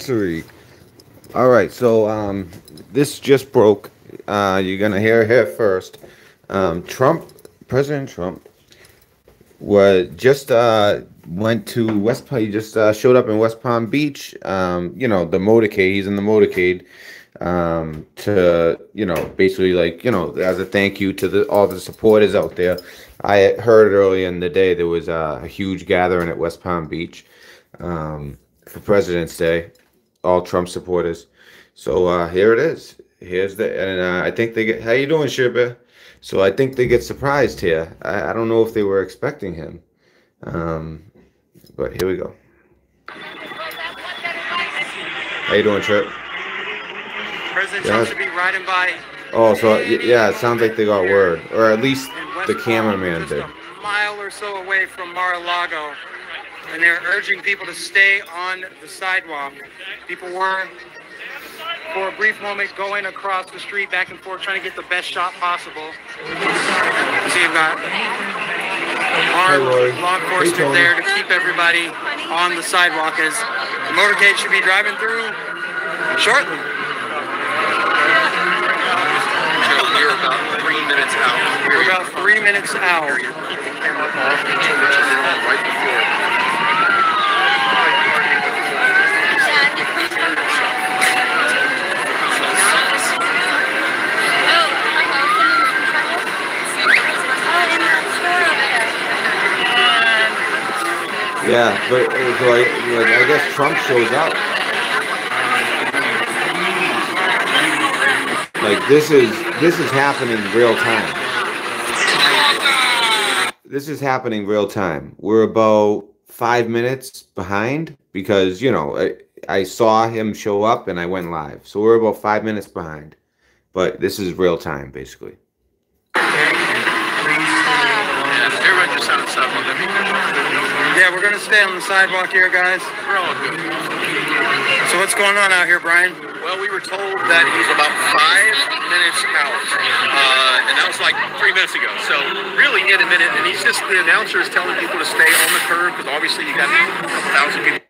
Three. All right, so this just broke. You're gonna hear it here first. Trump, President Trump, was just went to West. He just showed up in West Palm Beach. The motorcade. He's in the motorcade. To basically like as a thank you to the all the supporters out there. I heard earlier in the day there was a huge gathering at West Palm Beach for President's Day, all Trump supporters. So here it is. Here's the and I think they get. How you doing, Shirba? So I think they get surprised here. I don't know if they were expecting him, um, but here we go. How you doing, Trip? President Trump Yeah. should be riding by Oh, so yeah, it sounds like they got word, or at least in West the Palm, cameraman just did. a mile or so away from Mar-a-Lago, and they're urging people to stay on the sidewalk. People were, for a brief moment, going across the street back and forth, trying to get the best shot possible. So you've got Hey, armed Lori. law Hey, enforcement Tony. there to keep everybody on the sidewalk as the motorcade should be driving through shortly. We're about 3 minutes out. We're about 3 minutes out. Right before. Yeah, but so I guess Trump shows up. Like this is happening real time. This is happening real time. We're about 5 minutes behind because I saw him show up and I went live, so we're about 5 minutes behind. But this is real time, basically. Everyone just sounded stuff on them. Yeah, we're going to stay on the sidewalk here, guys. We're all good. So what's going on out here, Brian? Well, we were told that he's about 5 minutes out, and that was like 3 minutes ago. So really in a minute, and he's just, the announcer is telling people to stay on the curb because obviously you got a couple thousand people.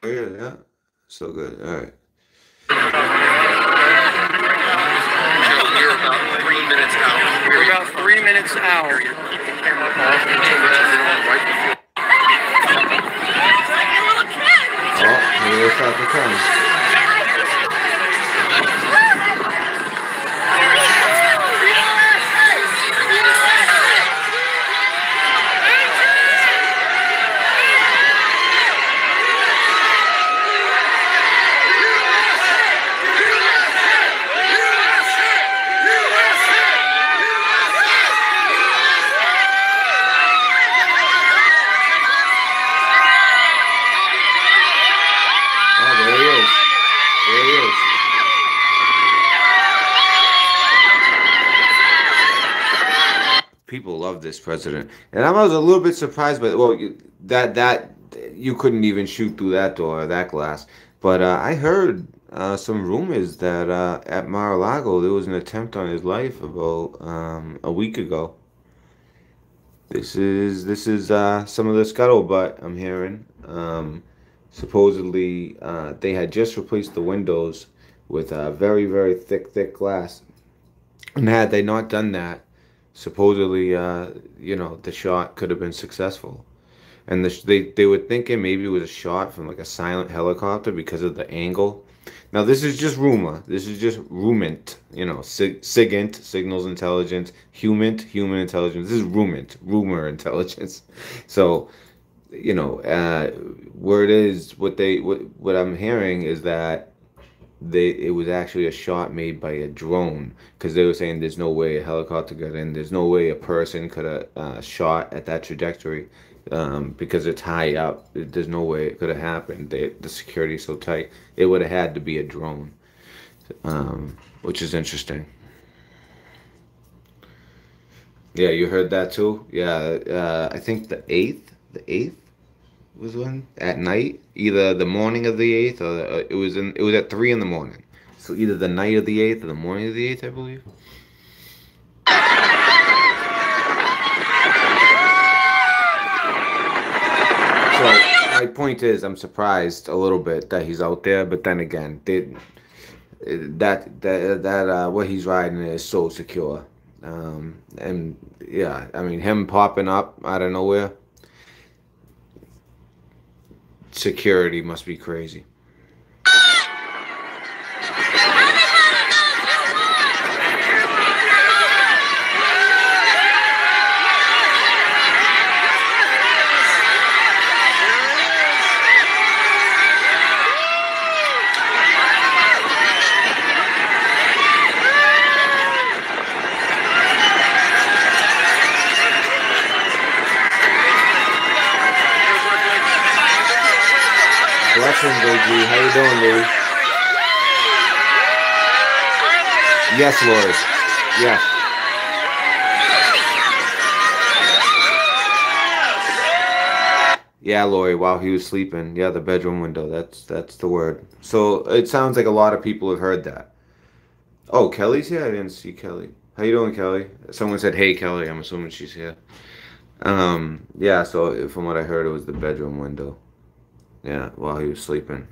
Oh, yeah. So good. All right. We're about 3 minutes out. We're about 3 minutes out. Right before. Oh, here they start to come. Oh, there he is. There he is. People love this president, and I was a little bit surprised, but well, that you couldn't even shoot through that door or that glass. But I heard some rumors that at Mar-a-Lago there was an attempt on his life about a week ago. This is some of the scuttlebutt I'm hearing. Supposedly, they had just replaced the windows with very, very thick glass. And had they not done that, supposedly, the shot could have been successful. And they were thinking maybe it was a shot from like a silent helicopter because of the angle. Now, this is just rumor. This is just rumint, SIGINT, signals intelligence, human intelligence. This is rumor intelligence. So, where it is, what I'm hearing is that it was actually a shot made by a drone because they were saying there's no way a helicopter got in, there's no way a person could have shot at that trajectory because it's high up. There's no way it could have happened. The security is so tight. It would have had to be a drone, which is interesting. Yeah, you heard that too. Yeah, I think the eighth was when at night, either the morning of the 8th or it was at 3 in the morning. So either the night of the 8th or the morning of the 8th, I believe. So my point is, I'm surprised a little bit that he's out there, but then again, what he's riding is so secure. And yeah, I mean, him popping up out of nowhere, security must be crazy. Blessings, OG. How you doing, Louis? Yes, Lord. Yes. Yeah, Lori, while he was sleeping. Yeah, the bedroom window. That's the word. So it sounds like a lot of people have heard that. Oh, Kelly's here? I didn't see Kelly. How you doing, Kelly? Someone said, "Hey, Kelly." I'm assuming she's here. Yeah, so from what I heard, it was the bedroom window. Yeah, while he was sleeping.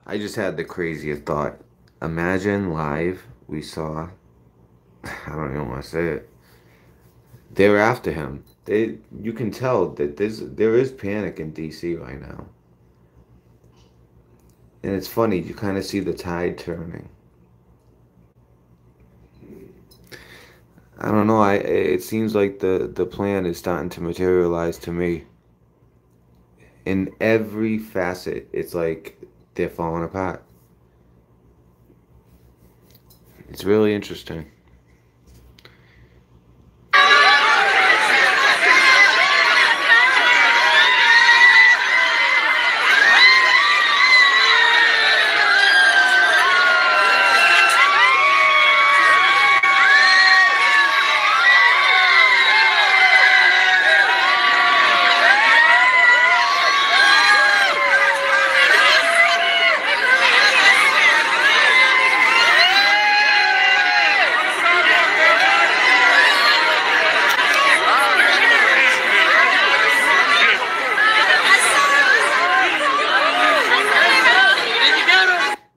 I just had the craziest thought. Imagine live we saw, I don't even want to say it. They were after him. You can tell that there is panic in DC right now. And it's funny, you kind of see the tide turning. I don't know, it seems like the plan is starting to materialize to me. In every facet, it's like they're falling apart. It's really interesting.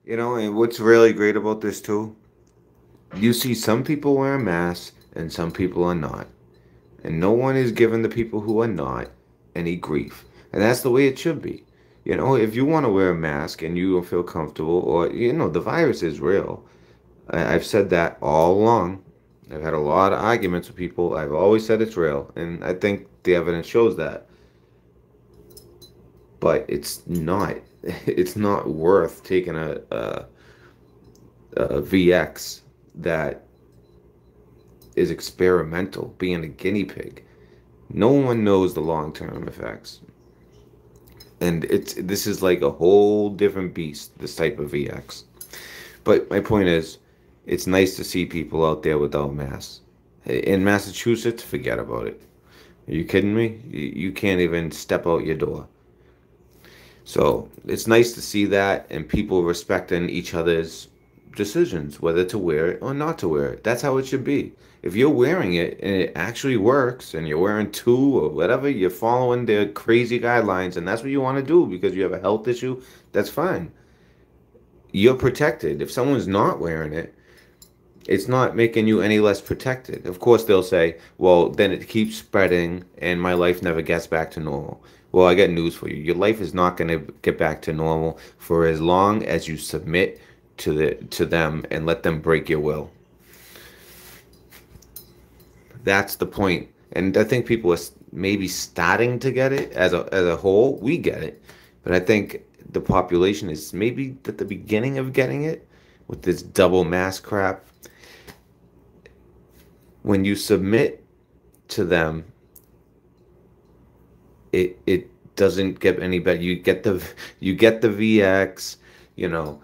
You know, and what's really great about this too, you see some people wearing masks and some people are not. And no one is giving the people who are not any grief. And that's the way it should be. You know, if you want to wear a mask and you don't feel comfortable, or, you know, the virus is real. I've said that all along. I've had a lot of arguments with people. I've always said it's real. And I think the evidence shows that. But it's not. It's not worth taking a VX that is experimental, being a guinea pig. No one knows the long-term effects. And this is like a whole different beast, this type of VX. But my point is, it's nice to see people out there without masks. In Massachusetts, forget about it. Are you kidding me? You can't even step out your door. So it's nice to see that, and people respecting each other's decisions, whether to wear it or not to wear it. That's how it should be. If you're wearing it and it actually works, and you're wearing two or whatever, you're following their crazy guidelines, and that's what you want to do because you have a health issue, that's fine. You're protected. If someone's not wearing it, it's not making you any less protected. Of course, they'll say, well, then it keeps spreading and my life never gets back to normal. Well, I got news for you. Your life is not going to get back to normal for as long as you submit to them and let them break your will. That's the point. And I think people are maybe starting to get it as a whole. We get it. But I think the population is maybe at the beginning of getting it with this double mask crap. When you submit to them it doesn't get any better. You get the VX, you know,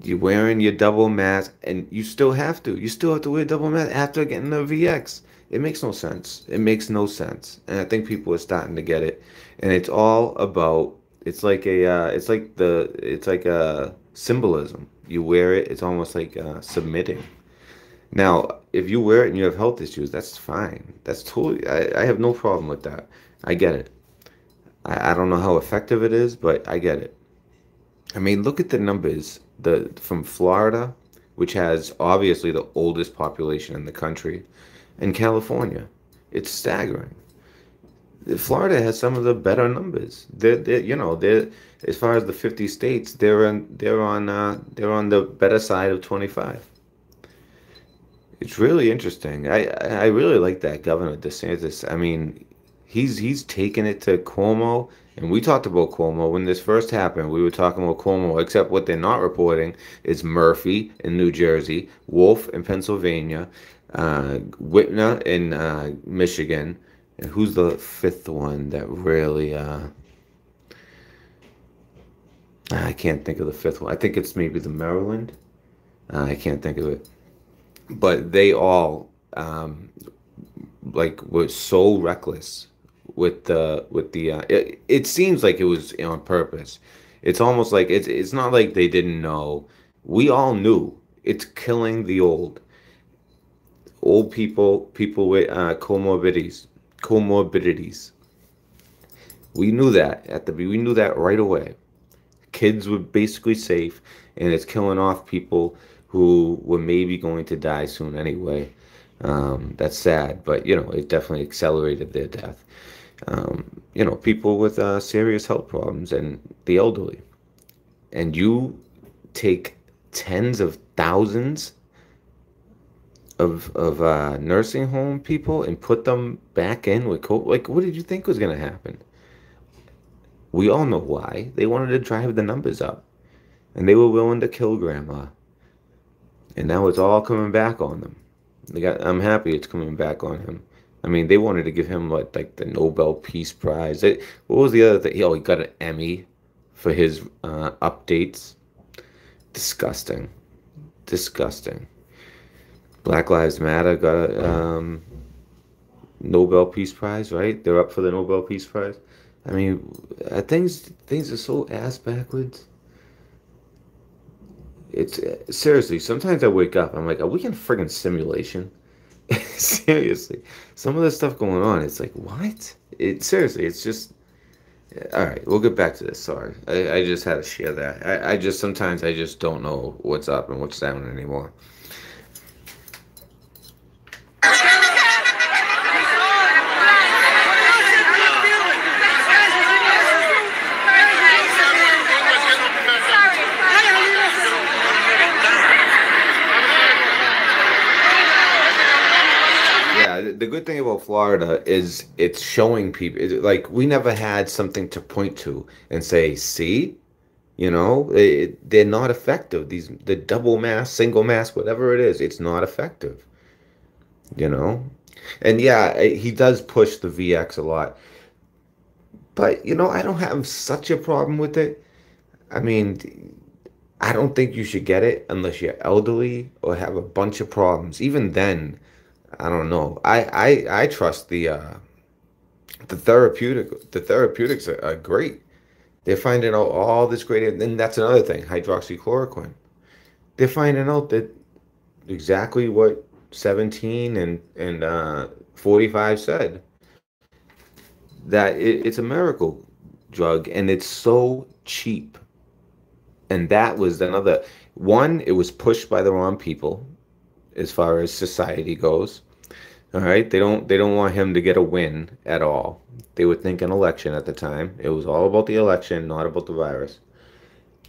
you're wearing your double mask, and you still have to wear double mask after getting the VX. It makes no sense. It makes no sense, and I think people are starting to get it. And it's all about. It's like a symbolism. You wear it. It's almost like submitting. Now, if you wear it and you have health issues, that's fine. That's totally. I have no problem with that. I get it. I don't know how effective it is, but I get it. I mean, look at the numbers. The from Florida, which has obviously the oldest population in the country, and California. It's staggering. Florida has some of the better numbers. They're as far as the 50 states, they're on the better side of 25. It's really interesting. I really like that Governor DeSantis. I mean, he's taken it to Cuomo, and we talked about Cuomo when this first happened. We were talking about Cuomo, except what they're not reporting is Murphy in New Jersey, Wolf in Pennsylvania, Whitner in Michigan, and who's the fifth one that really? I can't think of the fifth one. I think it's maybe the Maryland. I can't think of it, but they all like were so reckless with the it seems like it was on purpose. It's almost like it's not like they didn't know. We all knew it's killing the old people, people with comorbidities. We knew that we knew that right away. Kids were basically safe, and it's killing off people who were maybe going to die soon anyway. That's sad, but it definitely accelerated their death. People with serious health problems and the elderly. And you take tens of thousands of nursing home people and put them back in with COVID. Like, what did you think was going to happen? We all know why. They wanted to drive the numbers up, and they were willing to kill grandma. And now it's all coming back on them. I'm happy it's coming back on him. I mean, they wanted to give him like the Nobel Peace Prize. What was the other thing? Oh, he got an Emmy for his updates. Disgusting. Disgusting. Black Lives Matter got a Nobel Peace Prize, right? They're up for the Nobel Peace Prize. I mean, things are so ass backwards. It's seriously, sometimes I wake up, I'm like, are we in friggin' simulation? Seriously. Some of the stuff going on, it's like, what? Seriously, it's just all right, we'll get back to this. Sorry. I just had to share that. I just sometimes I just don't know what's up and what's down anymore. The good thing about Florida is it's showing people like we never had something to point to and say, see, they're not effective. The double mask, single mask, whatever it is, it's not effective. And yeah, he does push the VX a lot, but I don't have such a problem with it. I mean, I don't think you should get it unless you're elderly or have a bunch of problems. Even then, I don't know. I trust the therapeutics are great. They're finding out all this great, and then that's another thing, hydroxychloroquine. They're finding out that exactly what 17 and 45 said, that it's a miracle drug and it's so cheap. And that was another one. It was pushed by the wrong people as far as society goes. All right, they don't want him to get a win at all. They would think an election at the time. It was all about the election, not about the virus.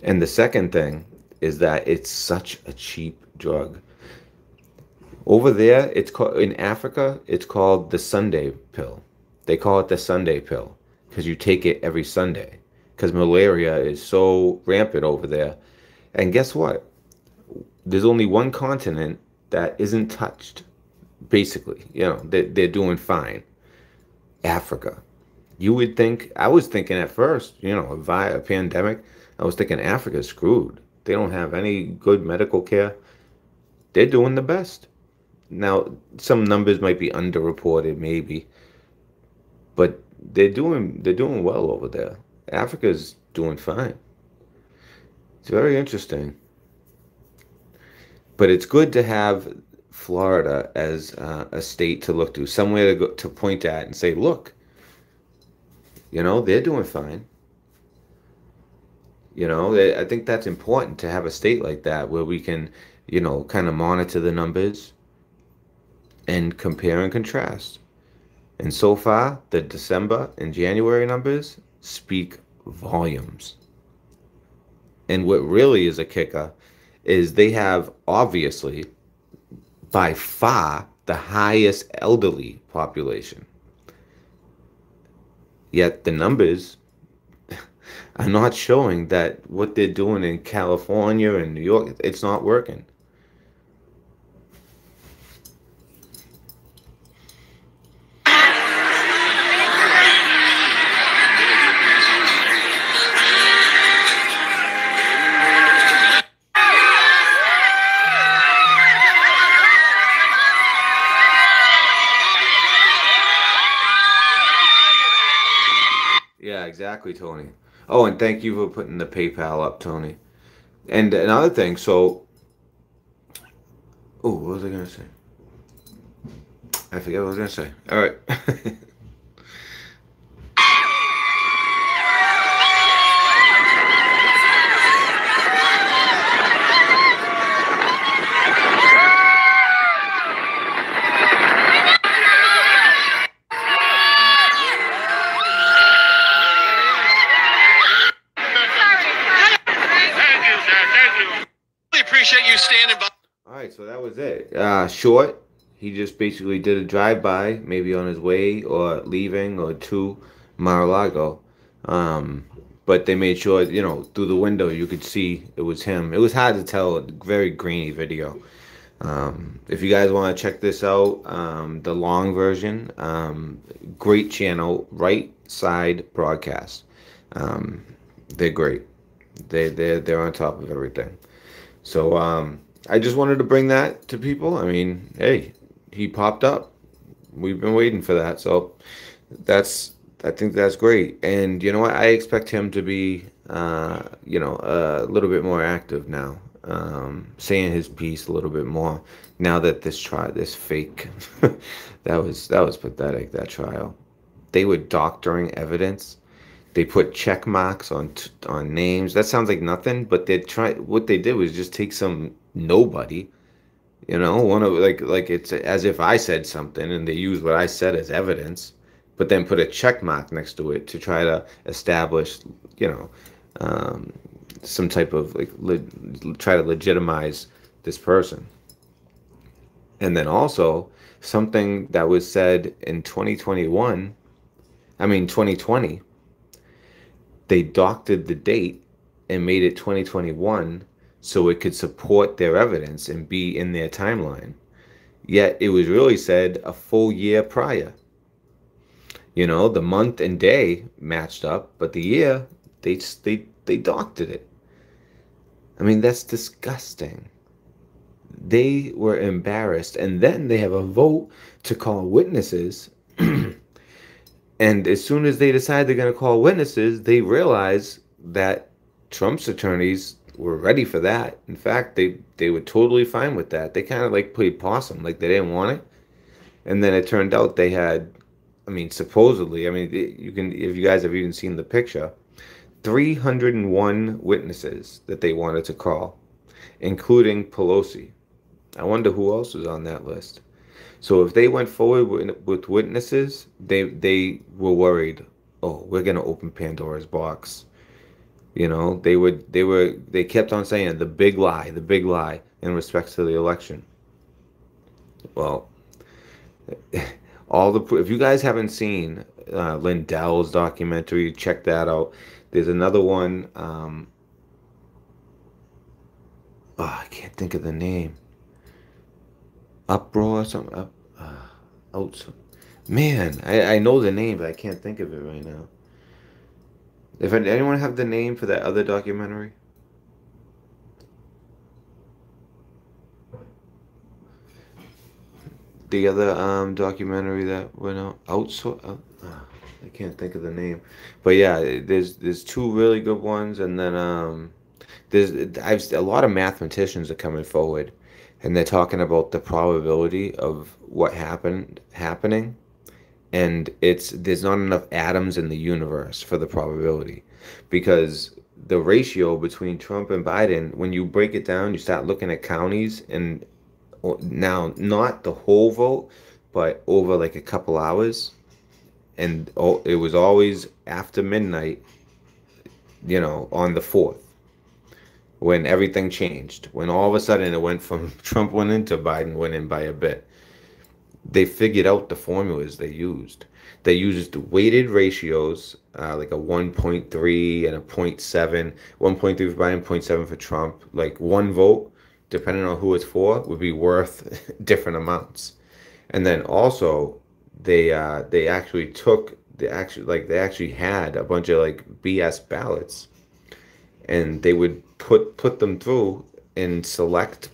And the second thing is that it's such a cheap drug. Over there, it's called in Africa, it's called the Sunday pill. They call it the Sunday pill because you take it every Sunday because malaria is so rampant over there. And guess what? There's only one continent that isn't touched. Basically, they're doing fine. Africa. You would think, I was thinking at first, via a pandemic, I was thinking Africa's screwed. They don't have any good medical care. They're doing the best. Now, some numbers might be underreported, maybe, but they're doing well over there. Africa's doing fine. It's very interesting. But it's good to have Florida as a state to look to, somewhere to go to point at and say, look, they're doing fine. I think that's important to have a state like that where we can, kind of monitor the numbers and compare and contrast. And so far, the December and January numbers speak volumes. And what really is a kicker is they have obviously by far the highest elderly population. Yet the numbers are not showing that what they're doing in California and New York, it's not working. Yeah, exactly, Tony. Oh, and thank you for putting the PayPal up, Tony. And another thing, so, oh, what was I gonna say? I forget what I was gonna say. All right. Appreciate you standing by. All right, so that was it. Short. He just basically did a drive-by, maybe on his way or leaving or to Mar-a-Lago. Um, but they made sure, through the window you could see it was him. It was hard to tell, a very grainy video. If you guys want to check this out, the long version, great channel, Right Side Broadcast. They're great. They're on top of everything. So I just wanted to bring that to people. I mean, hey, he popped up. We've been waiting for that. So I think that's great. And you know what? I expect him to be, a little bit more active now, saying his piece a little bit more. Now that this fake, that was pathetic. That trial, they were doctoring evidence. They put check marks on names. That sounds like nothing, but what they did was just take some nobody, one of like it's as if I said something and they used what I said as evidence, but then put a check mark next to it to try to establish, some type of try to legitimize this person. And then also something that was said in 2020, they doctored the date and made it 2021 so it could support their evidence and be in their timeline. Yet it was really said a full year prior. The month and day matched up, but the year, they doctored it. I mean, that's disgusting. They were embarrassed, and then they have a vote to call witnesses. And as soon as they decide they're going to call witnesses, they realize that Trump's attorneys were ready for that. In fact, they were totally fine with that. They kind of like played possum, like they didn't want it. And then it turned out they had, supposedly, you can, if you guys have even seen the picture, 301 witnesses that they wanted to call, including Pelosi. I wonder who else was on that list. So if they went forward with witnesses, they were worried. Oh, we're gonna open Pandora's box. They kept on saying the big lie in respect to the election. Well, if you guys haven't seen Lindell's documentary, check that out. There's another one. I can't think of the name. Uproar or something. Man, I know the name, but I can't think of it right now. If anyone have the name for that other documentary, the other documentary that went out, I can't think of the name, but yeah, there's two really good ones, and then there's I've a lot of mathematicians are coming forward, and they're talking about the probability of what happening, and it's there's not enough atoms in the universe for the probability, because the ratio between Trump and Biden, when you break it down, you start looking at counties, and now not the whole vote, but over like a couple hours, and it was always after midnight, on the 4th, when everything changed, when all of a sudden it went from Trump winning to Biden winning by a bit. They figured out the formulas they used. They used weighted ratios, like a 1.3 and a 0.7, 1.3 for Biden, 0.7 for Trump. Like one vote, depending on who it's for, would be worth different amounts. And then also, they actually they actually had a bunch of like BS ballots, and they would put them through in select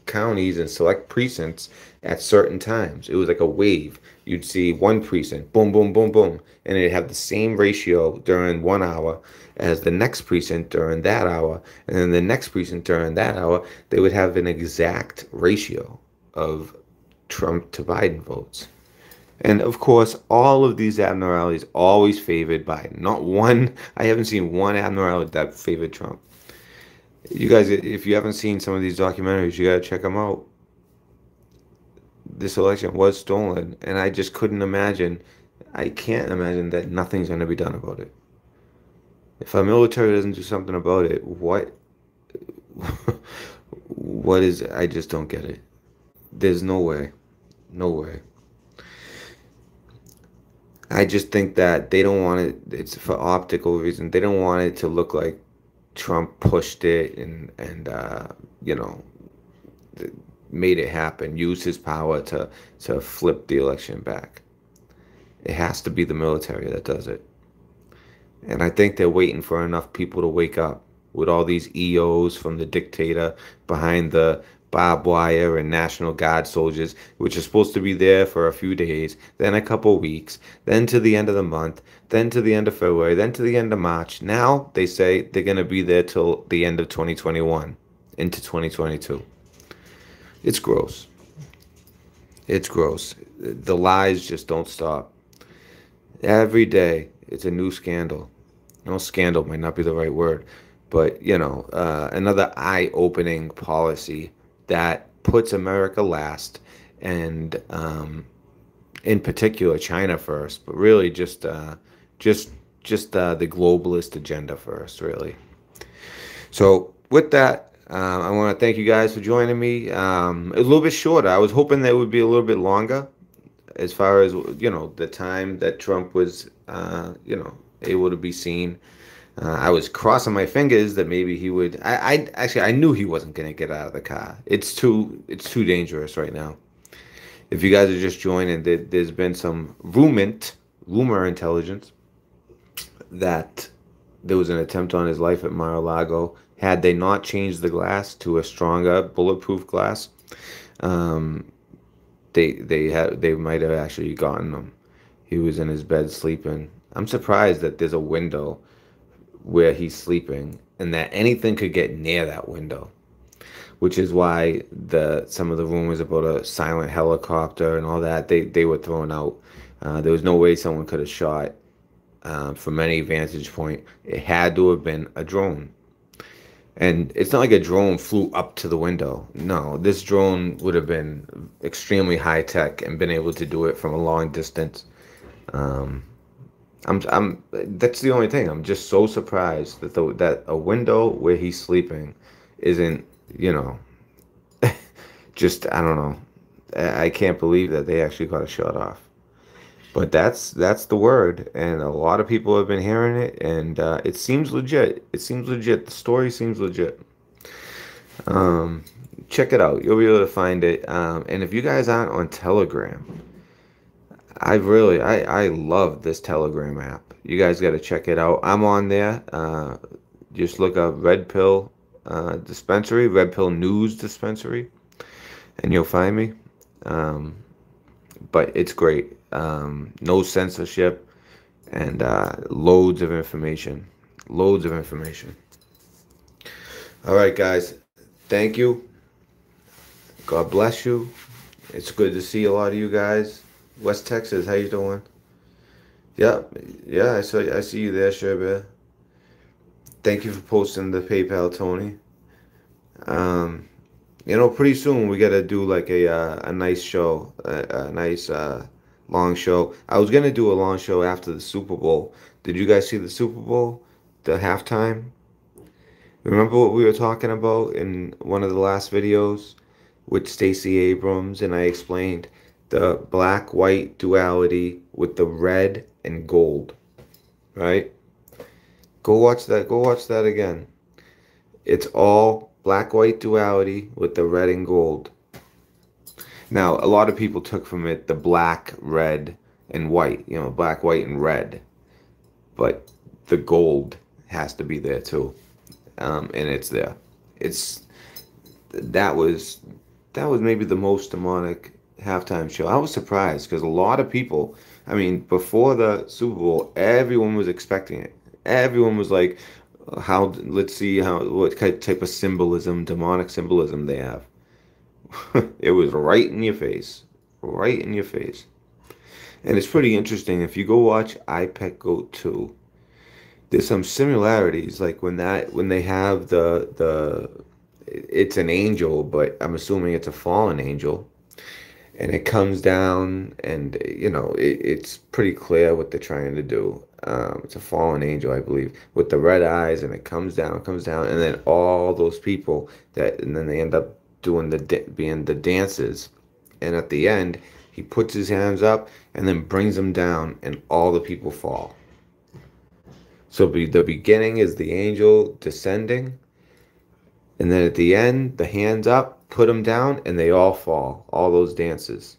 counties and select precincts at certain times. It was like a wave. You'd see one precinct, boom, boom, boom, boom, and it'd have the same ratio during 1 hour as the next precinct during that hour, and then the next precinct during that hour. They would have an exact ratio of Trump to Biden votes. And of course, all of these abnormalities always favored Biden. Not one, I haven't seen one abnormality that favored Trump. You guys, if you haven't seen some of these documentaries, you gotta check them out. This election was stolen, and I just couldn't imagine. I can't imagine that nothing's gonna be done about it. If our military doesn't do something about it, what, what is it? I just don't get it. There's no way, no way. I just think that they don't want it. It's for optical reasons. They don't want it to look like Trump pushed it and you know made it happen. Used his power to flip the election back. It has to be the military that does it. And I think they're waiting for enough people to wake up with all these EOs from the dictator behind the barbed wire and National Guard soldiers, which are supposed to be there for a few days, then a couple weeks, then to the end of the month, then to the end of February, then to the end of March. Now they say they're going to be there till the end of 2021 into 2022. It's gross. It's gross. The lies just don't stop. Every day, it's a new scandal. No, scandal might not be the right word, but another eye-opening policy that puts America last, and in particular China first, but really just the globalist agenda first, really. So with that, I want to thank you guys for joining me. A little bit shorter. I was hoping that it would be a little bit longer, as far as the time that Trump was able to be seen. I was crossing my fingers that maybe he would. I knew he wasn't going to get out of the car. It's too dangerous right now. If you guys are just joining, there's been some rumor intelligence that there was an attempt on his life at Mar-a-Lago. Had they not changed the glass to a stronger bulletproof glass, they might have actually gotten him. He was in his bed sleeping. I'm surprised that there's a window where he's sleeping and that anything could get near that window, which is why some of the rumors about a silent helicopter and all that, they were thrown out. There was no way someone could have shot from any vantage point. It had to have been a drone. And it's not like a drone flew up to the window. No, this drone would have been extremely high tech and been able to do it from a long distance. That's the only thing. I'm just so surprised that a window where he's sleeping isn't, just, I don't know. I can't believe that they actually got a shot off. But that's the word, and a lot of people have been hearing it, and it seems legit. It seems legit. The story seems legit. Check it out. You'll be able to find it. And if you guys aren't on Telegram, I love this Telegram app. You guys got to check it out. I'm on there. Just look up Red Pill Dispensary, Red Pill News Dispensary, and you'll find me. Um, but it's great. No censorship and loads of information. Loads of information. All right, guys. Thank you. God bless you. It's good to see a lot of you guys. West Texas, how you doing? Yeah, yeah, I see you there, Sherbear. Thank you for posting the PayPal, Tony. Um, pretty soon we gotta do like a nice show, a nice long show. I was gonna do a long show after the Super Bowl. Did you guys see the Super Bowl? The halftime? Remember what we were talking about in one of the last videos with Stacey Abrams, and I explained the black-white duality with the red and gold, right? Go watch that. Go watch that again. It's all black-white duality with the red and gold. Now, a lot of people took from it the black, red, and white, black, white, and red. But the gold has to be there too. And it's there. It's that was maybe the most demonic halftime show. I was surprised because a lot of people, I mean, before the Super Bowl, everyone was expecting it. Everyone was like, let's see what type of symbolism, demonic symbolism they have. It was right in your face. Right in your face. And it's pretty interesting. If you go watch I Pet Goat 2, there's some similarities. Like when they have it's an angel, but I'm assuming it's a fallen angel. And it comes down, and it's pretty clear what they're trying to do. It's a fallen angel, I believe, with the red eyes, and it comes down, and then all those people and then they end up doing being the dancers, and at the end, he puts his hands up and then brings them down, and all the people fall. So the beginning is the angel descending, and then at the end, the hands up, put them down, and they all fall. All those dances.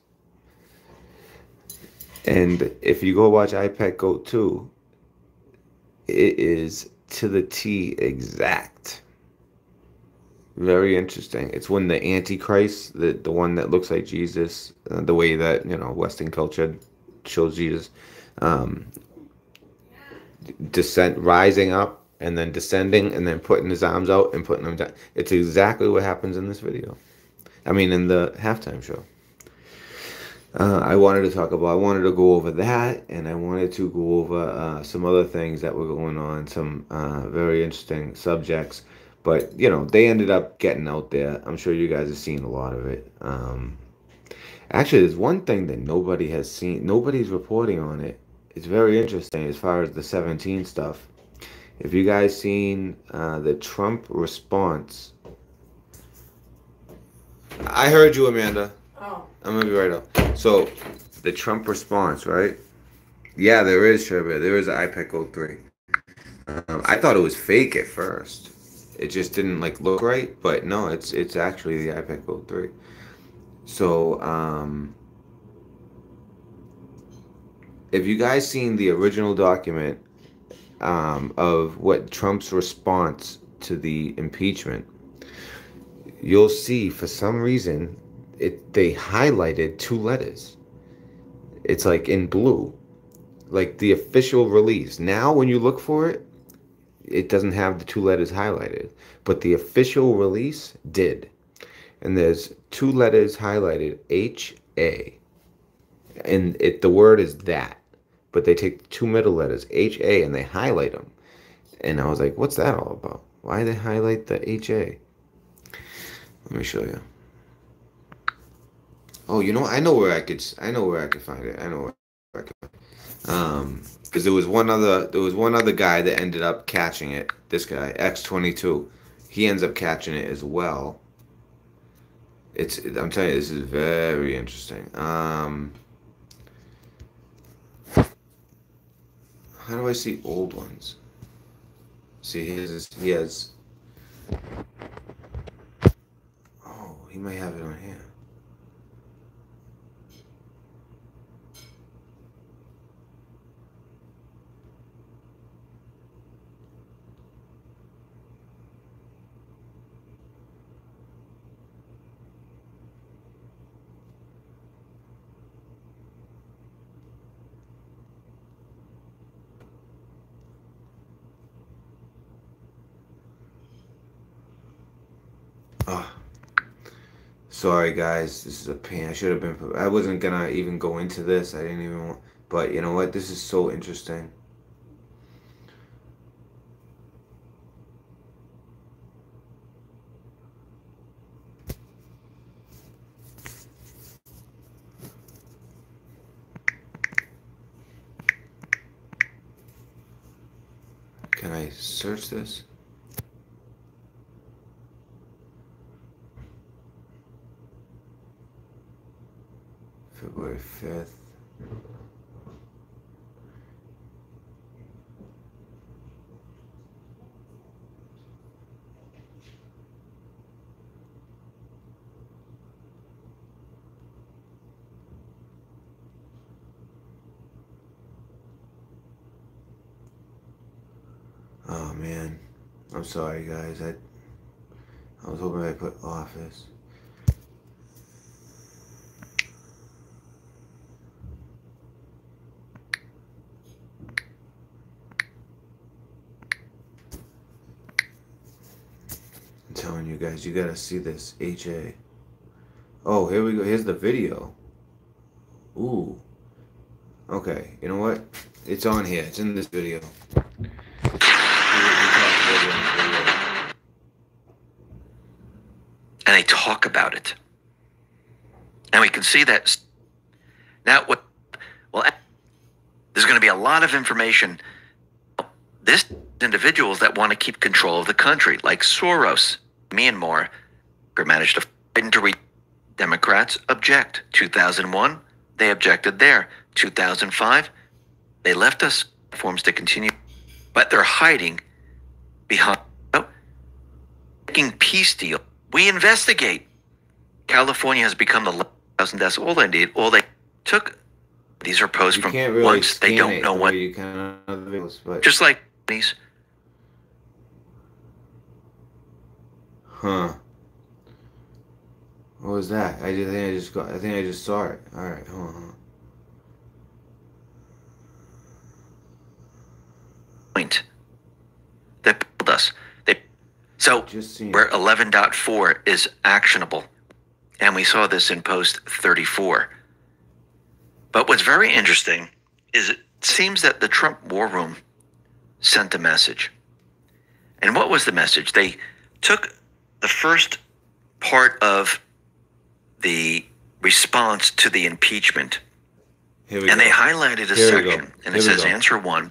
And if you go watch I Pet Goat 2, it is to the T exact. Very interesting. It's when the Antichrist, the one that looks like Jesus, the way that, Western culture shows Jesus, rising up, and then descending, and then putting his arms out and putting them down. It's exactly what happens in this video. I mean, in the halftime show. I wanted to go over that, and I wanted to go over some other things that were going on, some very interesting subjects. But, they ended up getting out there. I'm sure you guys have seen a lot of it. Actually, there's one thing that nobody has seen. Nobody's reporting on it. It's very interesting as far as the 17 stuff. If you guys seen the Trump response. I heard you, Amanda. Oh. I'm going to be right up. So, the Trump response, right? Yeah, there is, Sherba. There is an iPad Go 3. I thought it was fake at first. It just didn't, look right. But, no, it's actually the iPad Go 3. So, if you guys seen the original document of what Trump's response to the impeachment, you'll see for some reason they highlighted 2 letters. It's like in blue, like the official release. Now when you look for it, it doesn't have the 2 letters highlighted, but the official release did. And there's 2 letters highlighted, H-A, and the word is that, but they take the 2 middle letters, H-A, and they highlight them. And I was like, what's that all about? Why they highlight the H-A? Let me show you. Oh, I know where I could find it. I know where I could find it. Because there was one other guy that ended up catching it. This guy, X22, he ends up catching it as well. I'm telling you, this is very interesting. How do I see old ones? See, he has. Oh, he might have it on here. Oh, sorry guys, this is a pain. I should have been. I wasn't gonna even go into this. I didn't even want. But you know what? This is so interesting. Can I search this? February 5th. Oh man, I'm sorry guys. I was hoping I put office. I'm telling you guys, you gotta see this. HA. Oh, here we go. Here's the video. Ooh. Okay, you know what? It's on here. It's in this video. And they talk about it. And we can see that now well, there's going to be a lot of information. This individuals that want to keep control of the country, like Soros, Myanmar, managed to fight to reach. Democrats object. 2001, they objected there. 2005, they left us forms to continue, but they're hiding behind making peace deal. We investigate. California has become the 1,000 deaths. All they took. These are posts from really once they don't know what. You can videos, but... Just like these. Huh. What was that? I think I just saw it. All right. Point. They pulled us. So where 11.4 is actionable, and we saw this in post 34. But what's very interesting is it seems that the Trump War Room sent a message. And what was the message? They took the first part of the response to the impeachment, and they highlighted a section, and it says answer 1,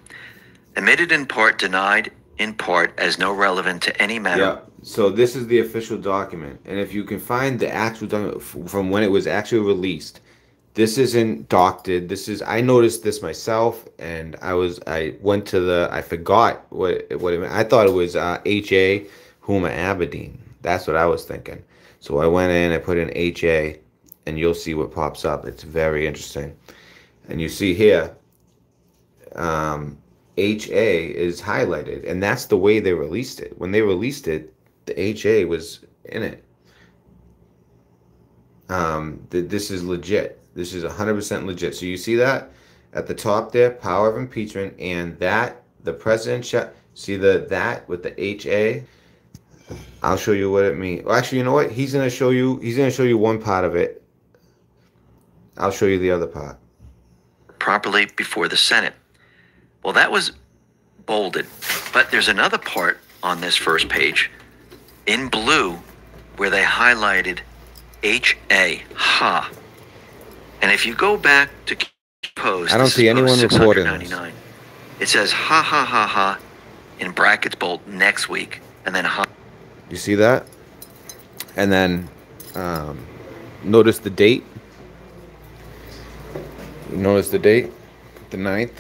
admitted in part, denied in part as no relevant to any matter. Yeah, so this is the official document, and if you can find the actual document from when it was actually released, this isn't doctored. This is, I noticed this myself, and I went to the, I forgot what it meant. I thought it was H.A. Huma Abedin. That's what I was thinking. So I went in, I put in H.A., and you'll see what pops up. It's very interesting. And you see here, HA is highlighted, and that's the way they released it. When they released it, the HA was in it. This is legit. This is 100% legit. So you see that at the top there, power of impeachment, and that the president see that with the HA. I'll show you what it means. Well, actually, you know what? He's gonna show you one part of it. I'll show you the other part. Properly before the Senate. Well, that was bolded, but there's another part on this first page in blue where they highlighted H.A. Ha. And if you go back to post, I don't see anyone reporting this. It says ha ha ha ha in brackets bold next week, and then ha. You see that? And then notice the date. You notice the date, the 9th.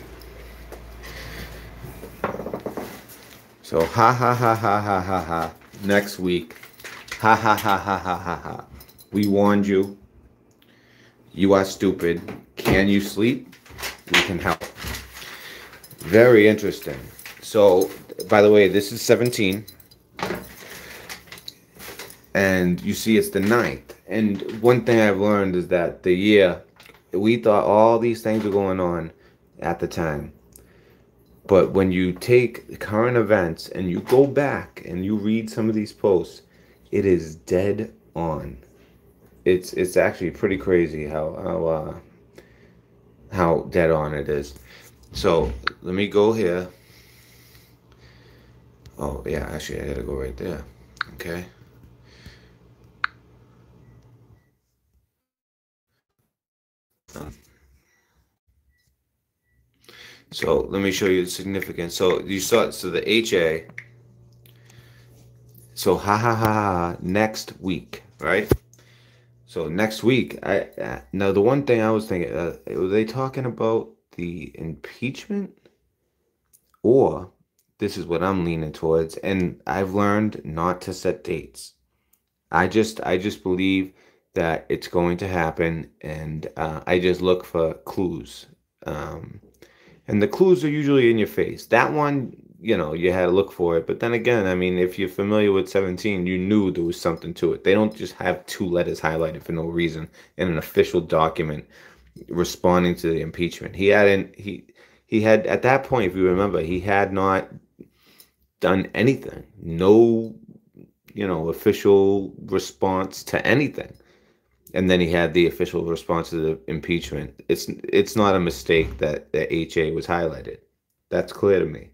So ha ha ha ha ha ha ha. Next week. Ha ha ha ha ha ha ha. We warned you. You are stupid. Can you sleep? We can help. Very interesting. So, by the way, this is 17. And you see it's the 9th. And one thing I've learned is that the year, we thought all these things were going on at the time. But when you take current events and you go back and you read some of these posts, It is dead on. It's actually pretty crazy how dead on it is. So let me go here. Oh yeah, actually I gotta go right there. Okay. So let me show you the significance. So you saw, so the HA. So ha ha ha ha next week, right? So next week, I now the one thing I was thinking, were they talking about the impeachment, or this is what I'm leaning towards, and I've learned not to set dates. I just believe that it's going to happen, and I just look for clues. Um, and the clues are usually in your face. That one, you had to look for it. But then again, I mean, if you're familiar with 17, you knew there was something to it. They don't just have two letters highlighted for no reason in an official document responding to the impeachment. He had at that point, if you remember, he had not done anything. No, official response to anything. And then he had the official response to the impeachment. It's not a mistake that the HA was highlighted. That's clear to me.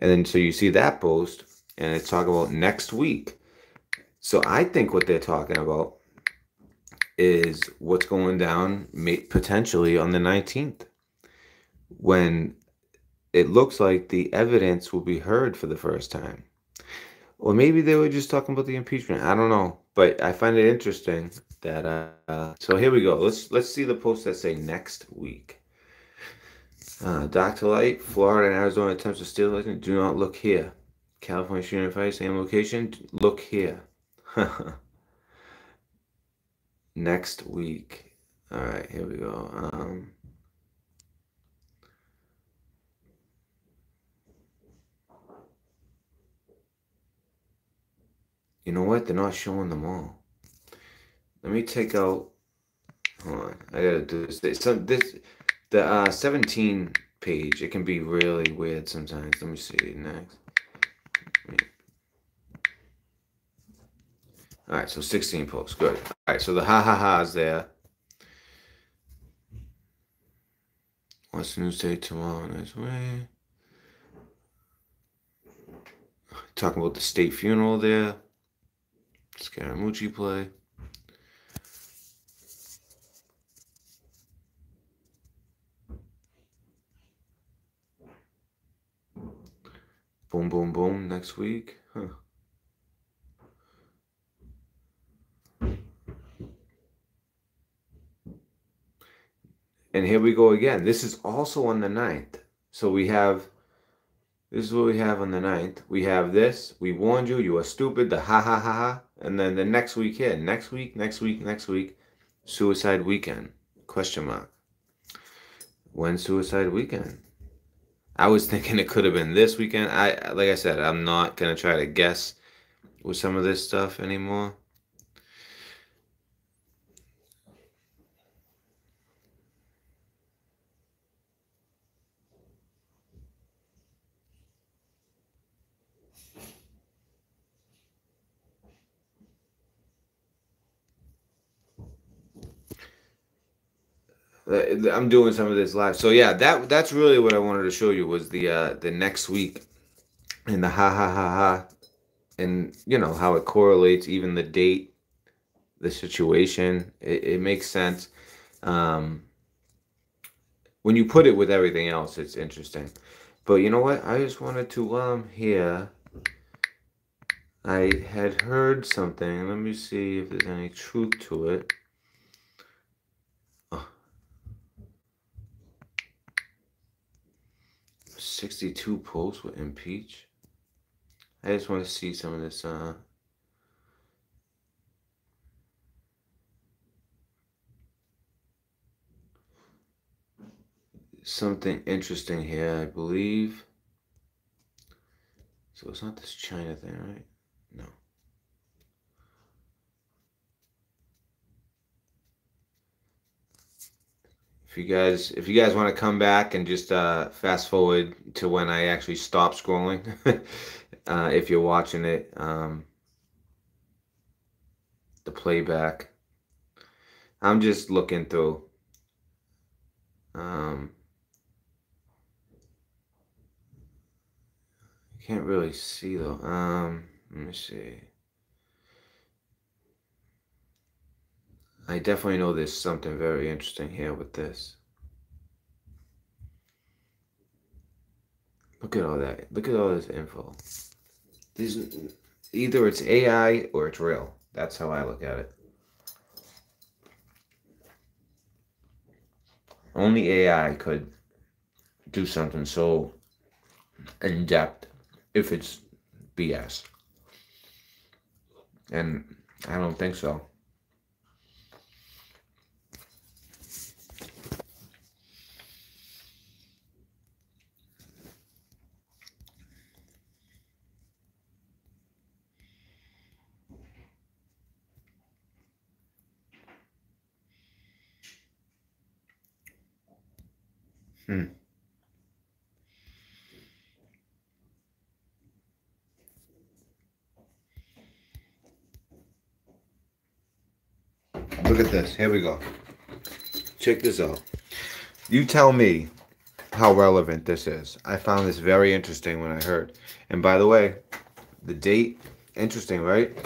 And then so you see that post, and it's talking about next week. So I think what they're talking about is what's going down potentially on the 19th, when it looks like the evidence will be heard for the first time. Or maybe they were just talking about the impeachment. I don't know, but I find it interesting that. So here we go. Let's see the posts that say next week. Dr. Light, Florida and Arizona attempts to steal license. Do not look here. California shooting fire, same location. Look here. Next week. All right, here we go. You know what? They're not showing them all. Let me take out. Hold on. I gotta do this. The 17 page. It can be really weird sometimes. Let me see next. All right, so 16 posts. Good. All right, so the ha ha ha is there. What's the news day tomorrow? Nice way. Talking about the state funeral there. Scaramucci play. Boom, boom, boom next week. Huh. And here we go again. This is also on the 9th. So this is what we have on the 9th. We have this. We warned you. You are stupid. The ha ha ha ha. And then the next week here. Next week. Suicide weekend. Question mark. When suicide weekend? I was thinking it could have been this weekend. Like I said, I'm not going to try to guess with some of this stuff anymore. I'm doing some of this live. So yeah, that's really what I wanted to show you was the next week and the ha ha ha ha, and how it correlates, even the date, the situation. It makes sense. When you put it with everything else, it's interesting. But you know what? I just wanted to here. I had heard something. Let me see if there's any truth to it. 62 posts with impeach. I just want to see some of this. Something interesting here, I believe. So it's not this China thing, right? No. If you guys want to come back and just fast forward to when I actually stop scrolling, if you're watching it, the playback. I'm just looking through. Can't really see though. Let me see. I definitely know there's something very interesting here with this. Look at all that. Look at all this info. These, either it's AI or it's real. That's how I look at it. Only AI could do something so in depth if it's BS. And I don't think so. Look at this. Here we go. Check this out. You tell me how relevant this is. I found this very interesting when I heard. And by the way, the date, interesting, right?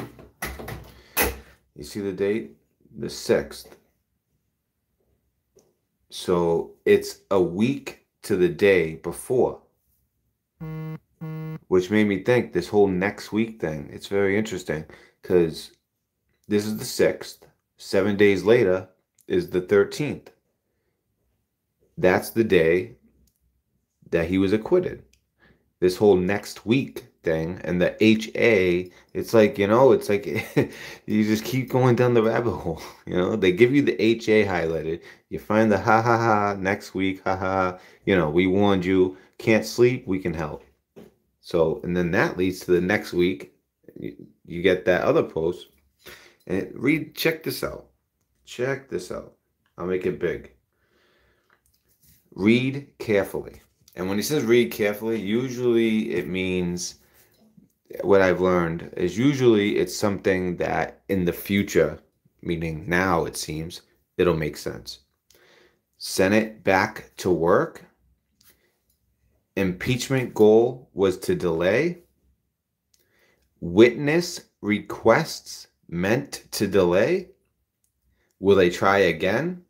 You see the date? The 6th. So it's a week to the day before. Which made me think this whole next week thing, it's very interesting. Because this is the 6th. 7 days later is the 13th. That's the day that he was acquitted. This whole next week thing and the HA, it's like, it's like you just keep going down the rabbit hole. They give you the HA highlighted. You find the ha ha ha next week, ha ha. We warned you, can't sleep, we can help. So, and then that leads to the next week. You get that other post. And check this out. Check this out. I'll make it big. Read carefully. And when he says read carefully, usually it means, what I've learned is usually it's something that in the future, meaning now it seems, it'll make sense. Senate back to work. Impeachment goal was to delay. Witness requests meant to delay. Will they try again?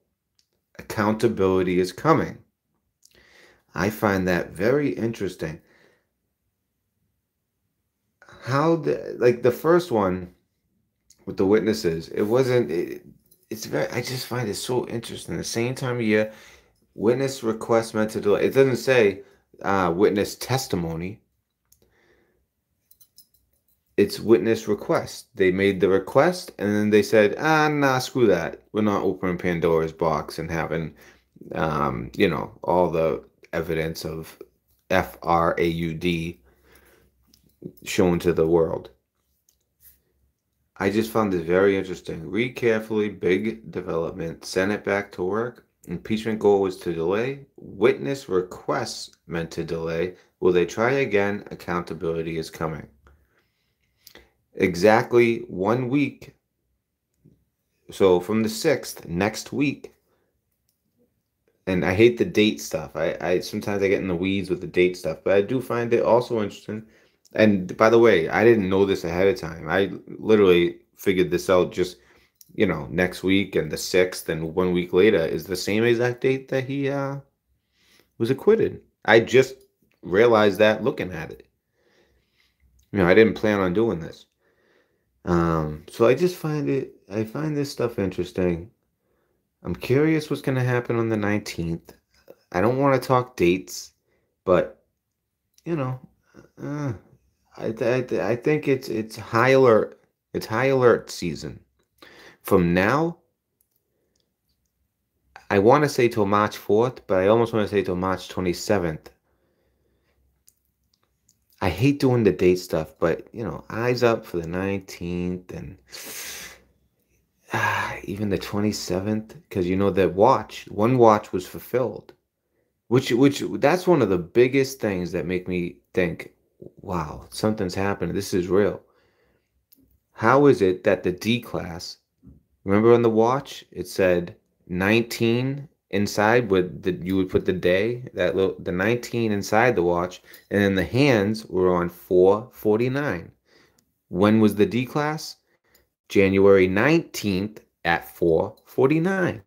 Accountability is coming. I find that very interesting. How the first one with the witnesses, I just find it so interesting. The same time of year, witness request meant to delay. It doesn't say witness testimony. It's witness request. They made the request and then they said, nah, screw that. We're not opening Pandora's box and having, all the evidence of FRAUD shown to the world. I just found this very interesting. Read carefully, big development. Senate back to work. Impeachment goal was to delay. Witness requests meant to delay. Will they try again? Accountability is coming. Exactly 1 week. So from the 6th, next week. And I hate the date stuff. I sometimes I get in the weeds with the date stuff, but I do find it also interesting. And by the way, I didn't know this ahead of time. I literally figured this out just, next week, and the 6th and 1 week later is the same exact date that he was acquitted. I just realized that looking at it. I didn't plan on doing this. So I find this stuff interesting. I'm curious what's going to happen on the 19th. I don't want to talk dates, but, I think it's high alert. It's high alert season. From now, I want to say till March 4th, but I almost want to say till March 27th. I hate doing the date stuff, but, eyes up for the 19th and even the 27th, because, that one watch was fulfilled, which that's one of the biggest things that make me think, wow, something's happening. This is real. How is it that the D class Remember on the watch, it said 19 inside with you would put the day, the 19 inside the watch, and then the hands were on 4:49. When was the D class? January 19th at 4:49.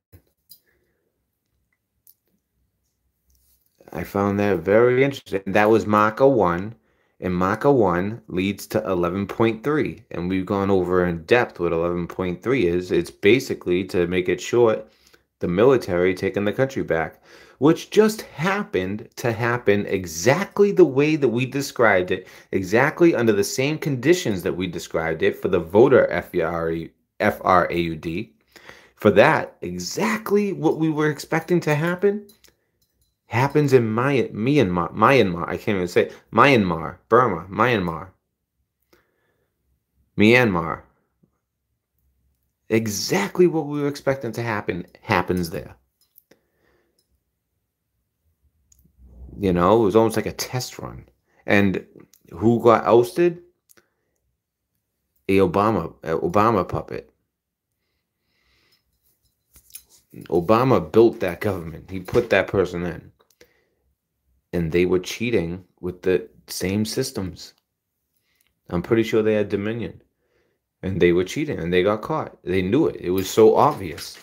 I found that very interesting. That was Mach 1, and Mach 1 leads to 11.3. And we've gone over in depth what 11.3 is. It's basically, to make it short, the military taking the country back, which just happened to happen exactly the way that we described it, exactly under the same conditions that we described it for the voter FRAUD. For that, exactly what we were expecting to happen happens in Myanmar. I can't even say Myanmar, Burma, Myanmar. Exactly what we were expecting to happen happens there. You know, it was almost like a test run. And who got ousted? A Obama puppet. Obama built that government. He put that person in. And they were cheating with the same systems. I'm pretty sure they had Dominion. And they were cheating and they got caught. They knew it. It was so obvious.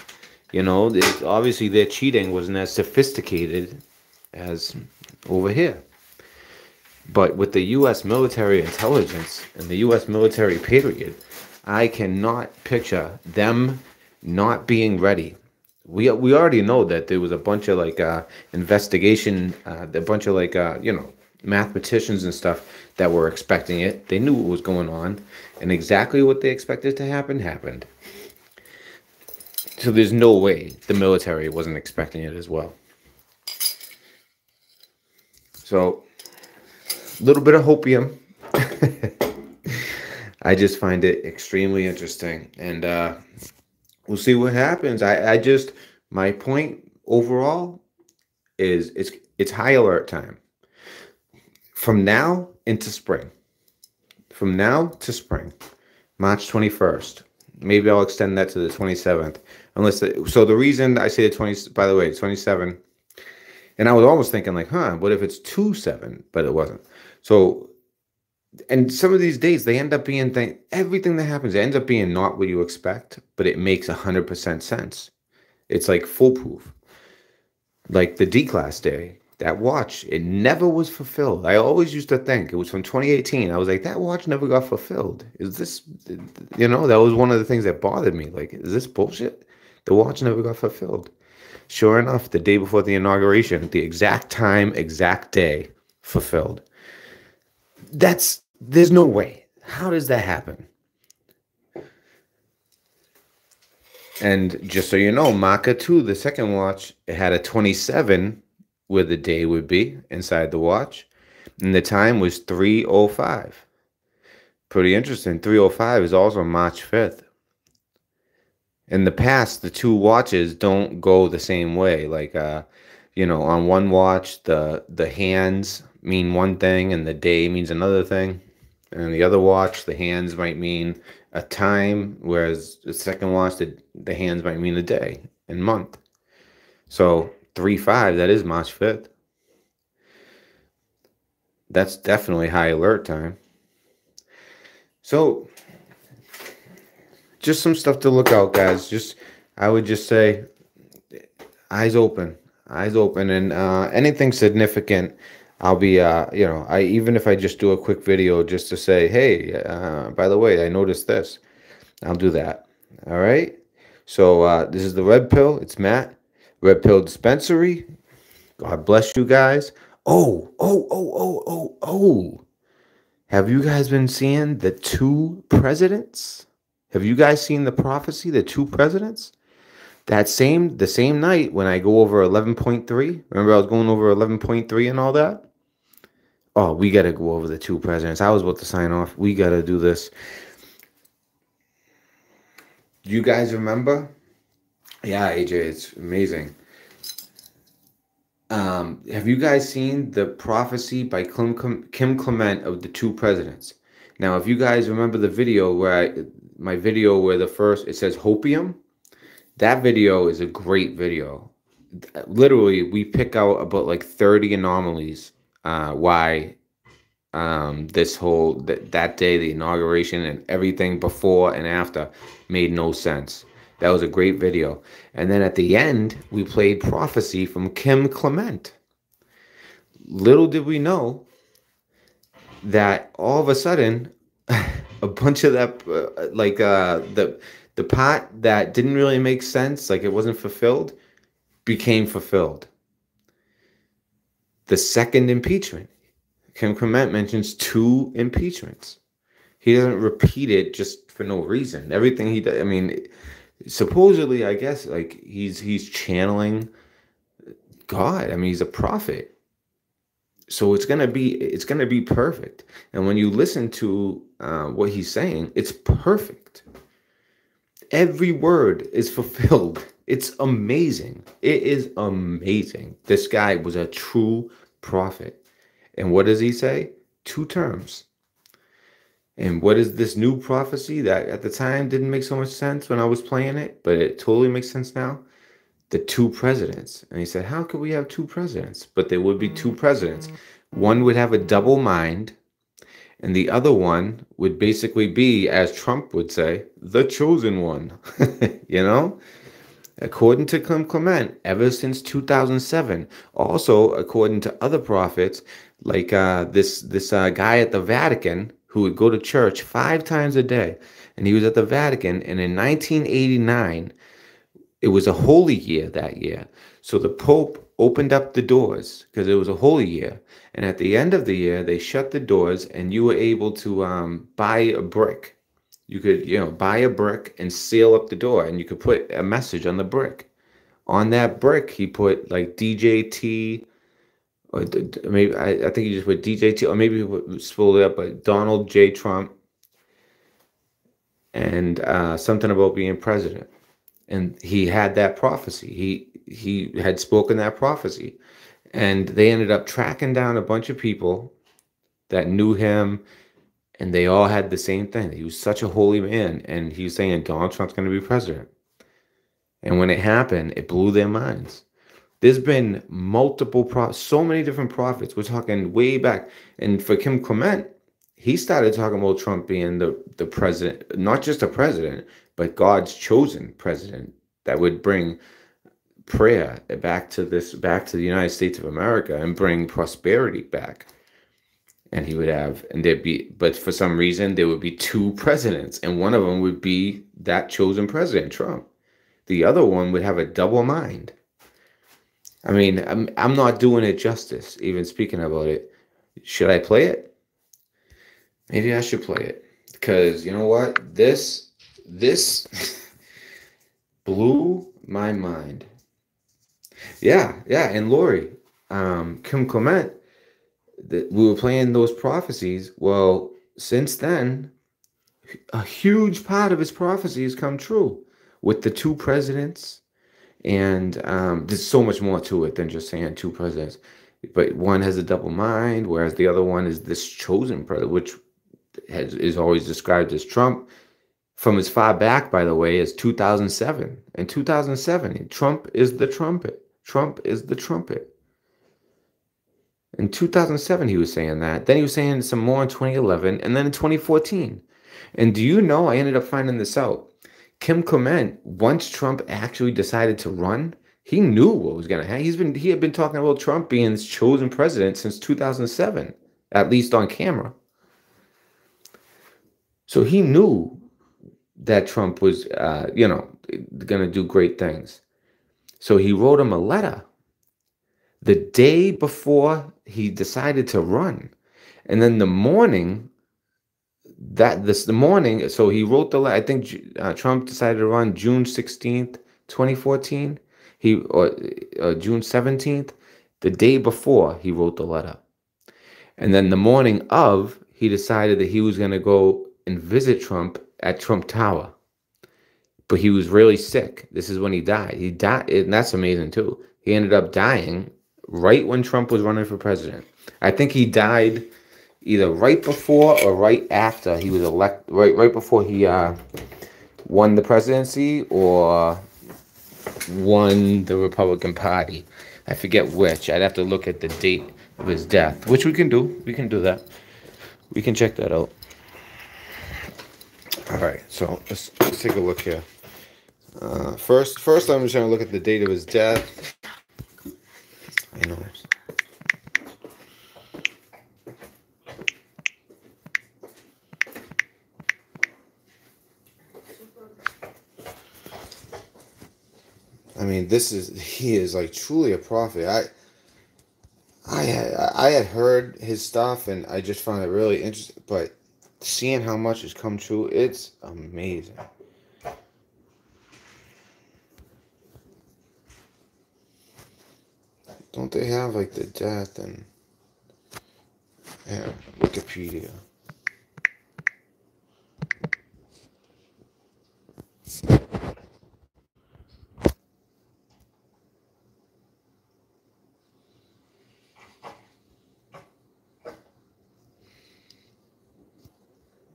You know, obviously their cheating wasn't as sophisticated as over here. But with the U.S. military intelligence and the U.S. military period, I cannot picture them not being ready. We already know that there was a bunch of like investigation, a bunch of like mathematicians and stuff that were expecting it. They knew what was going on, and exactly what they expected to happen happened. So there's no way the military wasn't expecting it as well. So a little bit of hopium. I just find it extremely interesting, and we'll see what happens. My point overall is it's high alert time. From now into spring. From now to spring. March 21st. Maybe I'll extend that to the 27th. So the reason I say the 20, by the way, 27, and I was almost thinking like, what if it's 2/7? But it wasn't. So, and some of these dates, they end up being, everything that happens, it ends up being not what you expect, but it makes 100% sense. It's like foolproof. Like the D-Class day, that watch, it never was fulfilled. I always used to think, it was from 2018. I was like, that watch never got fulfilled. Is this, that was one of the things that bothered me. Like, is this bullshit? The watch never got fulfilled. Sure enough, the day before the inauguration, the exact time, exact day, fulfilled. There's no way. How does that happen? And just so you know, Maka 2, the second watch, it had a 27 where the day would be inside the watch. And the time was 3:05. Pretty interesting. 3:05 is also March 5th. In the past, the two watches don't go the same way. Like, on one watch, the hands mean one thing and the day means another thing. And the other watch, the hands might mean a time, whereas the second watch, the hands might mean a day and month. So 3/5, that is March 5th. That's definitely high alert time. So just some stuff to look out, guys. I would just say eyes open, and anything significant, I'll be, even if I just do a quick video just to say, hey, by the way, I noticed this, I'll do that. All right. So this is the Red Pill. It's Matt, Red Pill Dispensary. God bless you guys. Oh. Have you guys been seeing the two presidents? Have you guys seen the prophecy, the two presidents? The same night when I go over 11.3, remember I was going over 11.3 and all that? Oh, we got to go over the two presidents. I was about to sign off. We got to do this. Do you guys remember? Yeah, AJ, it's amazing. Have you guys seen the prophecy by Kim Clement of the two presidents? Now, if you guys remember the video my video where it says hopium, That video is a great video. Literally, we pick out about like 30 anomalies why this whole that day, the inauguration and everything before and after made no sense. That was a great video. And then at the end, we played Prophecy from Kim Clement. Little did we know that all of a sudden, a bunch of that, the part that didn't really make sense, like it wasn't fulfilled, became fulfilled. The second impeachment. Kim Clement mentions 2 impeachments. He doesn't repeat it just for no reason. Everything he does, I mean, supposedly, I guess, like he's channeling God. I mean, he's a prophet. So it's gonna be perfect. And when you listen to what he's saying, it's perfect. Every word is fulfilled. It's amazing. It is amazing. This guy was a true prophet. And what does he say? 2 terms. And what is this new prophecy that at the time didn't make so much sense when I was playing it, but it totally makes sense now? The 2 presidents. And he said, how could we have 2 presidents? But there would be 2 presidents. One would have a double mind, and the other one would basically be, as Trump would say, the chosen one. You know? According to Kim Clement, ever since 2007. Also, according to other prophets, like this guy at the Vatican who would go to church 5 times a day. And he was at the Vatican, and in 1989, it was a holy year that year. So the Pope opened up the doors because it was a holy year. And at the end of the year, they shut the doors, and you were able to buy a brick. You could, buy a brick and seal up the door, and you could put a message on the brick. On that brick, he put like DJT, or maybe I think he just put DJT, or maybe he spelled it up, but Donald J. Trump, and something about being president. And he had that prophecy. He had spoken that prophecy, and they ended up tracking down a bunch of people that knew him. And they all had the same thing. He was such a holy man. And he was saying Donald Trump's going to be president. And when it happened, it blew their minds. There's been so many different prophets. We're talking way back. And for Kim Clement, he started talking about Trump being the president, not just a president, but God's chosen president that would bring prayer back to the United States of America and bring prosperity back. And he would have, and but for some reason, there would be 2 presidents, and one of them would be that chosen president, Trump. The other one would have a double mind. I mean, I'm not doing it justice, even speaking about it. Should I play it? Maybe I should play it. Because, you know what? This blew my mind. Yeah, and Lori, Kim Clement, we were playing those prophecies. Well, since then, a huge part of his prophecies come true with the 2 presidents. And there's so much more to it than just saying 2 presidents. But one has a double mind, whereas the other one is this chosen president, which is always described as Trump. From as far back, by the way, as 2007. In 2007, Trump is the trumpet. Trump is the trumpet. In 2007, he was saying that. Then he was saying some more in 2011, and then in 2014. And do you know, I ended up finding this out. Kim Clement, once Trump actually decided to run, he knew what was going to happen. He had been talking about Trump being his chosen president since 2007, at least on camera. So he knew that Trump was, going to do great things. So he wrote him a letter the day before he decided to run. And then the morning, so he wrote the letter. I think Trump decided to run June 16th, 2014. Or June 17th, the day before he wrote the letter. And then the morning of, he decided that he was going to go and visit Trump at Trump Tower. But he was really sick. This is when he died. He died, and that's amazing too. He ended up dying right when Trump was running for president. I think he died either right before or right after he was elected, right before he won the presidency, or won the Republican Party. I forget which. I'd have to look at the date of his death, which we can do. We can do that. We can check that out. All right, so let's take a look here. First, I'm just going to look at the date of his death. I know. I mean, he is like truly a prophet. I had heard his stuff and I just found it really interesting, but seeing how much has come true, it's amazing. Don't they have like the death and Wikipedia?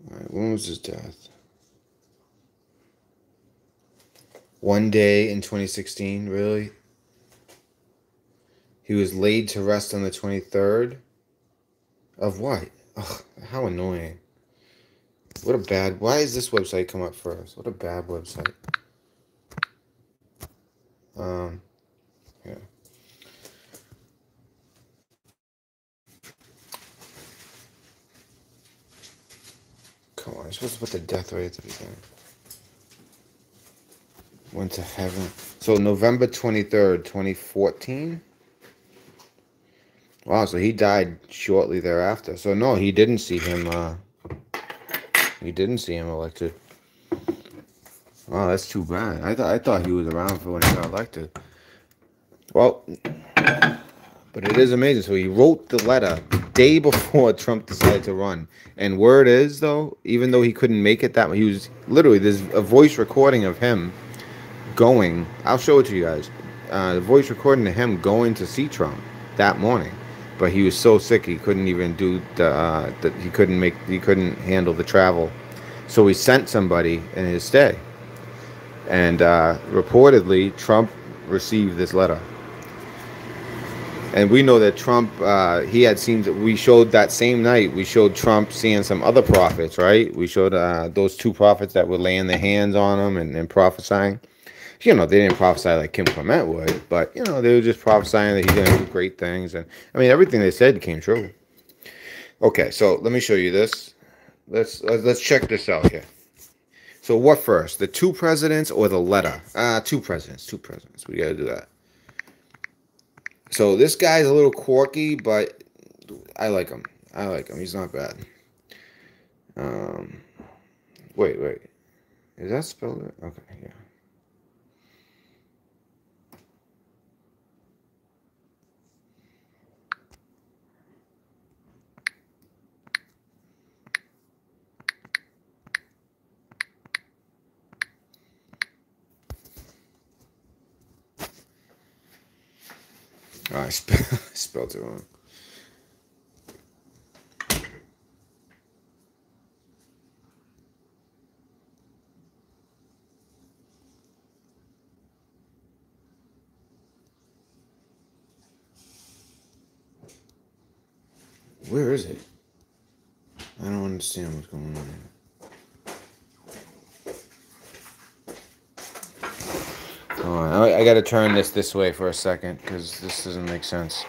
All right, when was his death? One day in 2016, really? He was laid to rest on the 23rd? Of what? Ugh, how annoying. What a bad... Why is this website come up first? What a bad website. Yeah. Come on, you're supposed to put the death rate at the beginning. Went to heaven. So November 23rd, 2014? Wow, so he died shortly thereafter. So no, he didn't see him elected. Wow, that's too bad. I thought he was around for when he got elected. Well, but it is amazing. So he wrote the letter the day before Trump decided to run. And word is, though, even though he couldn't make it that way, he was literally, there's a voice recording of him going. I'll show it to you guys. The voice recording of him going to see Trump that morning. But he was so sick he couldn't even do he couldn't handle the travel. So he sent somebody in his stead. And reportedly, Trump received this letter. And we know that Trump, he had seen, we showed that same night, we showed Trump seeing some other prophets, right? We showed those two prophets that were laying their hands on him and prophesying. You know, they didn't prophesy like Kim Clement would, but, you know, they were just prophesying that he's going to do great things. And, I mean, everything they said came true. Okay, so let me show you this. Let's check this out here. So what first, the two presidents or the letter? Two presidents. We got to do that. So this guy's a little quirky, but I like him. He's not bad. Wait. Is that spelled it? Okay, yeah. Oh, I spelled it wrong. Where is it? I don't understand what's going on here. Hold on, I got to turn this way for a second because this doesn't make sense.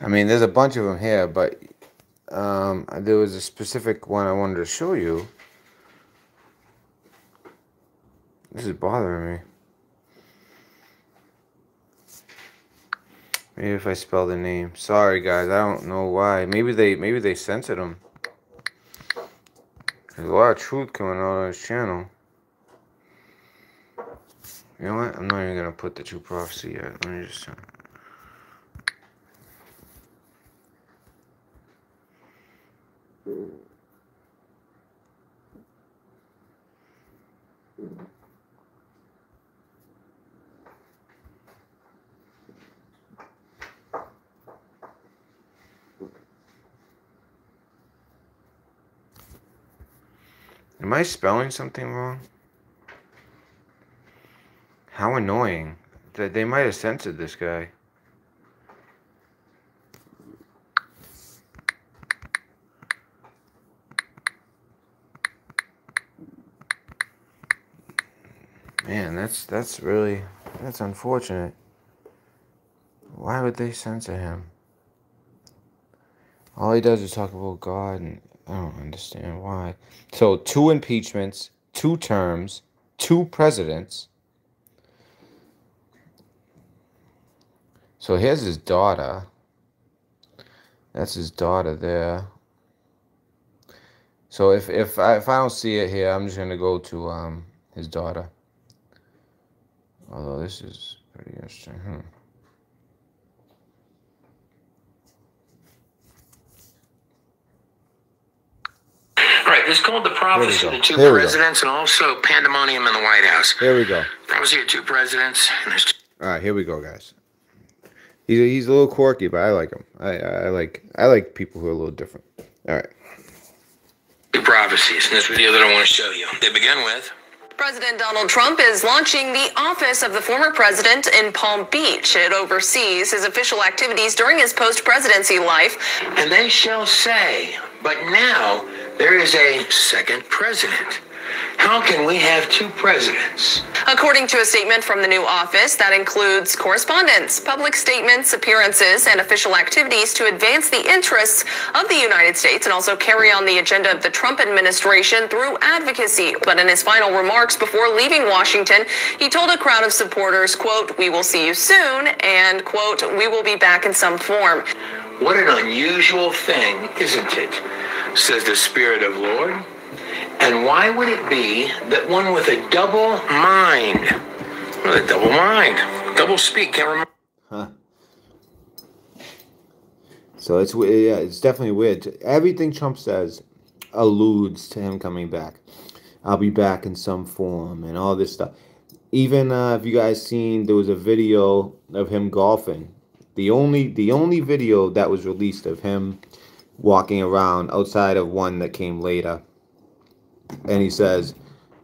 I mean, there's a bunch of them here, but there was a specific one I wanted to show you. This is bothering me. Maybe if I spell the name. Sorry, guys. I don't know why. Maybe they censored him. There's a lot of truth coming out on his channel. You know what? I'm not even gonna put the true prophecy yet. Let me just. Am I spelling something wrong? How annoying. They might have censored this guy. Man, that's unfortunate. Why would they censor him? All he does is talk about God, and I don't understand why. So 2 impeachments, 2 terms, 2 presidents. So here's his daughter. That's his daughter there. So if I don't see it here, I'm just gonna go to his daughter. Although this is pretty interesting. All right, this is called the prophecy of the 2 presidents and also pandemonium in the White House. Here we go. Prophecy of 2 presidents. All right, here we go, guys. He's a little quirky, but I like him. I like people who are a little different. All right. 2 prophecies in this video that I want to show you. They begin with. President Donald Trump is launching the office of the former president in Palm Beach. It oversees his official activities during his post-presidency life. And they shall say, but now there is a second president. How can we have 2 presidents? According to a statement from the new office, that includes correspondence, public statements, appearances, and official activities to advance the interests of the United States and also carry on the agenda of the Trump administration through advocacy. But in his final remarks before leaving Washington, he told a crowd of supporters, quote, "We will see you soon," and, quote, "We will be back in some form." What an unusual thing, isn't it? Says the Spirit of Lord. And why would it be that one with a double mind, with a double mind, double speak, can't remember? Huh. So it's weird. Yeah, it's definitely weird. Everything Trump says alludes to him coming back. I'll be back in some form and all this stuff. Even if you guys seen, there was a video of him golfing. The only video that was released of him walking around outside of one that came later. And he says,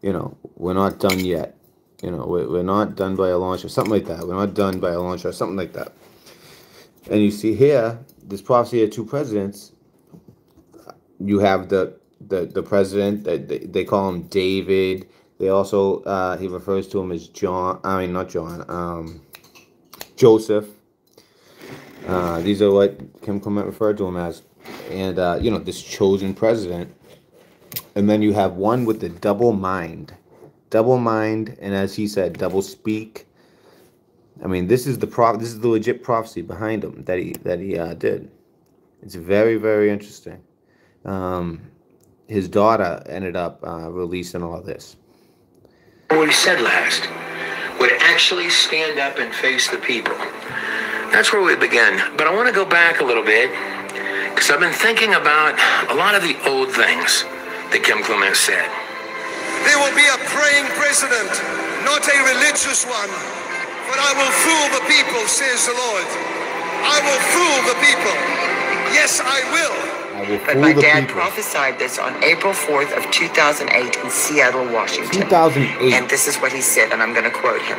you know, we're not done yet. You know, we're not done by a launch or something like that. We're not done by a launch or something like that. And you see here, this prophecy of 2 presidents. You have the president that they call him David. They also he refers to him as John. I mean, not John. Joseph. These are what Kim Clement referred to him as. And you know, this chosen president. And then you have one with the double mind, and as he said, double speak. I mean, this is the legit prophecy behind him that he did. It's very, very interesting. His daughter ended up releasing all this. What he said last would actually stand up and face the people. That's where we begin. But I want to go back a little bit because I've been thinking about a lot of the old things that Kim Clement said. There will be a praying president, not a religious one. But I will fool the people, says the Lord. I will fool the people. Yes, I will. But my dad prophesied this on April 4th of 2008 in Seattle, Washington. 2008. And this is what he said, and I'm going to quote him.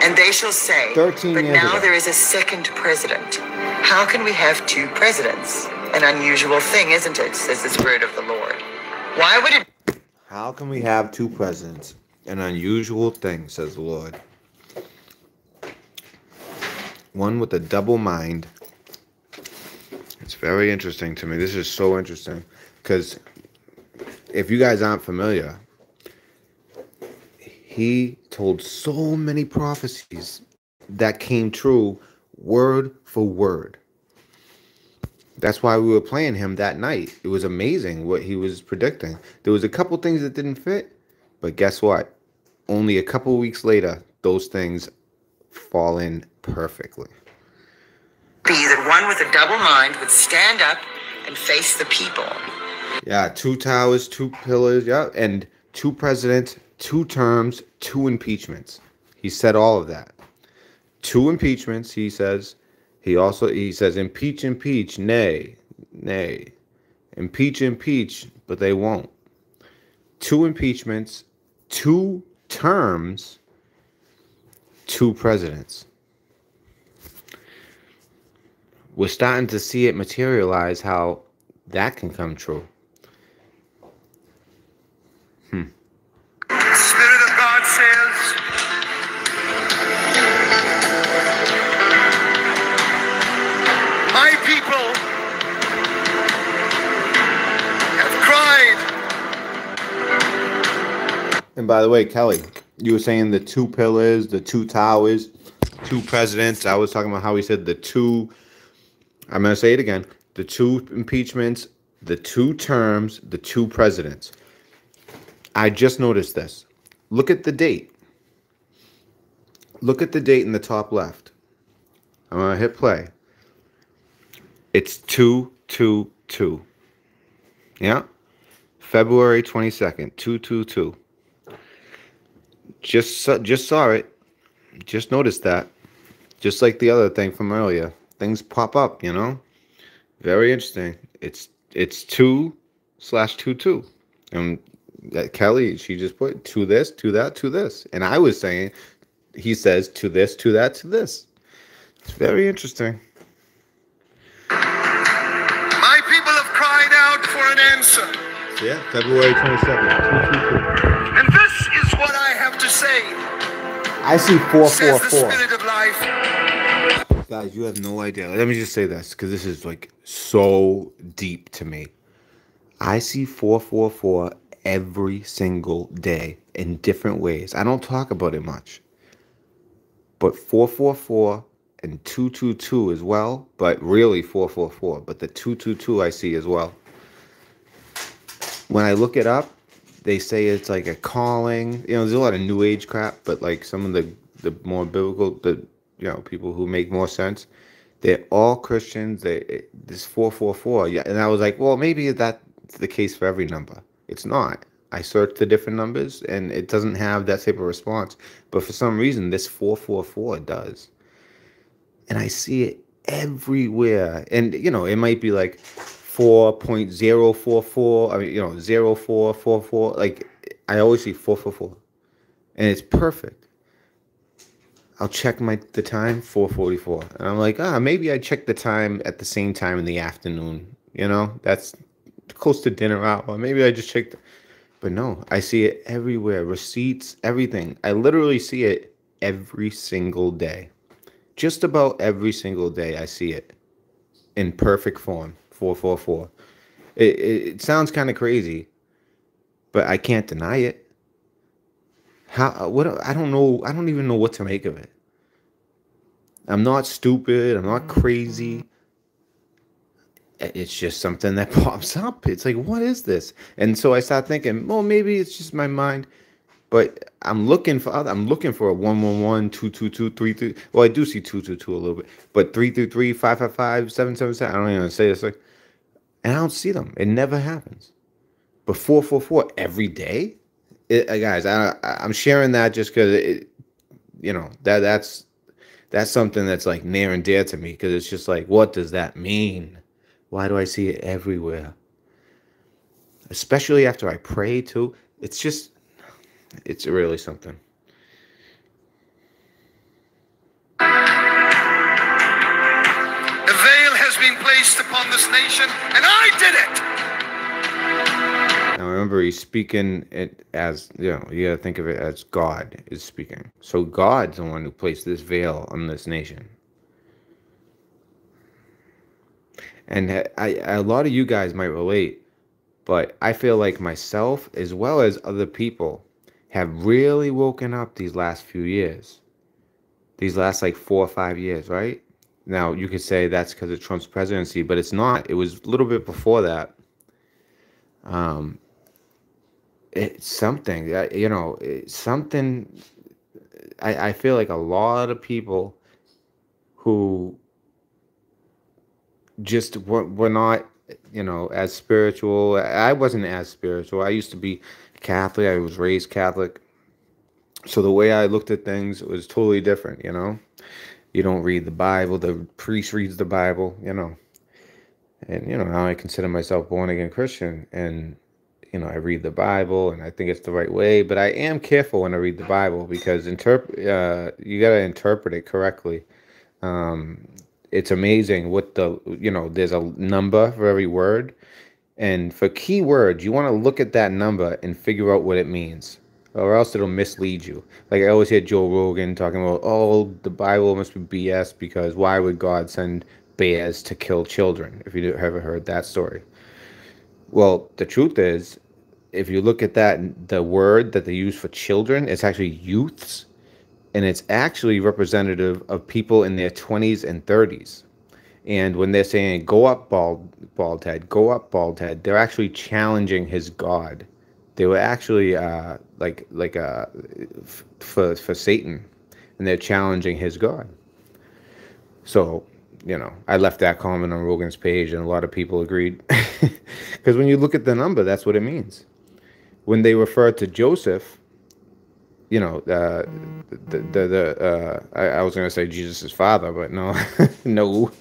And they shall say, but now there is a second president. How can we have 2 presidents? An unusual thing, isn't it? Says the Spirit of the Lord. Why would it? How can we have 2 presidents? An unusual thing, says the Lord. One with a double mind. It's very interesting to me. This is so interesting. Because if you guys aren't familiar, he told so many prophecies that came true word for word. That's why we were playing him that night. It was amazing what he was predicting. There was a couple things that didn't fit, but guess what? Only a couple weeks later, those things fall in perfectly. Be that one with a double mind would stand up and face the people. Yeah, 2 towers, 2 pillars, yeah, and 2 presidents, 2 terms, 2 impeachments. He said all of that. 2 impeachments, he says. He says, impeach, impeach, nay, nay. Impeach, impeach, but they won't. 2 impeachments, 2 terms, 2 presidents. We're starting to see it materialize how that can come true. The Spirit of God says, my people have cried. And by the way, Kelly, you were saying the 2 pillars, the 2 towers, 2 presidents. I was talking about how he said the 2, I'm going to say it again, the 2 impeachments, the 2 terms, the 2 presidents. I just noticed this. Look at the date. Look at the date in the top left. I'm going to hit play. It's 2/2/2. Yeah? February 22nd, 2/2/2. Just saw it. Just noticed that. Just like the other thing from earlier. Things pop up, you know? Very interesting. It's 2/22. And Kelly, she just put to this, to that, to this. And I was saying, he says to this, to that, to this. It's very interesting. My people have cried out for an answer. Yeah, February 22nd, 2/2/2. And this is what I have to say. I see Says the 444. Spirit of life. Guys, you have no idea. Let me just say this, because this is like so deep to me. I see 444 every single day in different ways. I don't talk about it much. But 444 and 2/2/2 as well, but really 444. But the 2/2/2 I see as well. When I look it up, they say it's like a calling. You know, there's a lot of new age crap, but like some of the more biblical, people who make more sense, they're all Christians. This 444, yeah. And I was like, well, maybe that's the case for every number. It's not. I searched the different numbers, and it doesn't have that type of response. But for some reason, this 444 does. And I see it everywhere. And, it might be like 4.044. I mean, 0444. Like, I always see 444. And it's perfect. I'll check the time, 4:44. And I'm like, maybe I check the time at the same time in the afternoon. That's close to dinner hour. Maybe I just checked. But no, I see it everywhere. Receipts, everything. I literally see it every single day. Just about every single day I see it in perfect form, 444. It sounds kind of crazy, but I can't deny it. I don't know. I don't even know what to make of it. I'm not stupid. I'm not crazy. It's just something that pops up. It's like, what is this? And so I start thinking, well, maybe it's just my mind. But I'm looking for a 111, 222, 33. Well, I do see 222 a little bit, but 333, 555, 777. I don't even say this. And I don't see them. It never happens. But 444 every day, guys. I'm sharing that just because that's something that's like near and dear to me, because it's just like, what does that mean? Why do I see it everywhere? Especially after I pray too. It's really something. A veil has been placed upon this nation, and I did it. Now remember, he's speaking it as, you gotta think of it as God is speaking. So God's the one who placed this veil on this nation. And a lot of you guys might relate, but I feel like myself, as well as other people, have really woken up these last few years. These last 4 or 5 years, right? Now, you could say that's because of Trump's presidency, but it's not. It was a little bit before that. It's something, it's something. I feel like a lot of people who just were not, as spiritual. I wasn't as spiritual. I used to be Catholic. I was raised Catholic. So the way I looked at things was totally different, You don't read the Bible. The priest reads the Bible, And, now I consider myself born again Christian. And, I read the Bible and I think it's the right way, but I am careful when I read the Bible because you got to interpret it correctly. It's amazing what there's a number for every word. And for key words, you want to look at that number and figure out what it means, or else it'll mislead you. Like I always hear Joe Rogan talking about, oh, the Bible must be BS because why would God send bears to kill children? If you ever heard that story. Well, the truth is, if you look at that, the word that they use for children, it's actually youths, and it's actually representative of people in their 20s and 30s. And when they're saying, go up, bald head, go up, bald head, they're actually challenging his God. They were actually for Satan, and they're challenging his God. So, I left that comment on Rogan's page, and a lot of people agreed. Because when you look at the number, that's what it means. When they refer to Joseph, I was going to say Jesus' father, but no, no.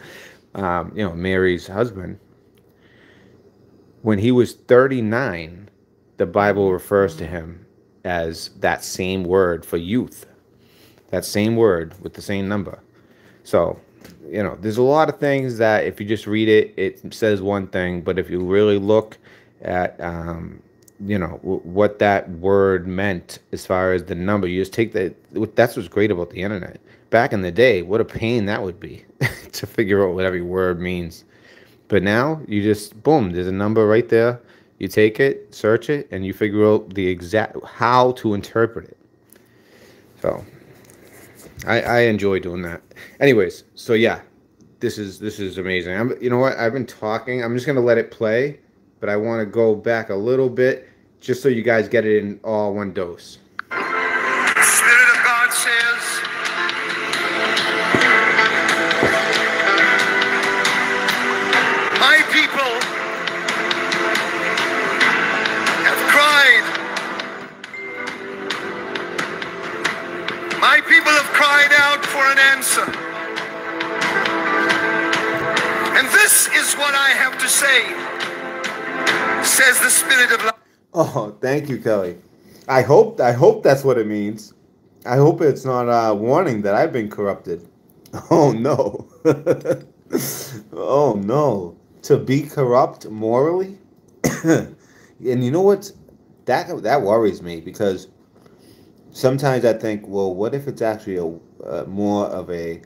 Mary's husband, when he was 39, the Bible refers to him as that same word for youth, that same word with the same number. So, there's a lot of things that if you just read it, it says one thing, but if you really look at, what that word meant as far as the number, you just take that. That's what's great about the internet. Back in the day, what a pain that would be to figure out what every word means. But now you just, boom, there's a number right there. You take it, search it, and you figure out the exact how to interpret it. So I enjoy doing that. Anyways, so yeah, this is amazing. You know what? I've been talking. I'm just gonna let it play, but I want to go back a little bit just so you guys get it in all one dose. The Spirit of God says, my people have cried. My people have cried out for an answer. And this is what I have to say, says the Spirit of life. Oh, thank you, Kelly. I hope that's what it means. I hope it's not a warning that I've been corrupted. Oh no. Oh no. To be corrupt morally? And you know what? That worries me because sometimes I think, well, what if it's actually more of a,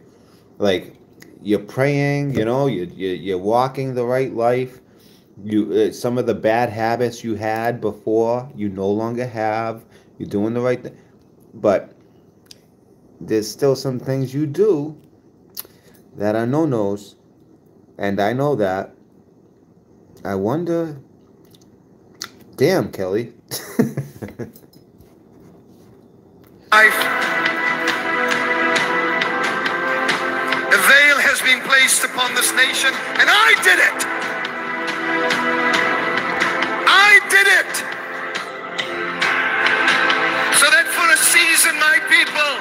like, you're praying, you're walking the right life. Some of the bad habits you had before, you no longer have. You're doing the right thing. But there's still some things you do that are no-nos. And I know that. I wonder. Damn, Kelly. A veil has been placed upon this nation, and I did it. I did it. So that for a season my people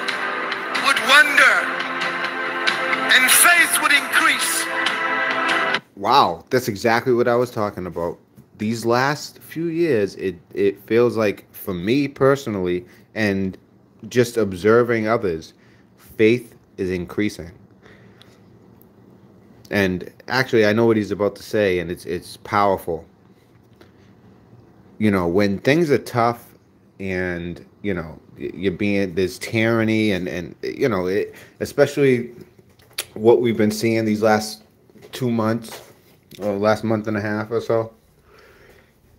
would wonder and faith would increase. Wow, that's exactly what I was talking about. These last few years, it feels like, for me personally, and just observing others, faith is increasing. And actually, I know what he's about to say, and it's powerful. When things are tough, and there's tyranny, and especially what we've been seeing these last 2 months, or last month and a half or so.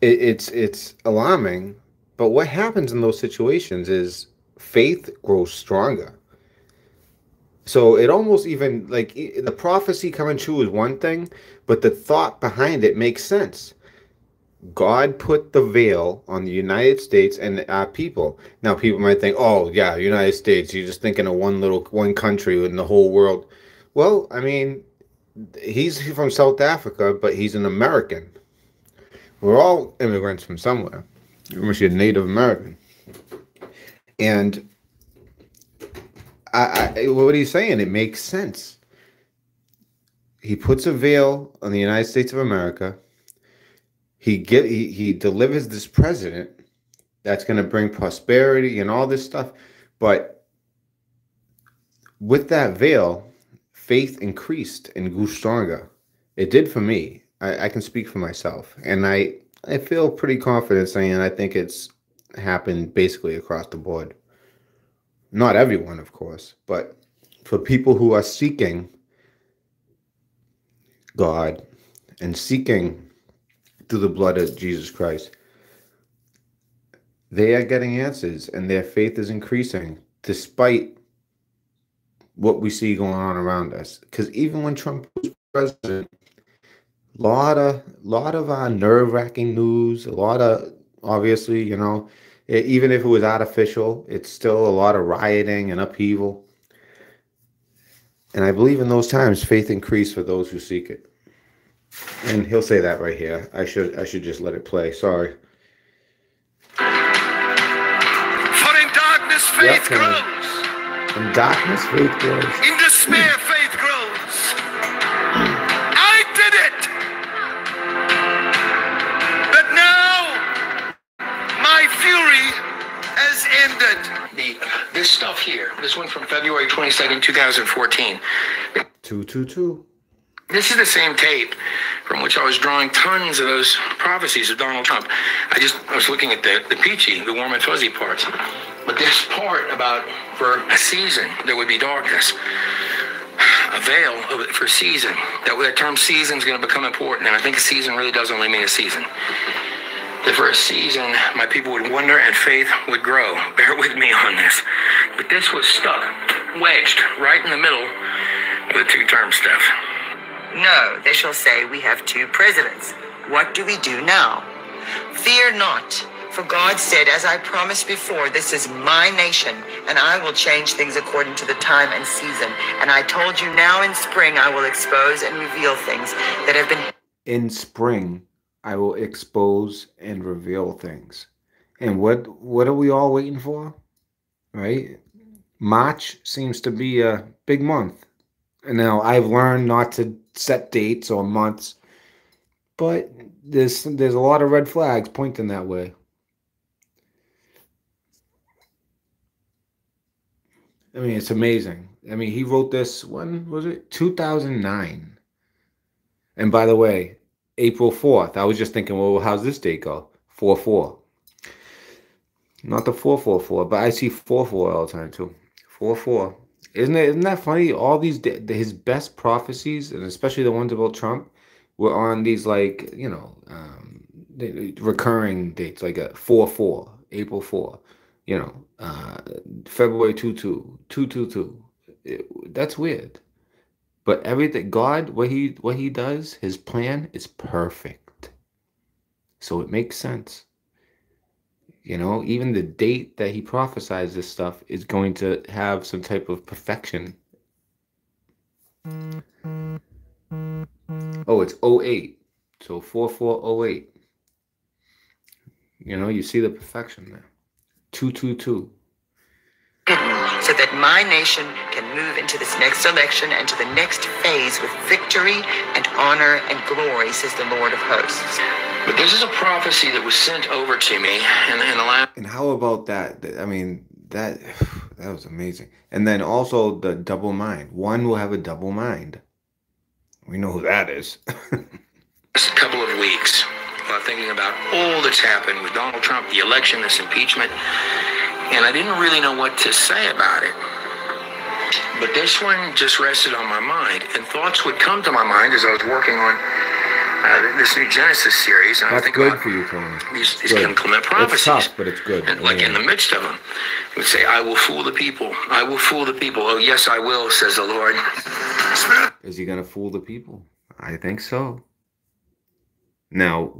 It's alarming. But what happens in those situations is faith grows stronger. So it almost even, like, the prophecy coming true is one thing, but the thought behind it makes sense. God put the veil on the United States and our people. Now, people might think, oh, yeah, United States, you're just thinking of one country in the whole world. Well, I mean, he's from South Africa, but he's an American. We're all immigrants from somewhere. Unless you're Native American. And what he's saying, it makes sense. He puts a veil on the United States of America. he delivers this president that's going to bring prosperity and all this stuff. But with that veil, faith increased and grew stronger. It did for me. I can speak for myself. And I feel pretty confident saying I think it's happened basically across the board. Not everyone, of course, but for people who are seeking God and seeking through the blood of Jesus Christ, they are getting answers and their faith is increasing despite what we see going on around us. Because even when Trump was president, lot of nerve-wracking news, a lot of, obviously, even if it was artificial, it's still a lot of rioting and upheaval. And I believe in those times, faith increased for those who seek it. And he'll say that right here. I should just let it play. Sorry. For in darkness faith grows. In darkness faith grows. In despair faith grows. I did it. But now my fury has ended. This stuff here, this one from February 22nd, 2014. 222. This is the same tape from which I was drawing tons of those prophecies of Donald Trump. I was looking at the peachy, the warm and fuzzy parts. But this part about for a season there would be darkness, a veil for season. That term season is going to become important, and I think a season really does only mean a season. That for a season, my people would wonder and faith would grow. Bear with me on this. But this was stuck, wedged right in the middle of the two-term stuff. No, they shall say, we have two presidents. What do we do now? Fear not, for God said, as I promised before, this is my nation, and I will change things according to the time and season. And I told you now in spring I will expose and reveal things that have been... In spring, I will expose and reveal things. And what are we all waiting for? Right? March seems to be a big month. And now I've learned not to set dates or months, but there's a lot of red flags pointing that way. I mean, it's amazing. I mean, he wrote this, when was it? 2009. And by the way, April 4th, I was just thinking, well, how's this date go? 4-4. Not the 444, but I see 4-4 all the time too. 4-4. Isn't that funny? All these his best prophecies, and especially the ones about Trump, were on these recurring dates, like a 4-4, April 4, February 2-2, 2-2-2. That's weird. But everything God, what he does, his plan is perfect. So it makes sense. Even the date that he prophesies this stuff is going to have some type of perfection. Oh, it's 08. So 4408. You see the perfection there. 222. So that my nation can move into this next election and to the next phase with victory and honor and glory, says the Lord of hosts. But this is a prophecy that was sent over to me in the last... And how about that? I mean, that was amazing. And then also the double mind. One will have a double mind. We know who that is. Just a couple of weeks, thinking about all that's happened with Donald Trump, the election, this impeachment, and I didn't really know what to say about it. But this one just rested on my mind, and thoughts would come to my mind as I was working on this new Genesis series, and That's I think good about for you, Tony. these inclement prophecies. It's tough, but it's good. And like in the midst of them, it would say, I will fool the people. I will fool the people. Oh, yes, I will, says the Lord. Is he going to fool the people? I think so. Now,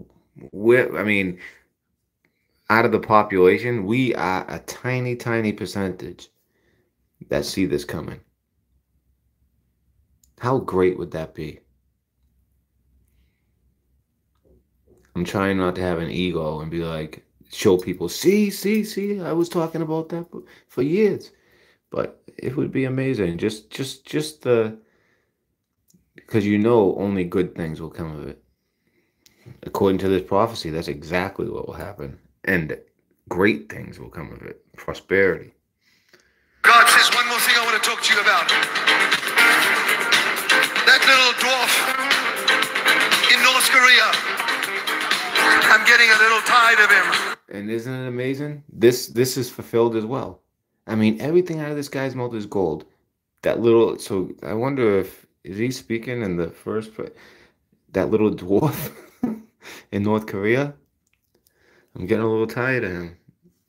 out of the population, we are a tiny, tiny percentage that see this coming. How great would that be? I'm trying not to have an ego and be like, show people, see, I was talking about that for years. But it would be amazing. Just because only good things will come of it. according to this prophecy, that's exactly what will happen. And great things will come of it. Prosperity. God says one more thing I want to talk to you about. That little dwarf in North Korea. I'm getting a little tired of him. And isn't it amazing? This is fulfilled as well. I mean, everything out of this guy's mouth is gold. That little, so I wonder if, is he speaking in the first place? That little dwarf in North Korea? I'm getting a little tired of him.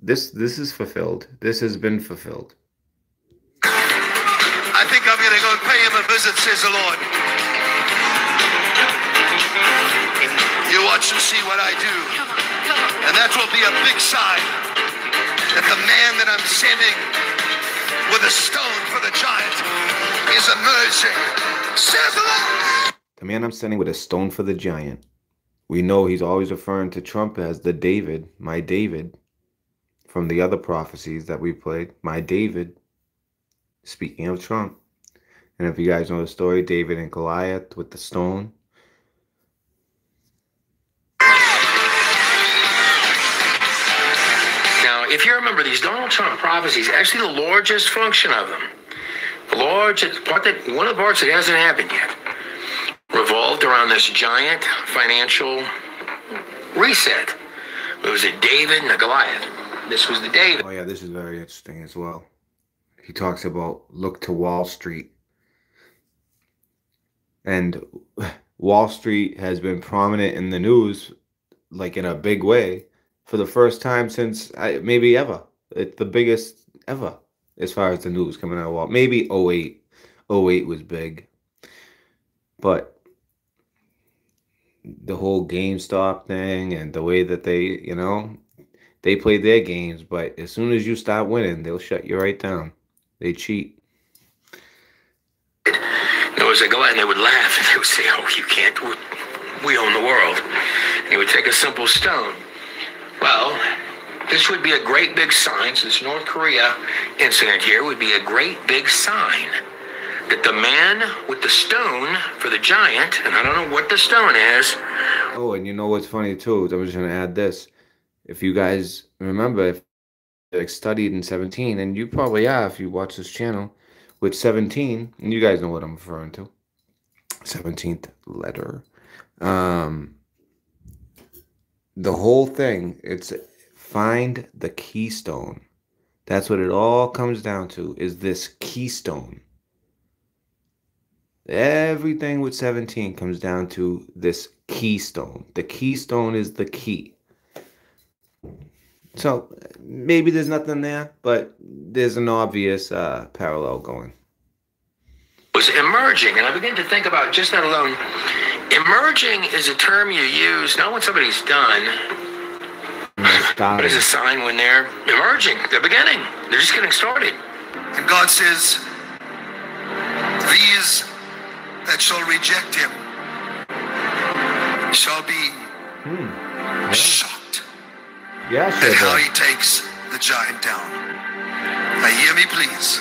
This is fulfilled. This has been fulfilled. I think I'm going to go pay him a visit, says the Lord. You watch and see what I do. And that will be a big sign that the man that I'm sending with a stone for the giant is emerging, says the Lord. The man I'm sending with a stone for the giant. We know he's always referring to Trump as the David, my David, from the other prophecies that we played. My David, speaking of Trump. And if you guys know the story, David and Goliath with the stone. Now, if you remember these Donald Trump prophecies, actually the largest function of them, one of the parts that hasn't happened yet, revolved around this giant financial reset. It was a David and a Goliath. This was the David. Oh yeah, this is very interesting as well. He talks about look to Wall Street. And Wall Street has been prominent in the news, like in a big way, for the first time since maybe ever. It's the biggest ever as far as the news coming out of Wall. Maybe 08. 08 was big. But the whole GameStop thing and the way that they, they play their games. But as soon as you start winning, they'll shut you right down. They cheat. There was a guy, and they would laugh, and they would say, "Oh, you can't. We own the world." And he would take a simple stone. Well, this would be a great big sign. So this North Korea incident here would be a great big sign that the man with the stone for the giant, and I don't know what the stone is. Oh, and you know what's funny too? I'm just going to add this. If you guys remember, if you studied in 17, and you probably are if you watch this channel, with 17, and you guys know what I'm referring to, 17th letter. The whole thing, it's find the keystone. That's what it all comes down to, is this keystone. Everything with 17 comes down to this keystone. The keystone is the key. So maybe there's nothing there, but there's an obvious parallel going. Was emerging, and I began to think about just that alone. Emerging is a term you use not when somebody's done, but as a sign when they're emerging. They're beginning. They're just getting started. And God says, these that shall reject him shall be shocked at how he takes the giant down. Now hear me, please.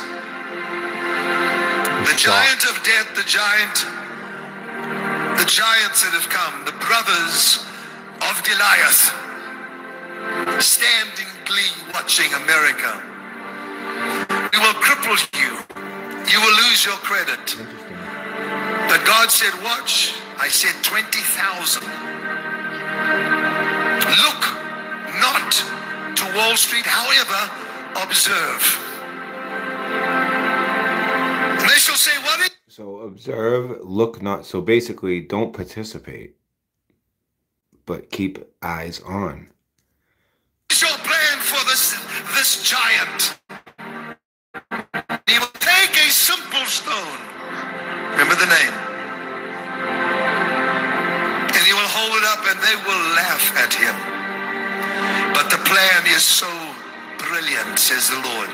The giant of death, the giants that have come, the brothers of Goliath, stand in glee watching America. We will cripple you. You will lose your credit. But God said, watch. I said 20,000. Look not to Wall Street, however, observe. And they shall say, what is... So observe, look not. So basically, don't participate, but keep eyes on. Your plan for this giant. He will take a simple stone. Remember the name. And he will hold it up and they will laugh at him. But the plan is so brilliant, says the Lord.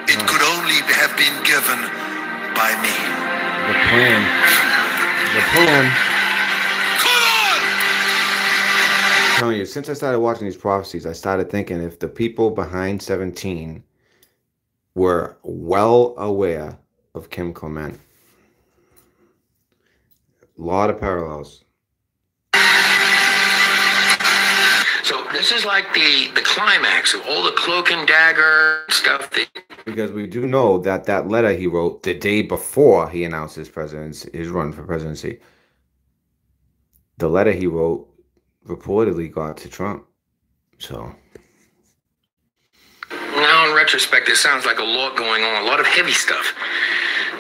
It could only have been given by me. The plan. Come on! I'm telling you, since I started watching these prophecies, I started thinking if the people behind 17 were well aware of Kim Clement. A lot of parallels. This is like the climax of all the cloak and dagger stuff. Because we do know that that letter he wrote the day before he announced his run for presidency, the letter he wrote reportedly got to Trump. So now in retrospect, it sounds like a lot going on, a lot of heavy stuff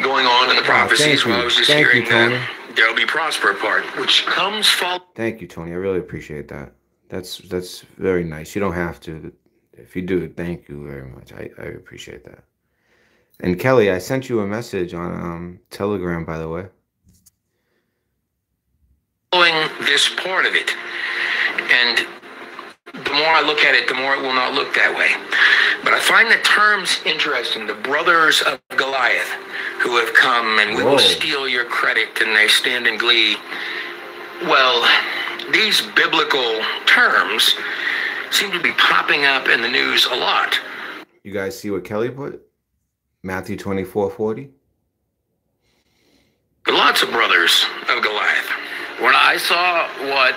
going on in the prophecies. Well, I was just hearing the there'll be prosper part, which comes following. Thank you, Tony. I really appreciate that. That's very nice. You don't have to. If you do, thank you very much. I appreciate that. And Kelly, I sent you a message on Telegram, by the way. Following this part of it, and the more I look at it, the more it will not look that way. But I find the terms interesting. The brothers of Goliath who have come, and we will steal your credit, and they stand in glee. Well, these biblical terms seem to be popping up in the news a lot. You guys see what Kelly put? Matthew 24:40. Lots of brothers of Goliath. When I saw what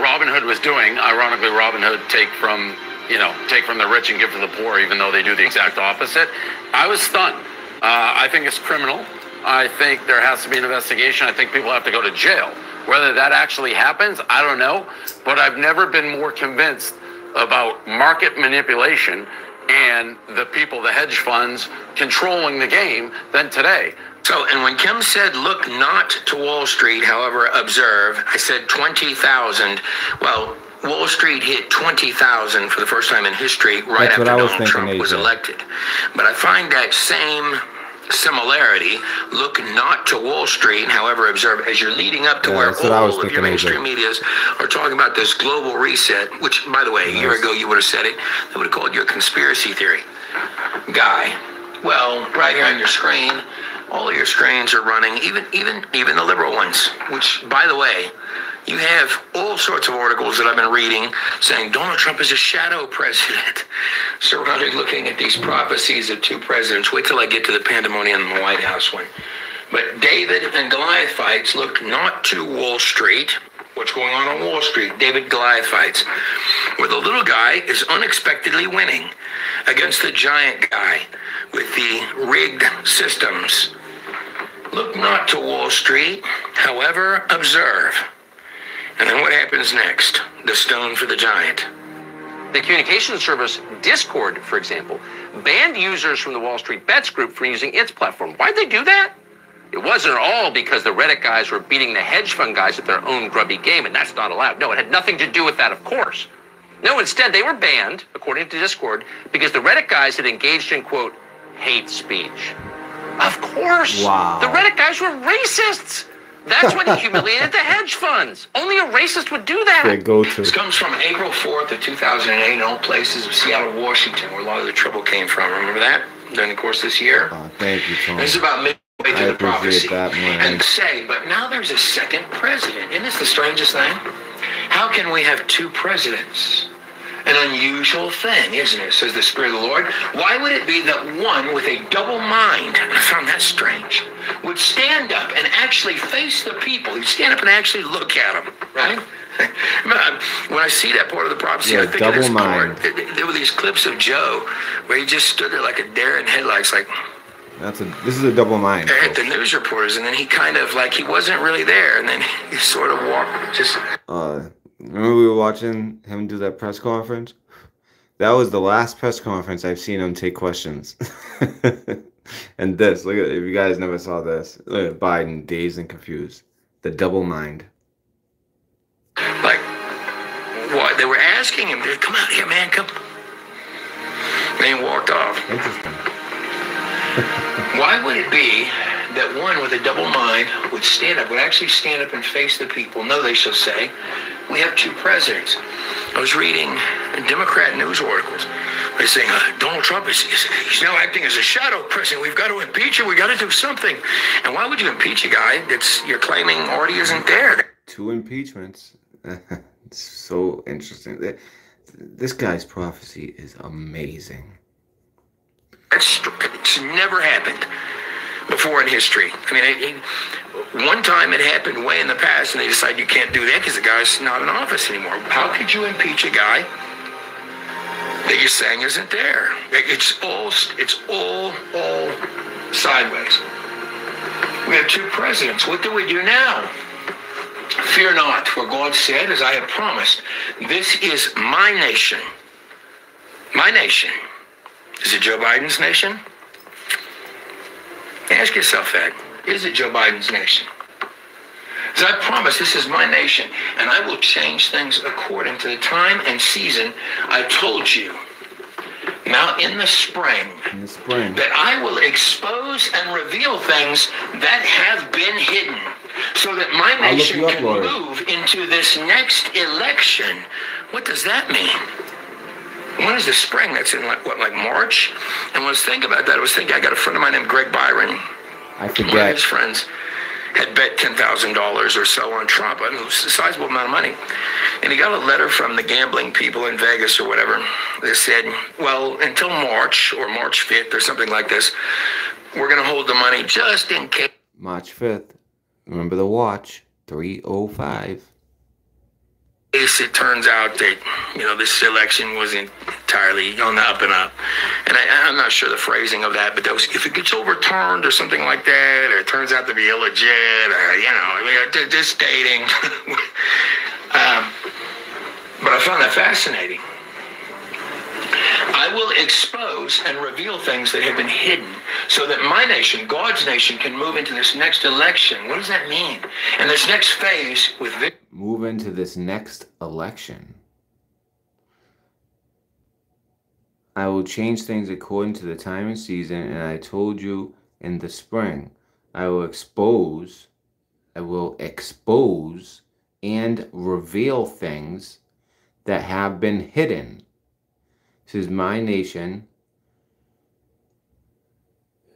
Robin Hood was doing, ironically, Robin Hood take from the rich and give to the poor, even though they do the exact opposite, I was stunned. I think it's criminal. I think there has to be an investigation. I think people have to go to jail. Whether that actually happens, I don't know. But I've never been more convinced about market manipulation and the people, the hedge funds, controlling the game than today. So, and when Kim said, look not to Wall Street, however, observe, I said 20,000. Well, Wall Street hit 20,000 for the first time in history right after Donald Trump was elected. But I find that same similarity. Look not to Wall Street, however, observe, as you're leading up to where all of your mainstream medias are talking about this global reset, which, by the way, a year ago you would have said it, they would have called you a conspiracy theory guy. Well, right here on your screen, all of your screens are running, even the liberal ones, which, by the way, you have all sorts of articles that I've been reading saying Donald Trump is a shadow president, surrounded looking at these prophecies of two presidents. Wait till I get to the pandemonium in the White House one. But David and Goliath fights. Look not to Wall Street. What's going on Wall Street? David Goliath fights, where the little guy is unexpectedly winning against the giant guy with the rigged systems. Look not to Wall Street, however, observe. And then what happens next? The stone for the giant. The communications service Discord, for example, banned users from the Wall Street Bets group from using its platform. Why'd they do that? It wasn't at all because the Reddit guys were beating the hedge fund guys at their own grubby game, and that's not allowed. No, it had nothing to do with that, of course. No, instead, they were banned, according to Discord, because the Reddit guys had engaged in, quote, hate speech. Of course. Wow. The Reddit guys were racists. That's when he humiliated the hedge funds. Only a racist would do that. This comes from April 4th of 2008 in all places of Seattle, Washington, where a lot of the trouble came from. Remember that? During the course of this year? Thank you, Tom. This is about midway through the prophecy. That, and say, but now there's a second president. Isn't this the strangest thing? How can we have two presidents? An unusual thing, isn't it? Says the Spirit of the Lord. Why would it be that one with a double mind, I found that strange, would stand up and actually face the people? He'd stand up and actually look at them, right? When I see that part of the prophecy, I think of this part. There were these clips of Joe where he just stood there like a deer in headlights, like, this is a double mind. At the news reporters, and then he kind of like he wasn't really there, and then he sort of walked just. Remember we were watching him do that press conference? That was the last press conference I've seen him take questions. And this, look at, if you guys never saw this, look at Biden dazed and confused. The double mind. Like, what? They were asking him, come out here, man, come. And he walked off. Interesting. Why would it be that one with a double mind would stand up, would actually stand up and face the people? No, they shall say, we have two presidents. I was reading Democrat news articles. They're saying, Donald Trump he's now acting as a shadow president. We've got to impeach him. We've got to do something. And why would you impeach a guy that's you're claiming already isn't there? Two impeachments. It's so interesting. This guy's prophecy is amazing. It's never happened. before in history. I mean, one time it happened way in the past, and they decided you can't do that because the guy's not in office anymore. How could you impeach a guy that you're saying isn't there? It's all sideways. We have two presidents. What do we do now? Fear not, for God said, as I have promised, this is my nation. My nation. Is it Joe Biden's nation? Ask yourself that. Is it Joe Biden's nation? As I promised, this is my nation, and I will change things according to the time and season I told you. Now in the spring, that I will expose and reveal things that have been hidden, so that my nation can move into this next election. What does that mean? When is the spring? That's in like March? And when I was thinking about that, I got a friend of mine named Greg Byron. I forget. One of his friends had bet $10,000 or so on Trump. I mean, it was a sizable amount of money. And he got a letter from the gambling people in Vegas or whatever that said, well, until March or March 5th or something like this, we're going to hold the money just in case. March 5th. Remember the watch. 3:05. It turns out that, this election wasn't entirely on the up and up. And I'm not sure the phrasing of that, but if it gets overturned or something like that, or it turns out to be illegit, or, just dating. But I found that fascinating. I will expose and reveal things that have been hidden so that my nation, God's nation, can move into this next election. What does that mean? And this next phase with victory. Move into this next election. I will change things according to the time and season, and I told you in the spring, I will expose and reveal things that have been hidden. This is my nation.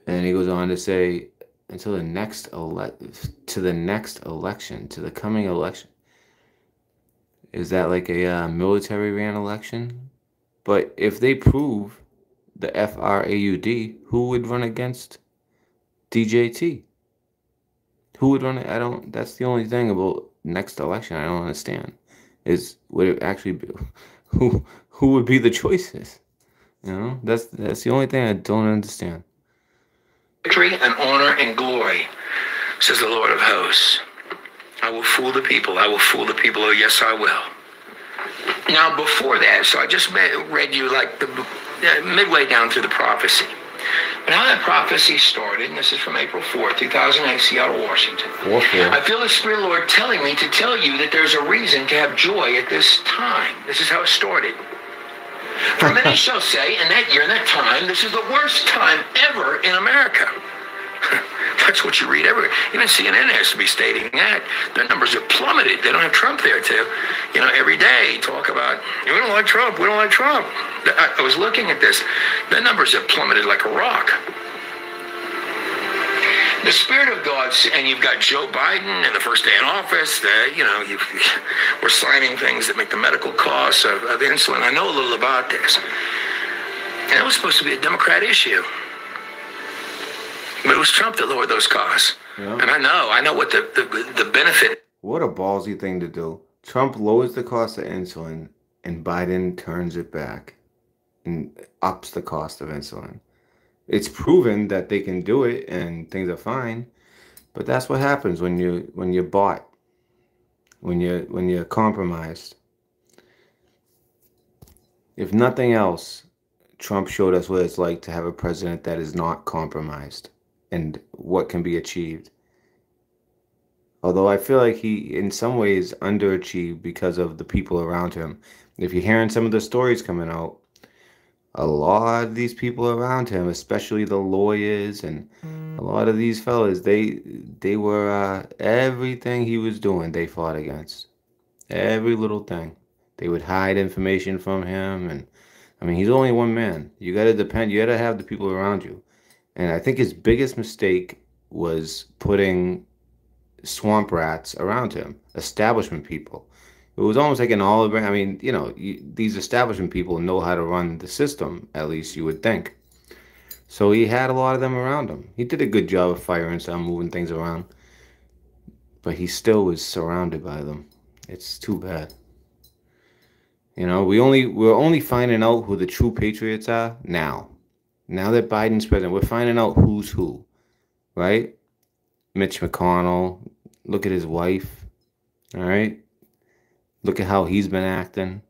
And he goes on to say, until the next election, to the coming election. Is that like a military ran election? But if they prove the FRAUD, who would run against DJT? Who would run it? That's the only thing about next election I don't understand. Would it actually be, who would be the choices? That's the only thing I don't understand. Victory and honor and glory, says the Lord of hosts. I will fool the people. I will fool the people. Oh, yes, I will. Now, before that, so I just read you like the midway down through the prophecy. But how that prophecy started, and this is from April 4th, 2008, Seattle, Washington. I feel the Spirit of the Lord telling me to tell you that there's a reason to have joy at this time. This is how it started. For many shall say, in that year, in that time, this is the worst time ever in America. That's what you read everywhere. Even CNN has to be stating that. Their numbers have plummeted. They don't have Trump there to, every day talk about, we don't like Trump, we don't like Trump. I was looking at this. Their numbers have plummeted like a rock. The Spirit of God, and you've got Joe Biden in the first day in office, we're signing things that make the medical costs of insulin. I know a little about this. And it was supposed to be a Democrat issue. But it was Trump that lowered those costs. Yeah. And I know what the benefit. What a ballsy thing to do. Trump lowers the cost of insulin, and Biden turns it back and ups the cost of insulin. It's proven that they can do it and things are fine, but that's what happens when you're bought, when you're compromised. If nothing else, Trump showed us what it's like to have a president that is not compromised and what can be achieved. Although I feel like he, in some ways, underachieved because of the people around him. If you're hearing some of the stories coming out, a lot of these people around him, especially the lawyers and a lot of these fellas, they were everything he was doing, they fought against. Every little thing. They would hide information from him, and I mean, he's only one man. You gotta have the people around you. And I think his biggest mistake was putting swamp rats around him, establishment people. It was almost like an olive branch. I mean, these establishment people know how to run the system, at least you would think. So he had a lot of them around him. He did a good job of firing some, moving things around. But he still was surrounded by them. It's too bad. You know, we're only finding out who the true patriots are now. Now that Biden's president, we're finding out who's who, right? Mitch McConnell, look at his wife, all right? Look at how he's been acting.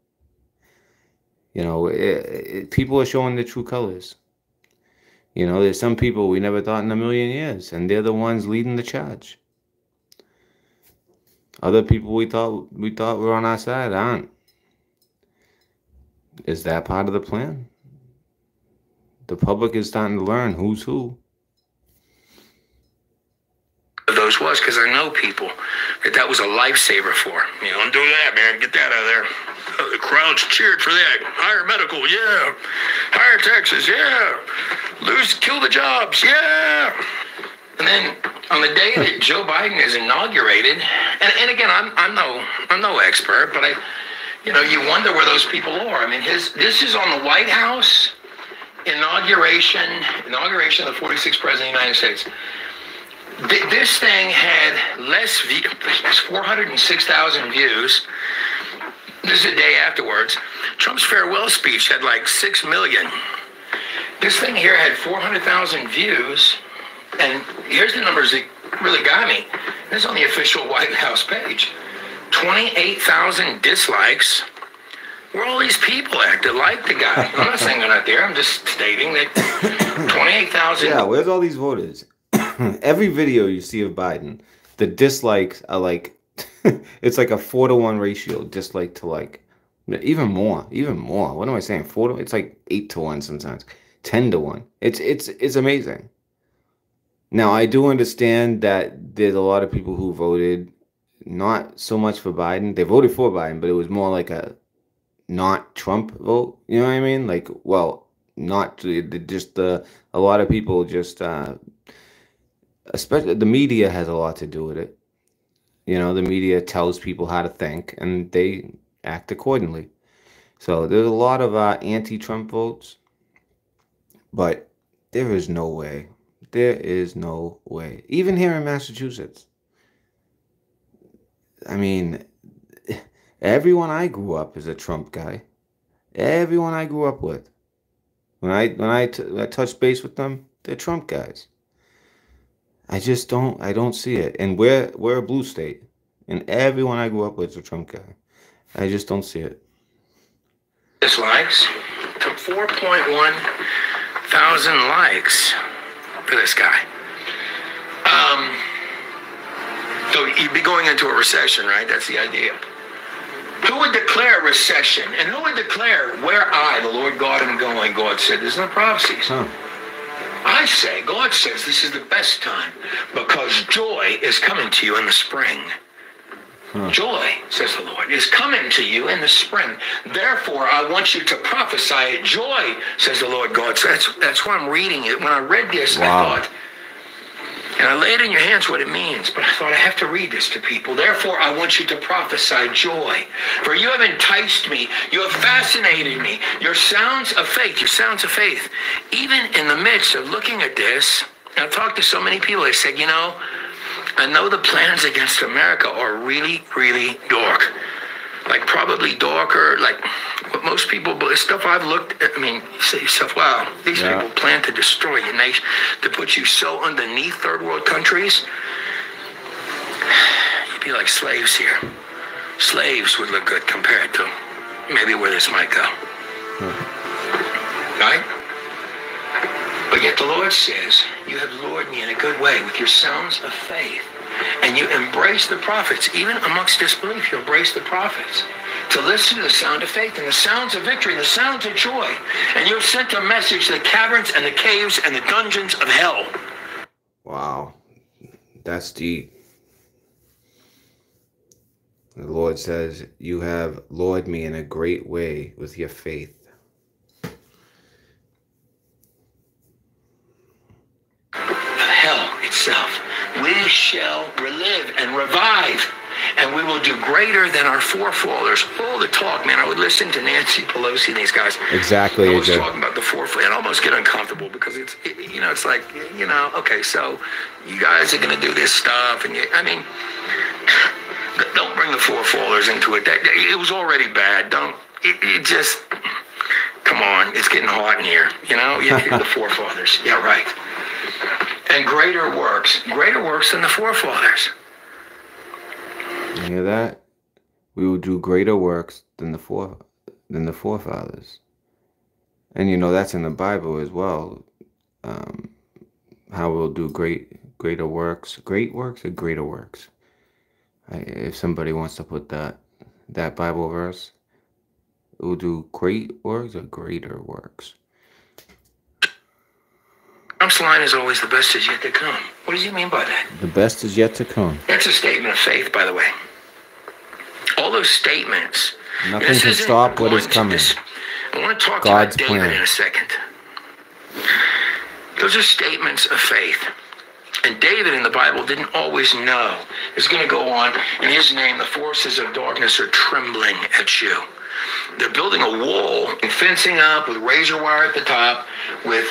You know, people are showing their true colors. You know, there's some people we never thought in a million years, and they're the ones leading the charge. Other people we thought were on our side aren't. Is that part of the plan? The public is starting to learn who's who. Those was because I know people that was a lifesaver for. You know, don't do that, man. Get that out of there. The crowds cheered for that. Higher medical, yeah. Higher taxes, yeah. Kill the jobs, yeah. And then on the day that Joe Biden is inaugurated, and again, I'm no expert, but you wonder where those people are. I mean, this is on the White House inauguration of the 46th president of the United States. This thing had less views, 406,000 views. This is the day afterwards. Trump's farewell speech had like 6 million. This thing here had 400,000 views. And here's the numbers that really got me. This is on the official White House page. 28,000 dislikes. Where all these people at that like the guy? I'm not saying they're not there. I'm just stating that 28,000. Yeah, where's all these voters? Every video you see of Biden, the dislikes are like, it's like a 4-to-1 ratio, dislike to like. Even more. What am I saying? 4 to, it's like 8-to-1 sometimes. 10-to-1. It's amazing. Now, I do understand that there's a lot of people who voted not so much for Biden. They voted for Biden, but it was more like a not Trump vote. You know what I mean? Like, well, not just a lot of people just, especially the media has a lot to do with it. You know, the media tells people how to think, and they act accordingly. So there's a lot of anti-Trump votes, but there is no way. There is no way. Even here in Massachusetts. I mean, everyone I grew up is a Trump guy. Everyone I grew up with. When I touch base with them, they're Trump guys. I don't see it. And we're a blue state. And everyone I grew up with is a Trump guy. I just don't see it. Dislikes to 4.1 thousand likes for this guy. So you'd be going into a recession, right? That's the idea. Who would declare recession? And who would declare where I, the Lord God, am going? God said, this is the prophecies. I say, God says this is the best time because joy is coming to you in the spring. Joy, says the Lord, is coming to you in the spring. Therefore, I want you to prophesy it. Joy, says the Lord God. So that's why I'm reading it. When I read this, wow. I thought, and I lay it in your hands what it means, but I thought I have to read this to people. Therefore, I want you to prophesy joy. For you have enticed me. You have fascinated me. Your sounds of faith, even in the midst of looking at this, I've talked to so many people, they said, you know, I know the plans against America are really, really dark. Like probably darker, like what most people, but stuff I've looked at, I mean, you say to yourself, wow, these people plan to destroy your nation, to put you so underneath third world countries. You'd be like slaves here. Slaves would look good compared to maybe where this might go. Right? But yet the Lord says, you have lured me in a good way with your sounds of faith. And you embrace the prophets. Even amongst disbelief, you embrace the prophets. To listen to the sound of faith and the sounds of victory, the sounds of joy. And you have sent a message to the caverns and the caves and the dungeons of hell. Wow. That's deep. The Lord says, you have lured me in a great way with your faith. Hell itself. We shall relive and revive and we will do greater than our forefathers. All the talk, man. I would listen to Nancy Pelosi and these guys. Exactly. Always talking about the forefathers, and almost get uncomfortable because it's like, okay, so you guys are going to do this stuff, and I mean, don't bring the forefathers into it. It was already bad. It just, come on, it's getting hot in here. The forefathers. Yeah, right. And greater works than the forefathers. You hear that? We will do greater works than the forefathers. And that's in the Bible as well. How we'll do greater works. Great works or greater works? If somebody wants to put that Bible verse, we'll do great works or greater works. Trump's line is always the best is yet to come. What does he mean by that? The best is yet to come. That's a statement of faith, by the way. All those statements. Nothing can stop what is coming. I want to talk God's about David plan. in a second. Those are statements of faith. And David in the Bible didn't always know. It's going to go on. In his name, the forces of darkness are trembling at you. They're building a wall and fencing up with razor wire at the top with...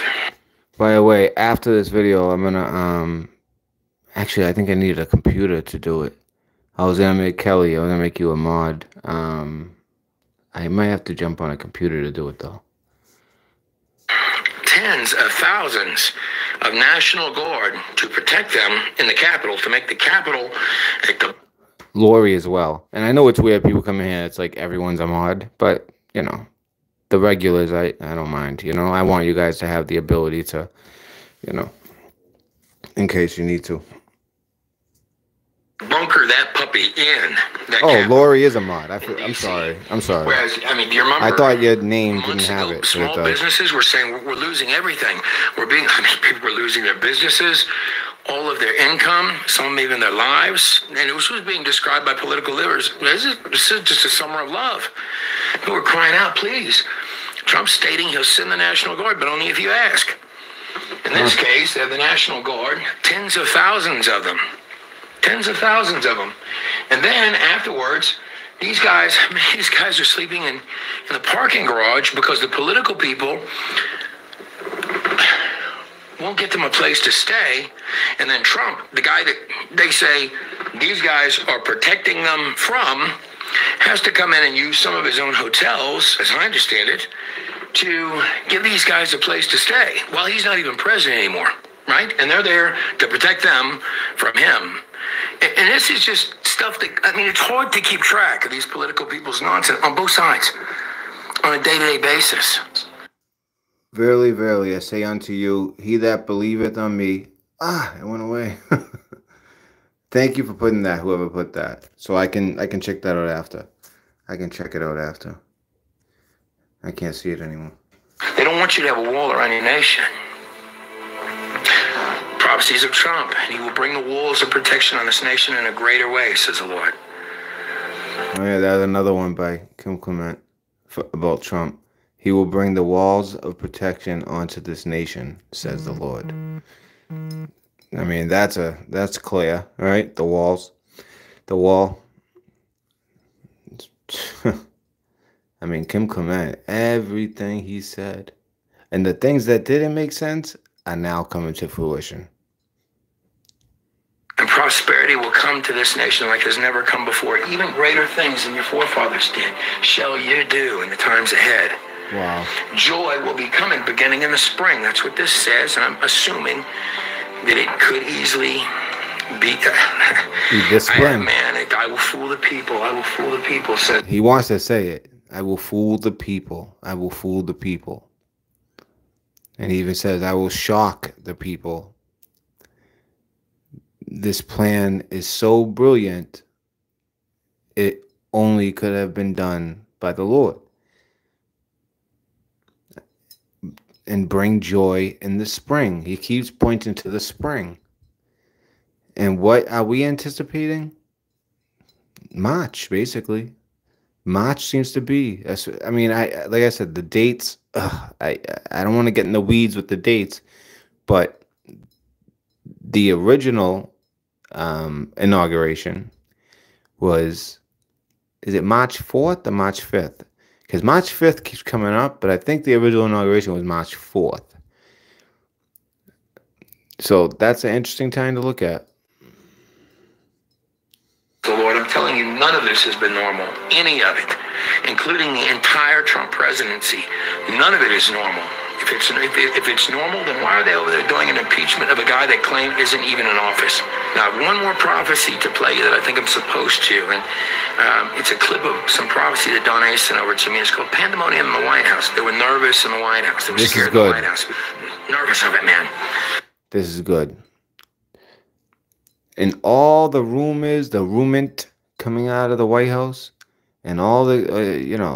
By the way, after this video, I'm gonna actually, I think I needed a computer to do it. I was gonna make Kelly. I was gonna make you a mod. I might have to jump on a computer to do it though. Tens of thousands of National Guard to protect them in the Capitol, to make the Capitol like the... Lori as well. And I know it's weird. People come in here. It's like everyone's a mod, but the regulars, I don't mind. I want you guys to have the ability to, in case you need to. Bunker that puppy in. Lori is a mod. I'm sorry. Whereas, do you remember? I thought your name didn't have it. Small businesses were saying we're losing everything. People were losing their businesses, all of their income, some even their lives. And it was being described by political leaders. This is just a summer of love. Who were crying out, please. Trump's stating he'll send the National Guard, but only if you ask. In this case, they have the National Guard, tens of thousands of them. Tens of thousands of them. And then afterwards, these guys are sleeping in the parking garage because the political people won't get them a place to stay. And then Trump, the guy that they say these guys are protecting them from, has to come in and use some of his own hotels, as I understand it, to give these guys a place to stay. Well, he's not even president anymore, right? And they're there to protect them from him. And this is just stuff that, it's hard to keep track of these political people's nonsense on both sides on a day-to-day basis. Verily, verily, I say unto you, he that believeth on me, it went away. Thank you for putting that, whoever put that. So I can check that out after. I can check it out after. I can't see it anymore. They don't want you to have a wall around your nation. Prophecies of Trump, and he will bring the walls of protection on this nation in a greater way, says the Lord. Oh yeah, that's another one by Kim Clement about Trump. He will bring the walls of protection onto this nation, says the Lord. That's clear, right? The wall. Kim Clement, everything he said, and the things that didn't make sense are now coming to fruition. And prosperity will come to this nation like has never come before. Even greater things than your forefathers did shall you do in the times ahead. Wow. Joy will be coming beginning in the spring. That's what this says, and I'm assuming that it could easily be this spring. I will fool the people. I will fool the people. Said he wants to say it. I will fool the people. I will fool the people. And he even says, I will shock the people. This plan is so brilliant, it only could have been done by the Lord. And bring joy in the spring. He keeps pointing to the spring. And what are we anticipating? March, basically. March seems to be. Like I said, the dates. I don't want to get in the weeds with the dates, but the original inauguration was, is it March 4th or March 5th? Because March 5th keeps coming up, but I think the original inauguration was March 4th. So that's an interesting time to look at. So, Lord, I'm telling you, none of this has been normal. Any of it, including the entire Trump presidency. None of it is normal. If it's normal, then why are they over there doing an impeachment of a guy they claim isn't even in office? Now, I have one more prophecy to play you that I think I'm supposed to, and it's a clip of some prophecy that Don Ace sent over to me. It's called Pandemonium in the White House. They were nervous in the White House. They were scared in the White House. Nervous of it, man. This is good. And all the rumors, the rumint coming out of the White House, and all the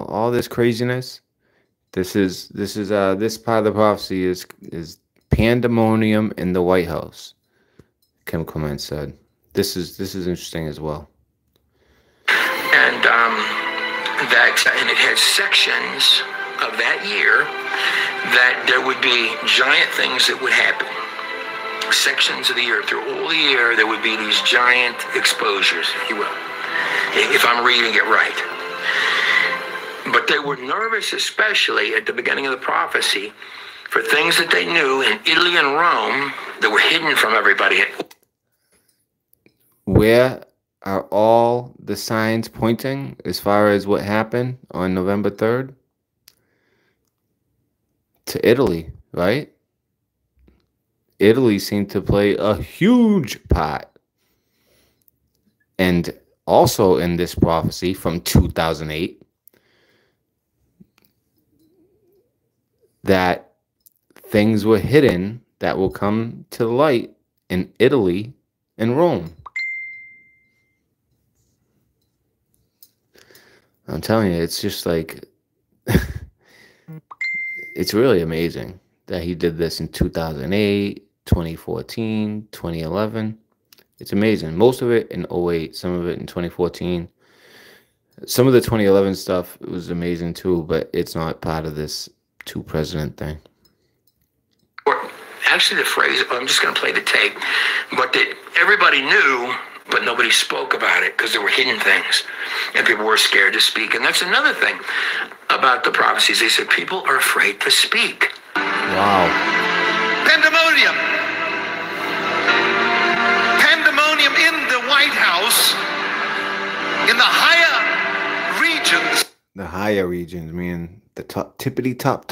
all this craziness. This part of the prophecy is pandemonium in the White House. Kim Clement said, "This is interesting as well." And and it had sections of that year that there would be giant things that would happen. Sections of the year, through all the year, there would be these giant exposures, if you will, if I'm reading it right. But they were nervous, especially at the beginning of the prophecy, for things that they knew in Italy and Rome that were hidden from everybody. Where are all the signs pointing as far as what happened on November 3rd? To Italy, right? Italy seemed to play a huge part. And also in this prophecy from 2008, that things were hidden that will come to light in Italy and Rome. I'm telling you, it's just like, it's really amazing that he did this in 2008, 2014, 2011. It's amazing. Most of it in 2008, some of it in 2014. Some of the 2011 stuff was amazing too, but it's not part of this two-president thing. Actually, the phrase, I'm just going to play the tape, but that everybody knew, but nobody spoke about it because there were hidden things, and people were scared to speak. And that's another thing about the prophecies. They said people are afraid to speak. Wow. Pandemonium. Pandemonium in the White House, in the higher regions. The higher regions, meaning the top, tippity top.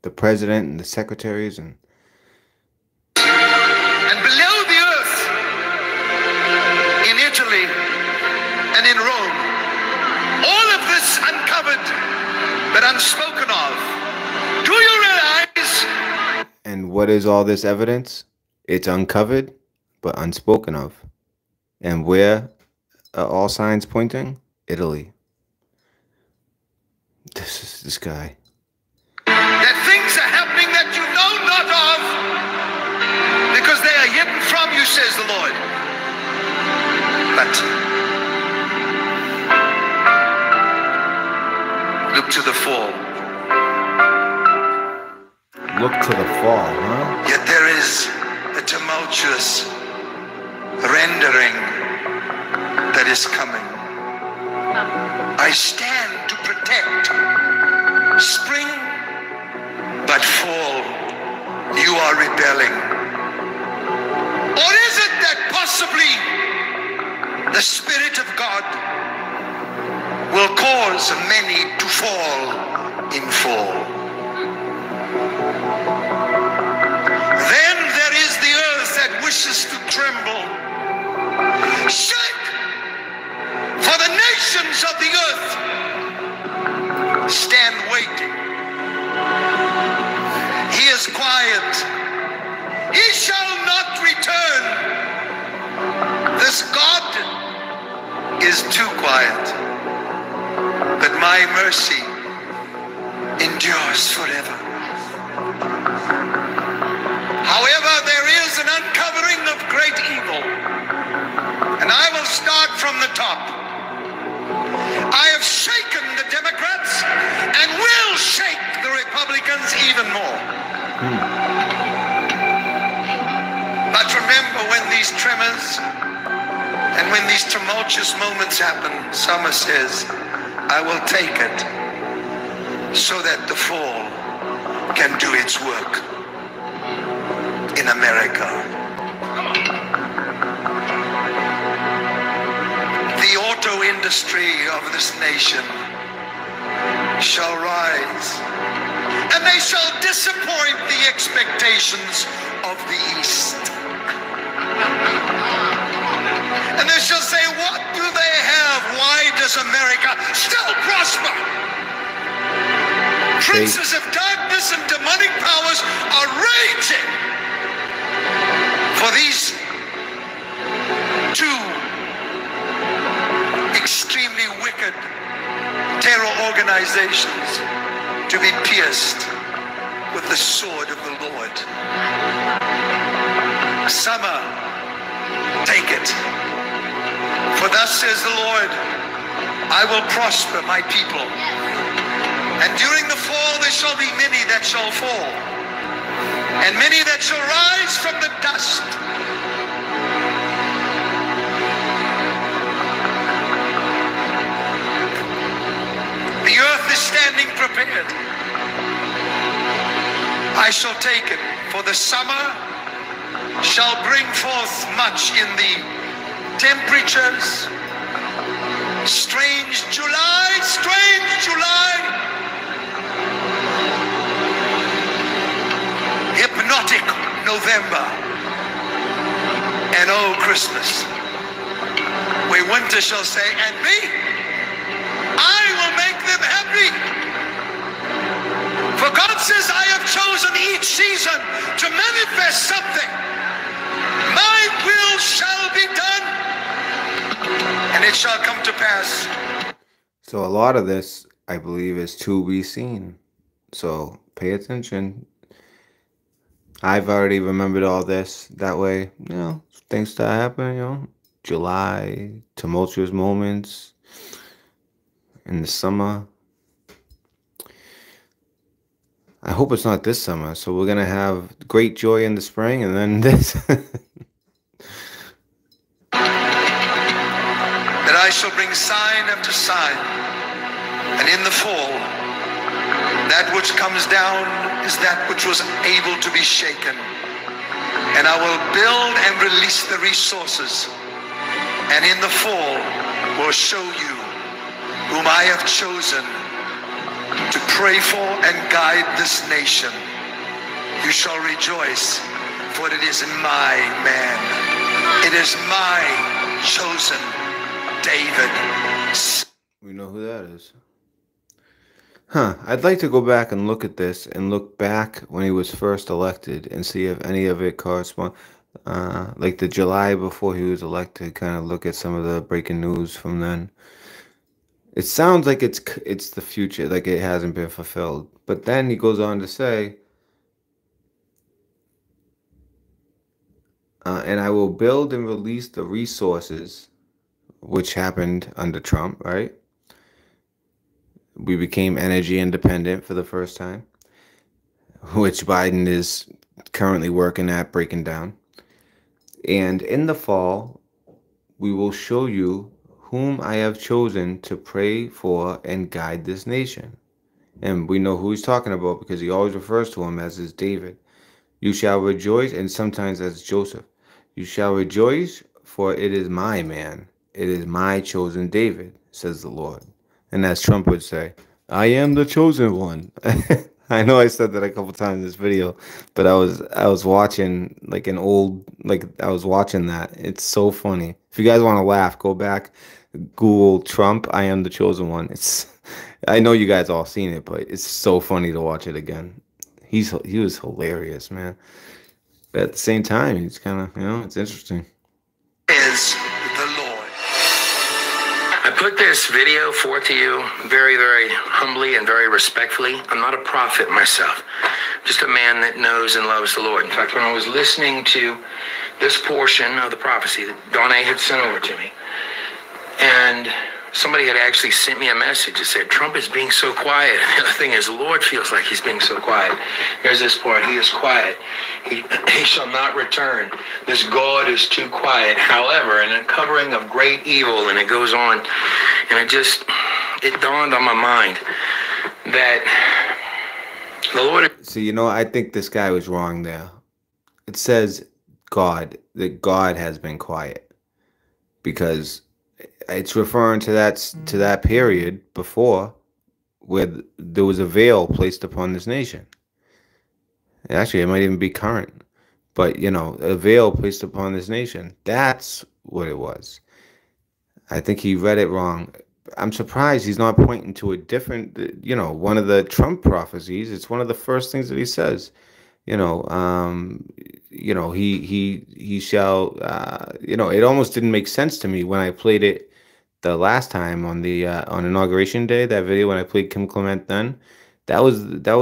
The president and the secretaries and below the earth, in Italy and in Rome. All of this uncovered but unspoken of. Do you realize? And what is all this evidence? It's uncovered but unspoken of. And where are all signs pointing? Italy. This guy. That things are happening that you know not of, because they are hidden from you, says the Lord. But look to the fall. Look to the fall, huh? Yet there is a tumultuous rendering that is coming. I stand to protect spring, but fall, you are rebelling. Or is it that possibly the Spirit of God will cause many to fall in fall? Then there is the earth that wishes to tremble. Shake! For the nations of the earth stand waiting. He is quiet. He shall not return. This God is too quiet. But my mercy endures forever. However, there is an uncovering of great evil. And I will start from the top. I have shaken the Democrats and will shake the Republicans even more. But remember, when these tremors and when righteous moments happen, Summer says, I will take it so that the fall can do its work in America. The auto industry of this nation shall rise, and they shall disappoint the expectations of the East. And they shall say, what do they have? Why does America still prosper? Princes of darkness and demonic powers are raging for these two extremely wicked terror organizations to be pierced with the sword of the Lord. Summer, take it. For thus says the Lord, I will prosper my people. And during the fall there shall be many that shall fall, and many that shall rise from the dust. The earth is standing prepared. I shall take it, for the summer shall bring forth much in the temperatures. Strange July, hypnotic November, and oh Christmas, where winter shall say, and me, I will make them happy. For God says, I have chosen each season to manifest something. My will shall be done, and it shall come to pass. So a lot of this, I believe, is to be seen. So pay attention. I've already remembered all this. That way, you know, things that happen, you know, July, tumultuous moments in the summer. I hope it's not this summer. So we're going to have great joy in the spring and then this. That I shall bring sign after sign, and in the fall, that which comes down is that which was able to be shaken. And I will build and release the resources, and in the fall will show you whom I have chosen to pray for and guide this nation. You shall rejoice, for it is my man. It is my chosen David. We know who that is. Huh. I'd like to go back and look at this and look back when he was first elected and see if any of it correspond. Like the July before he was elected, kind of look at some of the breaking news from then. It sounds like it's the future, like it hasn't been fulfilled. But then he goes on to say, and I will build and release the resources, which happened under Trump, right? We became energy independent for the first time, which Biden is currently working at breaking down. And in the fall, we will show you whom I have chosen to pray for and guide this nation. And we know who he's talking about because he always refers to him as his David. You shall rejoice, and sometimes as Joseph. You shall rejoice, for it is my man. It is my chosen David, says the Lord. And as Trump would say, I am the chosen one. I know I said that a couple times in this video, but I was watching like I was watching that. It's so funny. If you guys want to laugh, go back, Google Trump, I am the chosen one. I know you guys all seen it, but it's so funny to watch it again. He was hilarious, man. But at the same time, he's kind of, you know, it's interesting. Is the Lord. I put this video forth to you very, very humbly and very respectfully. I'm not a prophet myself, just a man that knows and loves the Lord. In fact, when I was listening to this portion of the prophecy that Donna had sent over to me, and somebody had actually sent me a message that said, Trump is being so quiet. And the thing is, the Lord feels like he's being so quiet. Here's this part. He is quiet. He shall not return. This God is too quiet. However, in a covering of great evil, and it goes on, and it dawned on my mind that the Lord... So, you know, I think this guy was wrong there. It says that God has been quiet, because it's referring to that period before where there was a veil placed upon this nation. Actually, it might even be current, but you know, a veil placed upon this nation. That's what it was. I think he read it wrong. I'm surprised he's not pointing to a different, you know, one of the Trump prophecies. It's one of the first things that he says. You know, he shall. You know, it almost didn't make sense to me when I played it the last time on the on Inauguration Day. That video when I played Kim Clement, then that was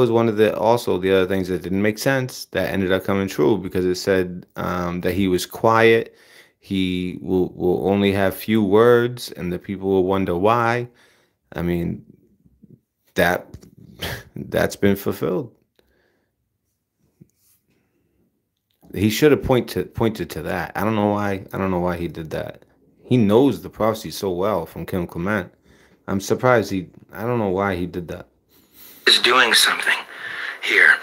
one of the other things that didn't make sense that ended up coming true, because it said that he was quiet. He will only have few words, and the people will wonder why. I mean, that's been fulfilled. He should have pointed to that. I don't know why he did that. He knows the prophecy so well from Kim Clement. I'm surprised I don't know why he did that. Is doing something here,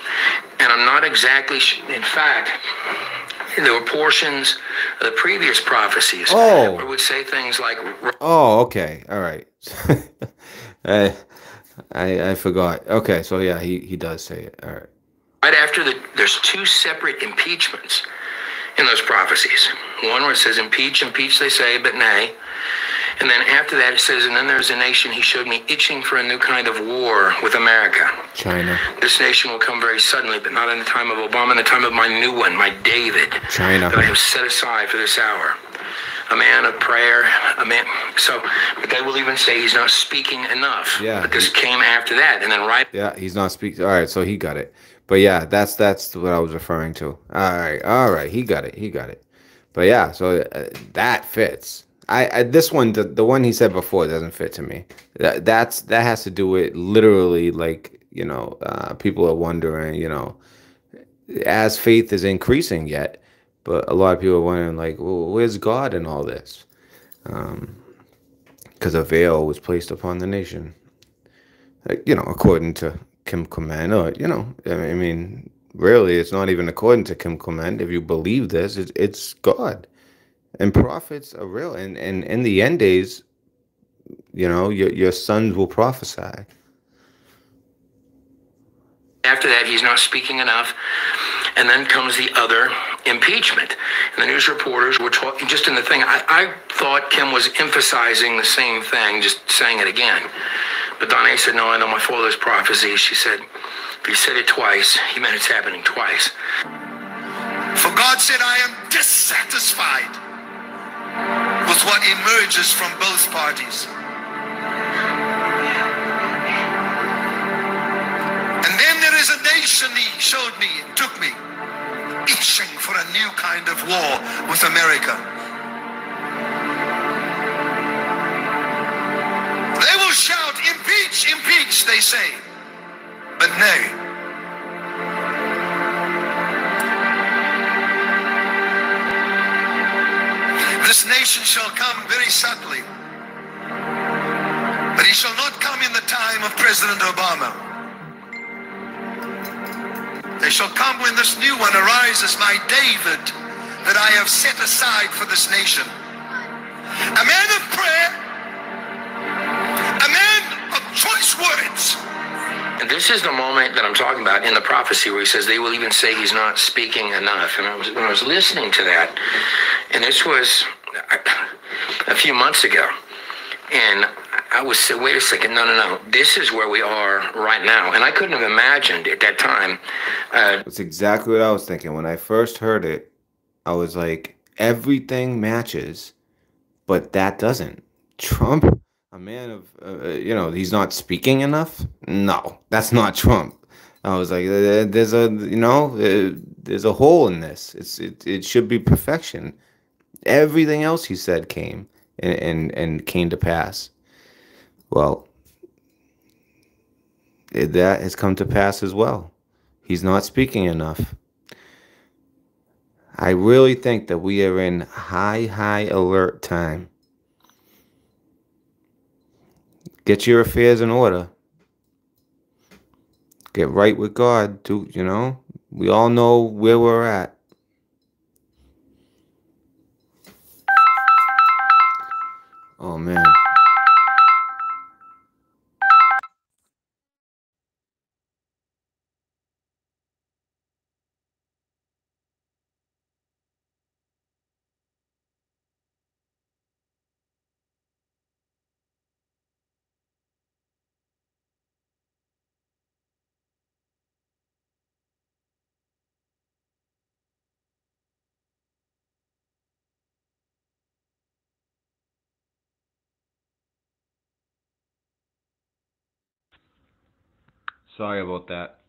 and I'm not exactly in fact, there were portions of the previous prophecies where it would say things like, oh, okay, all right. I forgot. Okay, so yeah, he does say it. All right. Right after there's two separate impeachments in those prophecies. One where it says, impeach, they say, but nay. And then after that it says, and then there's a nation he showed me itching for a new kind of war with America. China. This nation will come very suddenly, but not in the time of Obama, in the time of my new one, my David. China. That I have set aside for this hour. A man of prayer, a man. So, but they will even say he's not speaking enough. Yeah. But this came after that, and then right. Yeah, he's not speaking. All right, so he got it. But yeah, that's what I was referring to. All right, he got it. But yeah, so that fits. This one, the one he said before, doesn't fit to me. That has to do with literally, like, you know, people are wondering, you know, as faith is increasing yet, but a lot of people are wondering, like, well, where's God in all this? Because a veil was placed upon the nation, like, you know, according to Kim Clement, or, you know, I mean, really, it's not even according to Kim Clement. If you believe this, it's God. And prophets are real. And in the end days, you know, your sons will prophesy. After that, he's not speaking enough. And then comes the other impeachment. And the news reporters were talking, just in the thing, I thought Kim was emphasizing the same thing, just saying it again. But Donna said, no, I know my father's prophecy. She said, if he said it twice, he meant it's happening twice. For God said, I am dissatisfied with what emerges from both parties. And then there is a nation he showed me, took me, itching for a new kind of war with America. They will shout, impeach, impeach, they say. But nay. This nation shall come very subtly. But he shall not come in the time of President Obama. They shall come when this new one arises, my David, that I have set aside for this nation. A man of prayer, a man of choice words. And this is the moment that I'm talking about in the prophecy where he says they will even say he's not speaking enough. And when I was listening to that, and this was a few months ago, and I was saying, wait a second, no. This is where we are right now. And I couldn't have imagined at that time. That's exactly what I was thinking. When I first heard it, I was like, everything matches, but that doesn't. Trump, a man of, you know, he's not speaking enough? No, that's not Trump. I was like, there's a hole in this. It should be perfection. Everything else he said came and came to pass. Well, that has come to pass as well. He's not speaking enough. I really think that we are in high alert time. Get your affairs in order. Get right with God. We all know where we're at. Oh, man. Sorry about that.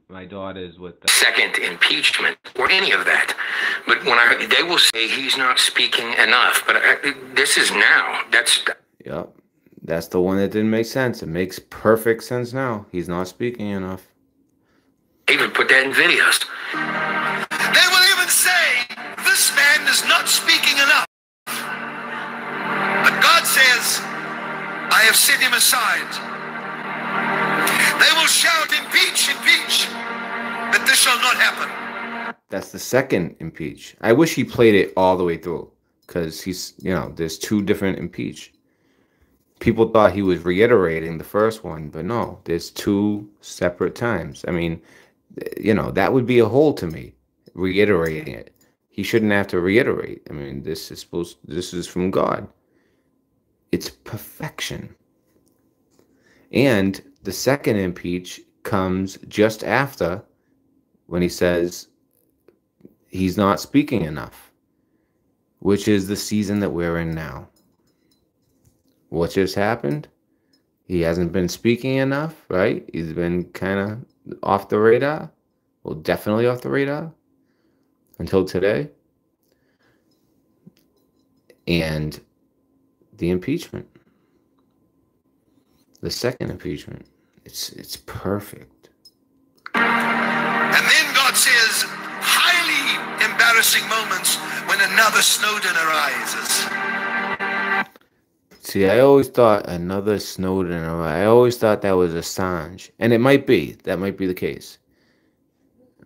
My daughter is with the second impeachment or any of that. But they will say he's not speaking enough. But this is now. Yep. That's the one that didn't make sense. It makes perfect sense now. He's not speaking enough. Even put that in videos. They will even say, this man is not speaking enough. But God says, I have set him aside. They will shout, impeach, impeach. But this shall not happen. That's the second impeach. I wish he played it all the way through. Because there's two different impeach. People thought he was reiterating the first one, but no, there's two separate times. I mean, that would be a hole to me, reiterating it. He shouldn't have to reiterate. I mean, this is from God. It's perfection. And the second impeach comes just after when he says he's not speaking enough, which is the season that we're in now. What just happened? He hasn't been speaking enough, right? He's been kind of off the radar. Well, definitely off the radar until today. And the impeachment. The second impeachment. It's perfect. And then God says, highly embarrassing moments when another Snowden arises. See, I always thought another Snowden. I always thought that was Assange, and it might be. That might be the case.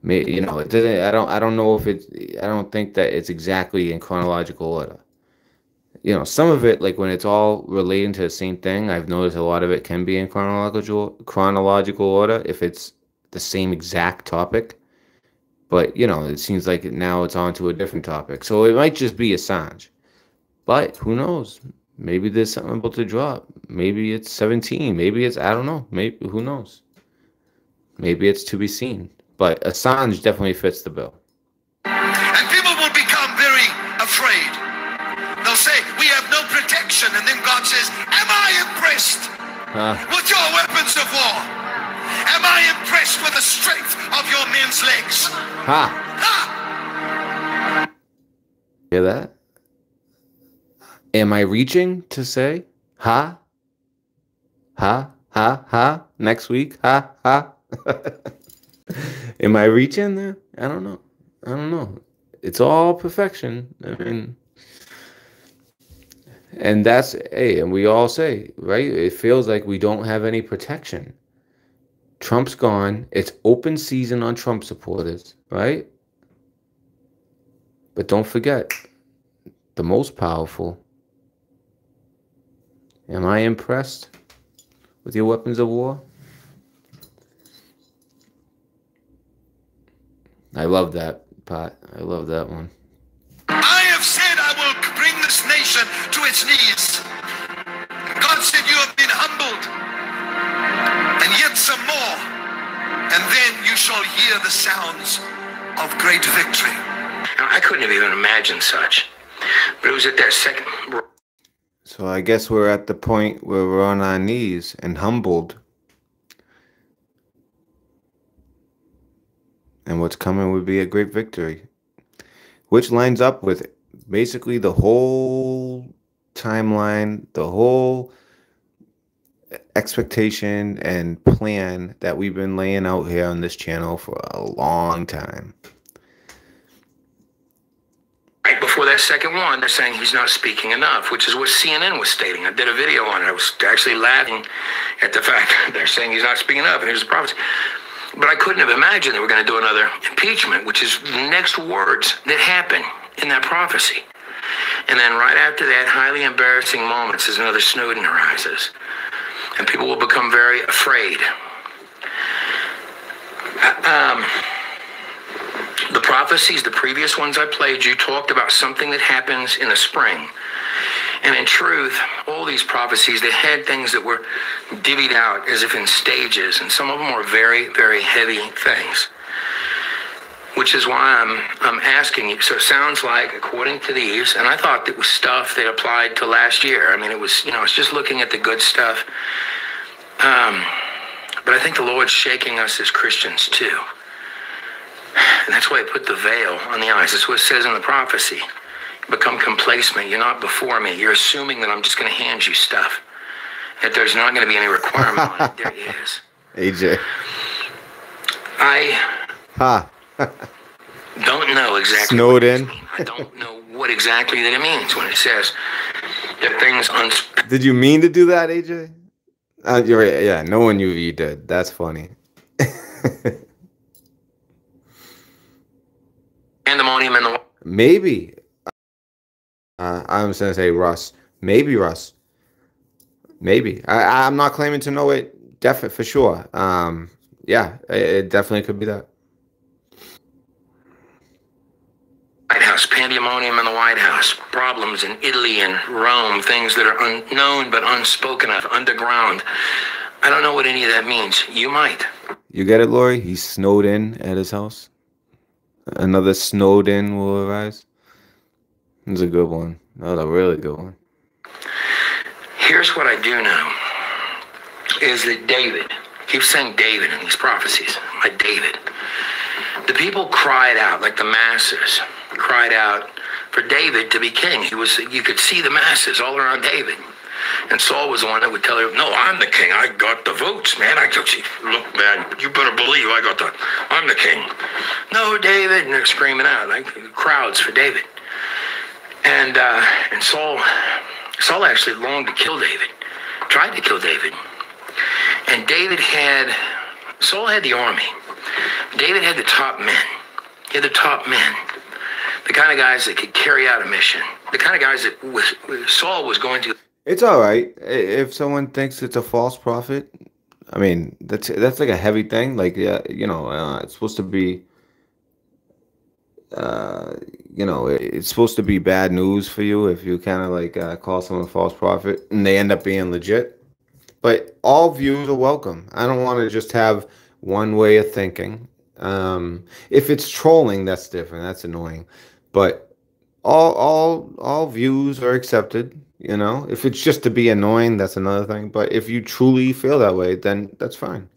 It doesn't. I don't know if it's. I don't think that it's exactly in chronological order. Some of it, like when it's all relating to the same thing, I've noticed a lot of it can be in chronological order if it's the same exact topic. But it seems like now it's on to a different topic, so it might just be Assange. But who knows? Maybe there's something about to drop. Maybe it's 17. Maybe it's, I don't know. Maybe, who knows? Maybe it's to be seen. But Assange definitely fits the bill. And people will become very afraid. They'll say, we have no protection. And then God says, am I impressed with your weapons of war? Am I impressed with the strength of your men's legs? Hear that? Am I reaching to say, ha? Ha? Ha? Ha? Next week? Ha? Ha? Am I reaching there? I don't know. It's all perfection. I mean, and and we all say, right? It feels like we don't have any protection. Trump's gone. It's open season on Trump supporters, right? But don't forget, the most powerful. Am I impressed with your weapons of war? I love that part. I love that one. I have said I will bring this nation to its knees. God said you have been humbled. And yet some more. And then you shall hear the sounds of great victory. Now, I couldn't have even imagined such. But it was at that second... So I guess we're at the point where we're on our knees and humbled. And what's coming would be a great victory. Which lines up with basically the whole timeline, the whole expectation and plan that we've been laying out here on this channel for a long time. Right before that second one, they're saying he's not speaking enough, which is what CNN was stating. I did a video on it. I was actually laughing at the fact that they're saying he's not speaking enough, and here's the prophecy. But I couldn't have imagined they were going to do another impeachment, which is the next words that happen in that prophecy. And then right after that, highly embarrassing moments as another Snowden arises. And people will become very afraid. The prophecies, the previous ones I played you, talked about something that happens in the spring. And in truth, all these prophecies, they had things that were divvied out as if in stages, and some of them were very, very heavy things. Which is why I'm asking you. So it sounds like, according to these, and I thought it was stuff that applied to last year. I mean, it was, it's just looking at the good stuff. But I think the Lord's shaking us as Christians too. And that's why I put the veil on the eyes. That's what it says in the prophecy. Become complacent. You're not before me. You're assuming that I'm just going to hand you stuff. That there's not going to be any requirement on it. There he is. AJ. I don't know exactly Snowden. I don't know what exactly that it means when it says that things Did you mean to do that, AJ? You're right. Yeah, knowing you did. That's funny. Pandemonium in the Maybe. I'm just gonna say Russ. Maybe Russ. Maybe. I'm not claiming to know it definitely for sure. Yeah, it definitely could be that. White House, pandemonium in the White House, problems in Italy and Rome, things that are unknown but unspoken of, underground. I don't know what any of that means. You might. You get it, Lori? He's snowed in at his house. Another snowed in will arise. It's a good one. That's a really good one. Here's what I do know, is that David, keeps saying David in these prophecies, like David. The people cried out, like the masses, cried out for David to be king. You could see the masses all around David. And Saul was the one that would tell him, no, I'm the king. I got the votes, man. Look, man, you better believe I'm the king. No, David. And they're screaming out, like crowds for David. And Saul actually longed to kill David, tried to kill David. And Saul had the army. David had the top men. He had the top men. The kind of guys that could carry out a mission. The kind of guys that Saul was going to. It's all right if someone thinks it's a false prophet. I mean, that's like a heavy thing. Like, yeah, it's supposed to be, it's supposed to be bad news for you if you kind of like call someone a false prophet and they end up being legit. But all views are welcome. I don't want to just have one way of thinking. If it's trolling, that's different. That's annoying. But all views are accepted. If it's just to be annoying, that's another thing. But if you truly feel that way, then that's fine.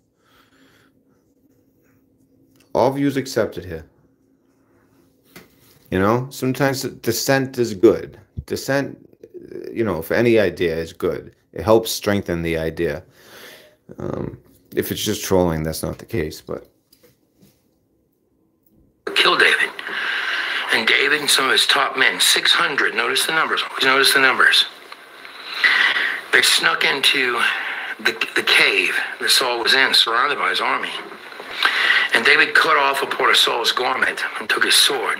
All views accepted here. Sometimes dissent is good. Dissent, for any idea is good. It helps strengthen the idea. If it's just trolling, that's not the case. But kill David. And David and some of his top men, 600, notice the numbers, always notice the numbers. They snuck into the cave that Saul was in, surrounded by his army. And David cut off a part of Saul's garment and took his sword.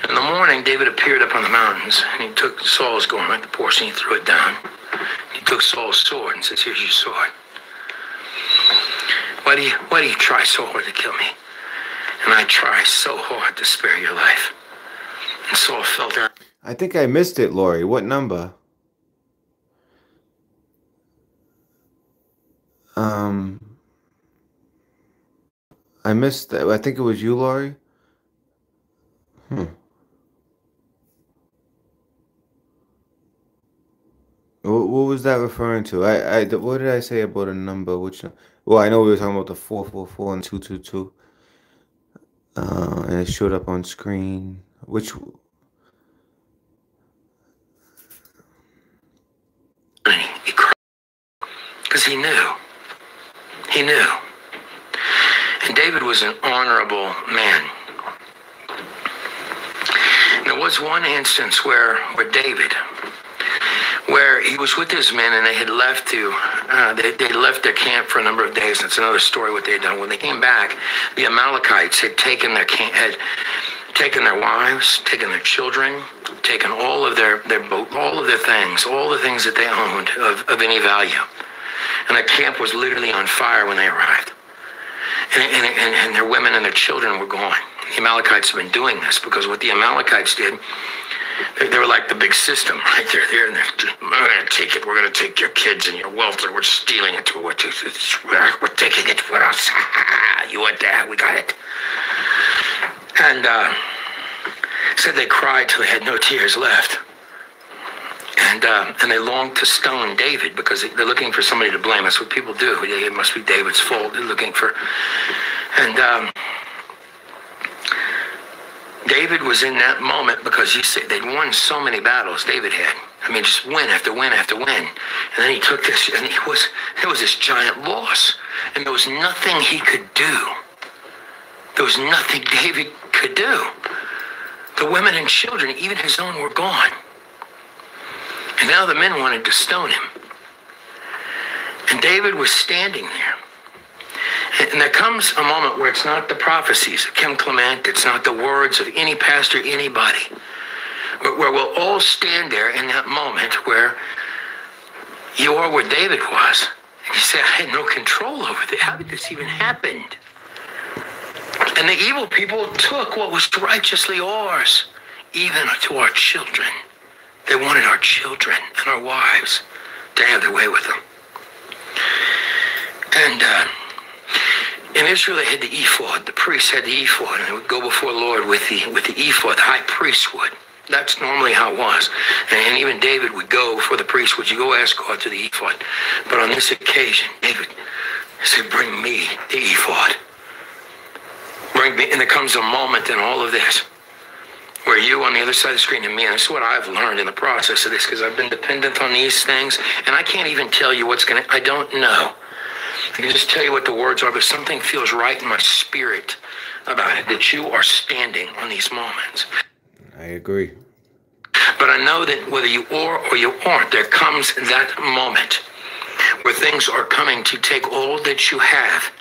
In the morning, David appeared up on the mountains, and he took Saul's garment, the portion, he threw it down. He took Saul's sword and says, here's your sword. Why do you try so hard to kill me? And I try so hard to spare your life. And Saul fell down. I think I missed it, Lori. What number? I missed that. I think it was you, Lori. What was that referring to? What did I say about a number? Well, I know we were talking about the 444 and 222. And it showed up on screen. because he knew. He knew. And David was an honorable man. And there was one instance where David, where he was with his men and they had left they left their camp for a number of days. That's another story what they had done. When they came back, the Amalekites had taken their wives, taken their children, taken all of their boat, all of their things, all the things that they owned of any value. And the camp was literally on fire when they arrived. And their women and their children were gone. The Amalekites have been doing this because what the Amalekites did, they were like the big system, right? They're there and we're going to take it. We're going to take your kids and your wealth and we're stealing it. We're taking it for us. You want that? We got it. And said they cried till they had no tears left. And they longed to stone David because they're looking for somebody to blame. That's what people do. It must be David's fault. They're looking for... And David was in that moment because you see, they'd won so many battles, David had. I mean, just win after win after win. And then he took this, and there was this giant loss. And there was nothing he could do. There was nothing David could do. The women and children, even his own, were gone. And now the men wanted to stone him. And David was standing there. And there comes a moment where it's not the prophecies of Kim Clement, it's not the words of any pastor, anybody, where we'll all stand there in that moment where you are where David was. And you say, I had no control over this. How did this even happen? And the evil people took what was righteously ours, even to our children. They wanted our children and our wives to have their way with them. And in Israel, they had the ephod. The priests had the ephod, and they would go before the Lord with the ephod. The high priest would. That's normally how it was. And even David would go before the priest. Would you go ask God to the ephod? But on this occasion, David said, bring me the ephod. Bring me. And there comes a moment in all of this where you on the other side of the screen and me, and this is what I've learned in the process of this, because I've been dependent on these things, and I can't even tell you what's going to, I don't know. I can just tell you what the words are, but something feels right in my spirit about it, that you are standing on these moments. I agree. But I know that whether you are or you aren't, there comes that moment where things are coming to take all that you have,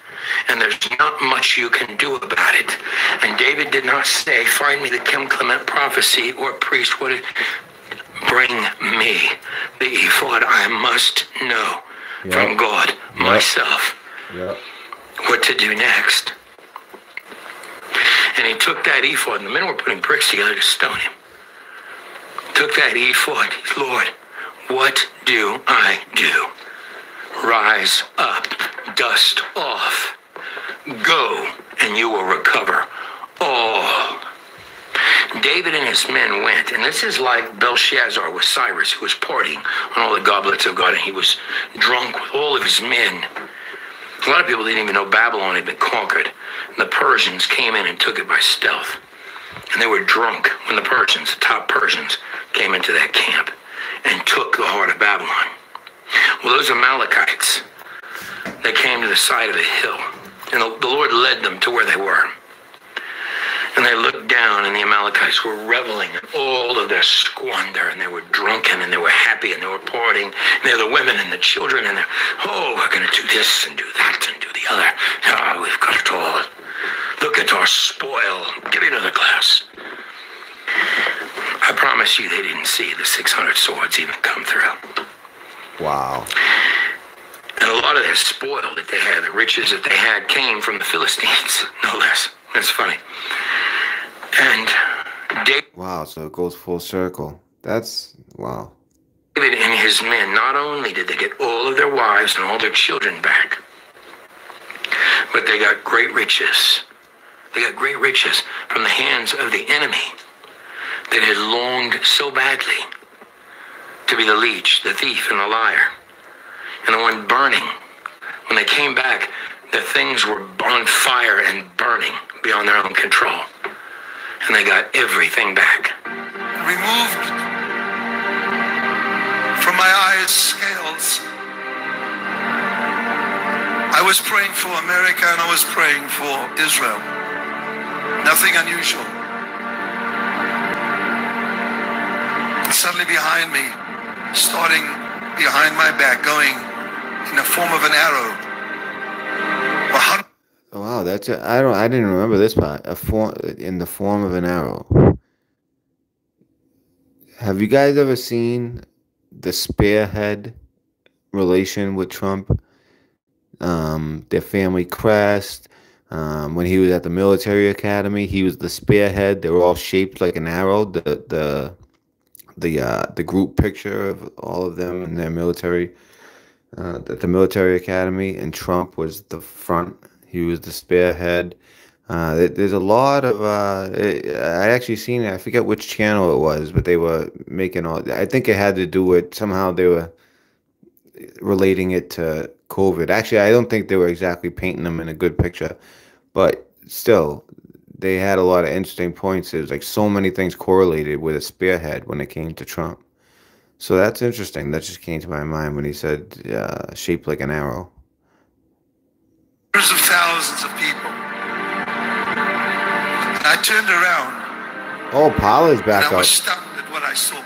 and there's not much you can do about it. And David did not say, find me the Kim Clement prophecy or priest would bring me the ephod. I must know from God myself what to do next. And he took that ephod, and the men were putting bricks together to stone him. Took that ephod, Lord, what do I do? Rise up, dust off, go, and you will recover all. David and his men went, and this is like Belshazzar with Cyrus, who was partying on all the goblets of God, and he was drunk with all of his men. A lot of people didn't even know Babylon had been conquered. And the Persians came in and took it by stealth. And they were drunk when the Persians, the top Persians, came into that camp and took the heart of Babylon. Well, those Amalekites, they came to the side of a hill, and the Lord led them to where they were. And they looked down, and the Amalekites were reveling in all of their squander, and they were drunken, and they were happy, and they were partying. And they were the women and the children, and they're, oh, we're going to do this and do that and do the other. Oh, we've got it all. Look at our spoil. Give me another glass. I promise you they didn't see the 600 swords even come through. Wow. And a lot of their spoil that they had, the riches that they had, came from the Philistines, no less. That's funny. And David... Wow, so it goes full circle. That's... wow. David and his men, not only did they get all of their wives and all their children back, but they got great riches. They got great riches from the hands of the enemy that had longed so badly to be the leech, the thief, and the liar. And the one burning. When they came back, their things were on fire and burning beyond their own control. And they got everything back. Removed from my eyes scales I was praying for America and I was praying for Israel. Nothing unusual. And suddenly behind me, starting behind my back, going in the form of an arrow. Oh, wow, that's it. I didn't remember this part. In the form of an arrow. Have you guys ever seen the spearhead relation with Trump? Their family crest. When he was at the military academy, he was the spearhead. They were all shaped like an arrow. The group picture of all of them in their military at the military academy, and Trump was the front. He was the spearhead. There's a lot of I actually seen it. I forget which channel it was, but they were making all. I think it had to do with somehow they were relating it to COVID. Actually, I don't think they were exactly painting them in a good picture, but still, they had a lot of interesting points. There's like so many things correlated with a spearhead when it came to Trump. So that's interesting. That just came to my mind when he said shaped like an arrow. Hundreds of thousands of people. And I turned around. Oh, Paula is back and I was up. stunned at what I saw.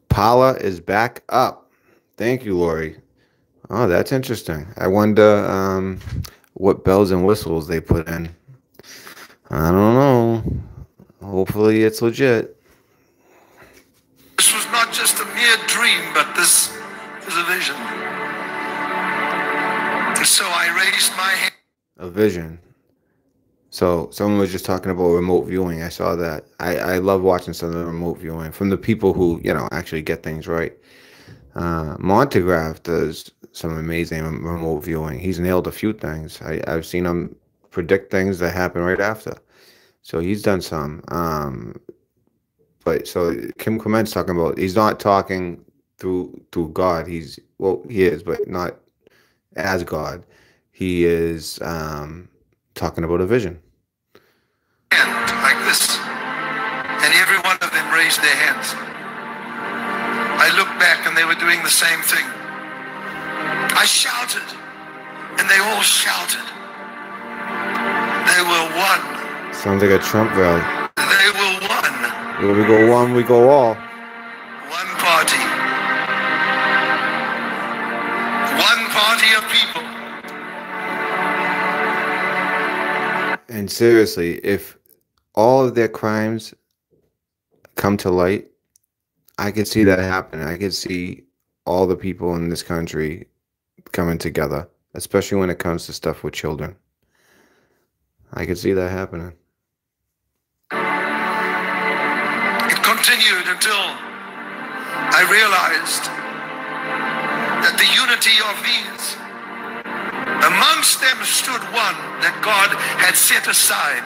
Paula is back up. Thank you, Lori. Oh, that's interesting. I wonder what bells and whistles they put in. I don't know. Hopefully it's legit. This was not just a mere dream, but this was a vision. And so I raised my hand. A vision. So someone was just talking about remote viewing. I saw that. I love watching some of the remote viewing from the people who, actually get things right. Montegraph does some amazing remote viewing. He's nailed a few things. I've seen him predict things that happen right after. So he's done some. But so Kim Clement's talking about he's not talking through God. He is, but not as God. He is talking about a vision. Like this. And every one of them raised their hands. I looked back and they were doing the same thing. I shouted and they all shouted. They were one. Sounds like a Trump rally. They were one. Where we go one, we go all. One party. One party of people. And seriously, if all of their crimes come to light, I could see that happening. I could see all the people in this country coming together, especially when it comes to stuff with children. I could see that happening. It continued until I realized that the unity of these, amongst them stood one that God had set aside.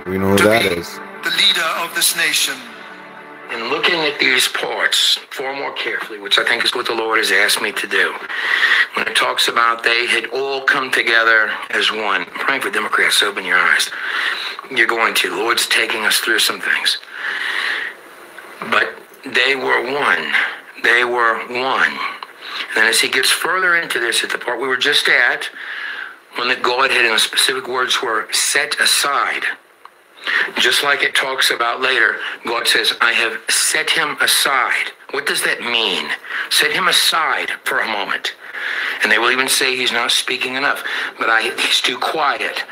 We know who that is. The leader of this nation. In looking at these parts far more carefully, which I think is what the Lord has asked me to do, when it talks about they had all come together as one, I'm praying for Democrats, open your eyes. You're going to. The Lord's taking us through some things. But they were one. They were one. And then as he gets further into this, at the part we were just at, when the Godhead in the specific words were set aside, just like it talks about later, God says, I have set him aside. What does that mean? Set him aside for a moment. And they will even say he's not speaking enough, but he's too quiet.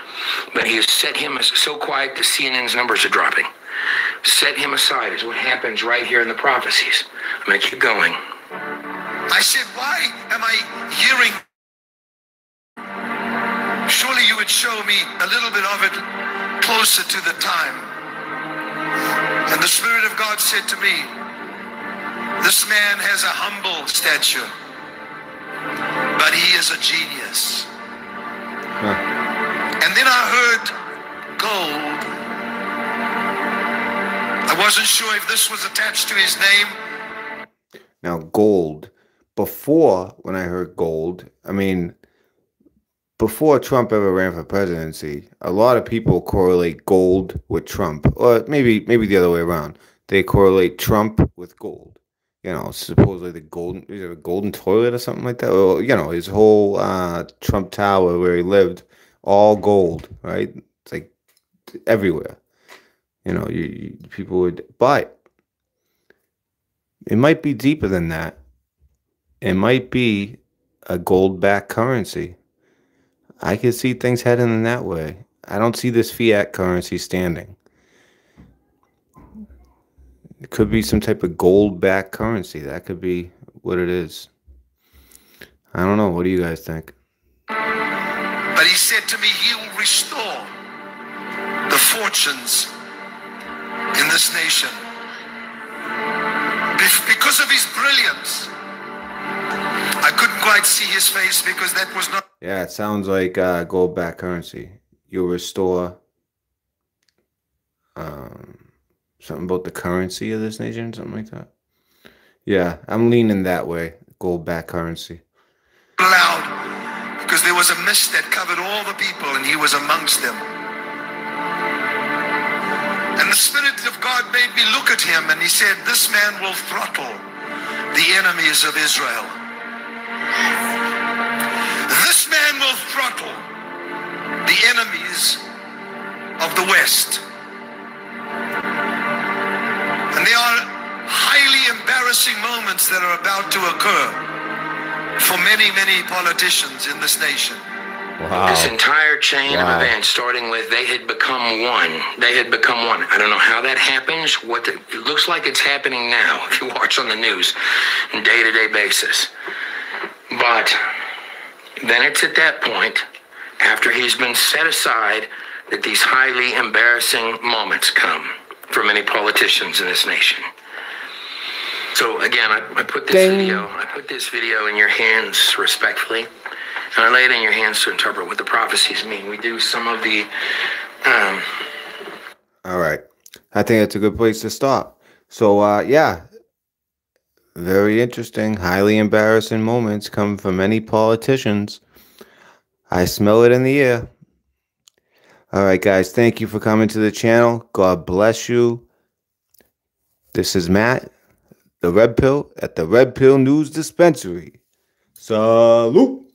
But he has set him so quiet that CNN's numbers are dropping. Set him aside is what happens right here in the prophecies. I'm going to keep going. I said, why am I hearing? Surely you would show me a little bit of it closer to the time. And the Spirit of God said to me, this man has a humble stature, but he is a genius. And then I heard gold. I wasn't sure if this was attached to his name. Now, gold. Before, when I heard gold, I mean, before Trump ever ran for presidency, a lot of people correlate gold with Trump, or maybe the other way around. They correlate Trump with gold. you know, supposedly the golden toilet or something like that. Well, you know, his whole Trump Tower where he lived, all gold, right? It's like everywhere. You know, people would, but it might be deeper than that. It might be a gold-backed currency. I can see things heading in that way. I don't see this fiat currency standing. It could be some type of gold-backed currency. That could be what it is. I don't know. What do you guys think? But he said to me, he will restore the fortunes in this nation. Because of his brilliance. I couldn't quite see his face because that was not... Yeah, it sounds like gold-backed currency. You'll restore something about the currency of this nation, something like that. Yeah, I'm leaning that way. Gold-backed currency. Loud, because there was a mist that covered all the people and he was amongst them. And the Spirit of God made me look at him and he said, this man will throttle the enemies of Israel. This man will throttle the enemies of the West. And there are highly embarrassing moments that are about to occur for many, many politicians in this nation. Wow. This entire chain of events, starting with they had become one. They had become one. I don't know how that happens. It looks like it's happening now if you watch on the news on a day-to-day basis. But then it's at that point, after he's been set aside, that these highly embarrassing moments come for many politicians in this nation. So again, I put this video in your hands respectfully, and I lay it in your hands to interpret what the prophecies mean. We do some of the All right. I think that's a good place to stop. So yeah. Very interesting, highly embarrassing moments come from many politicians. I smell it in the air. All right, guys, thank you for coming to the channel. God bless you. This is Matt, the Red Pill, at the Red Pill News Dispensary. Salute.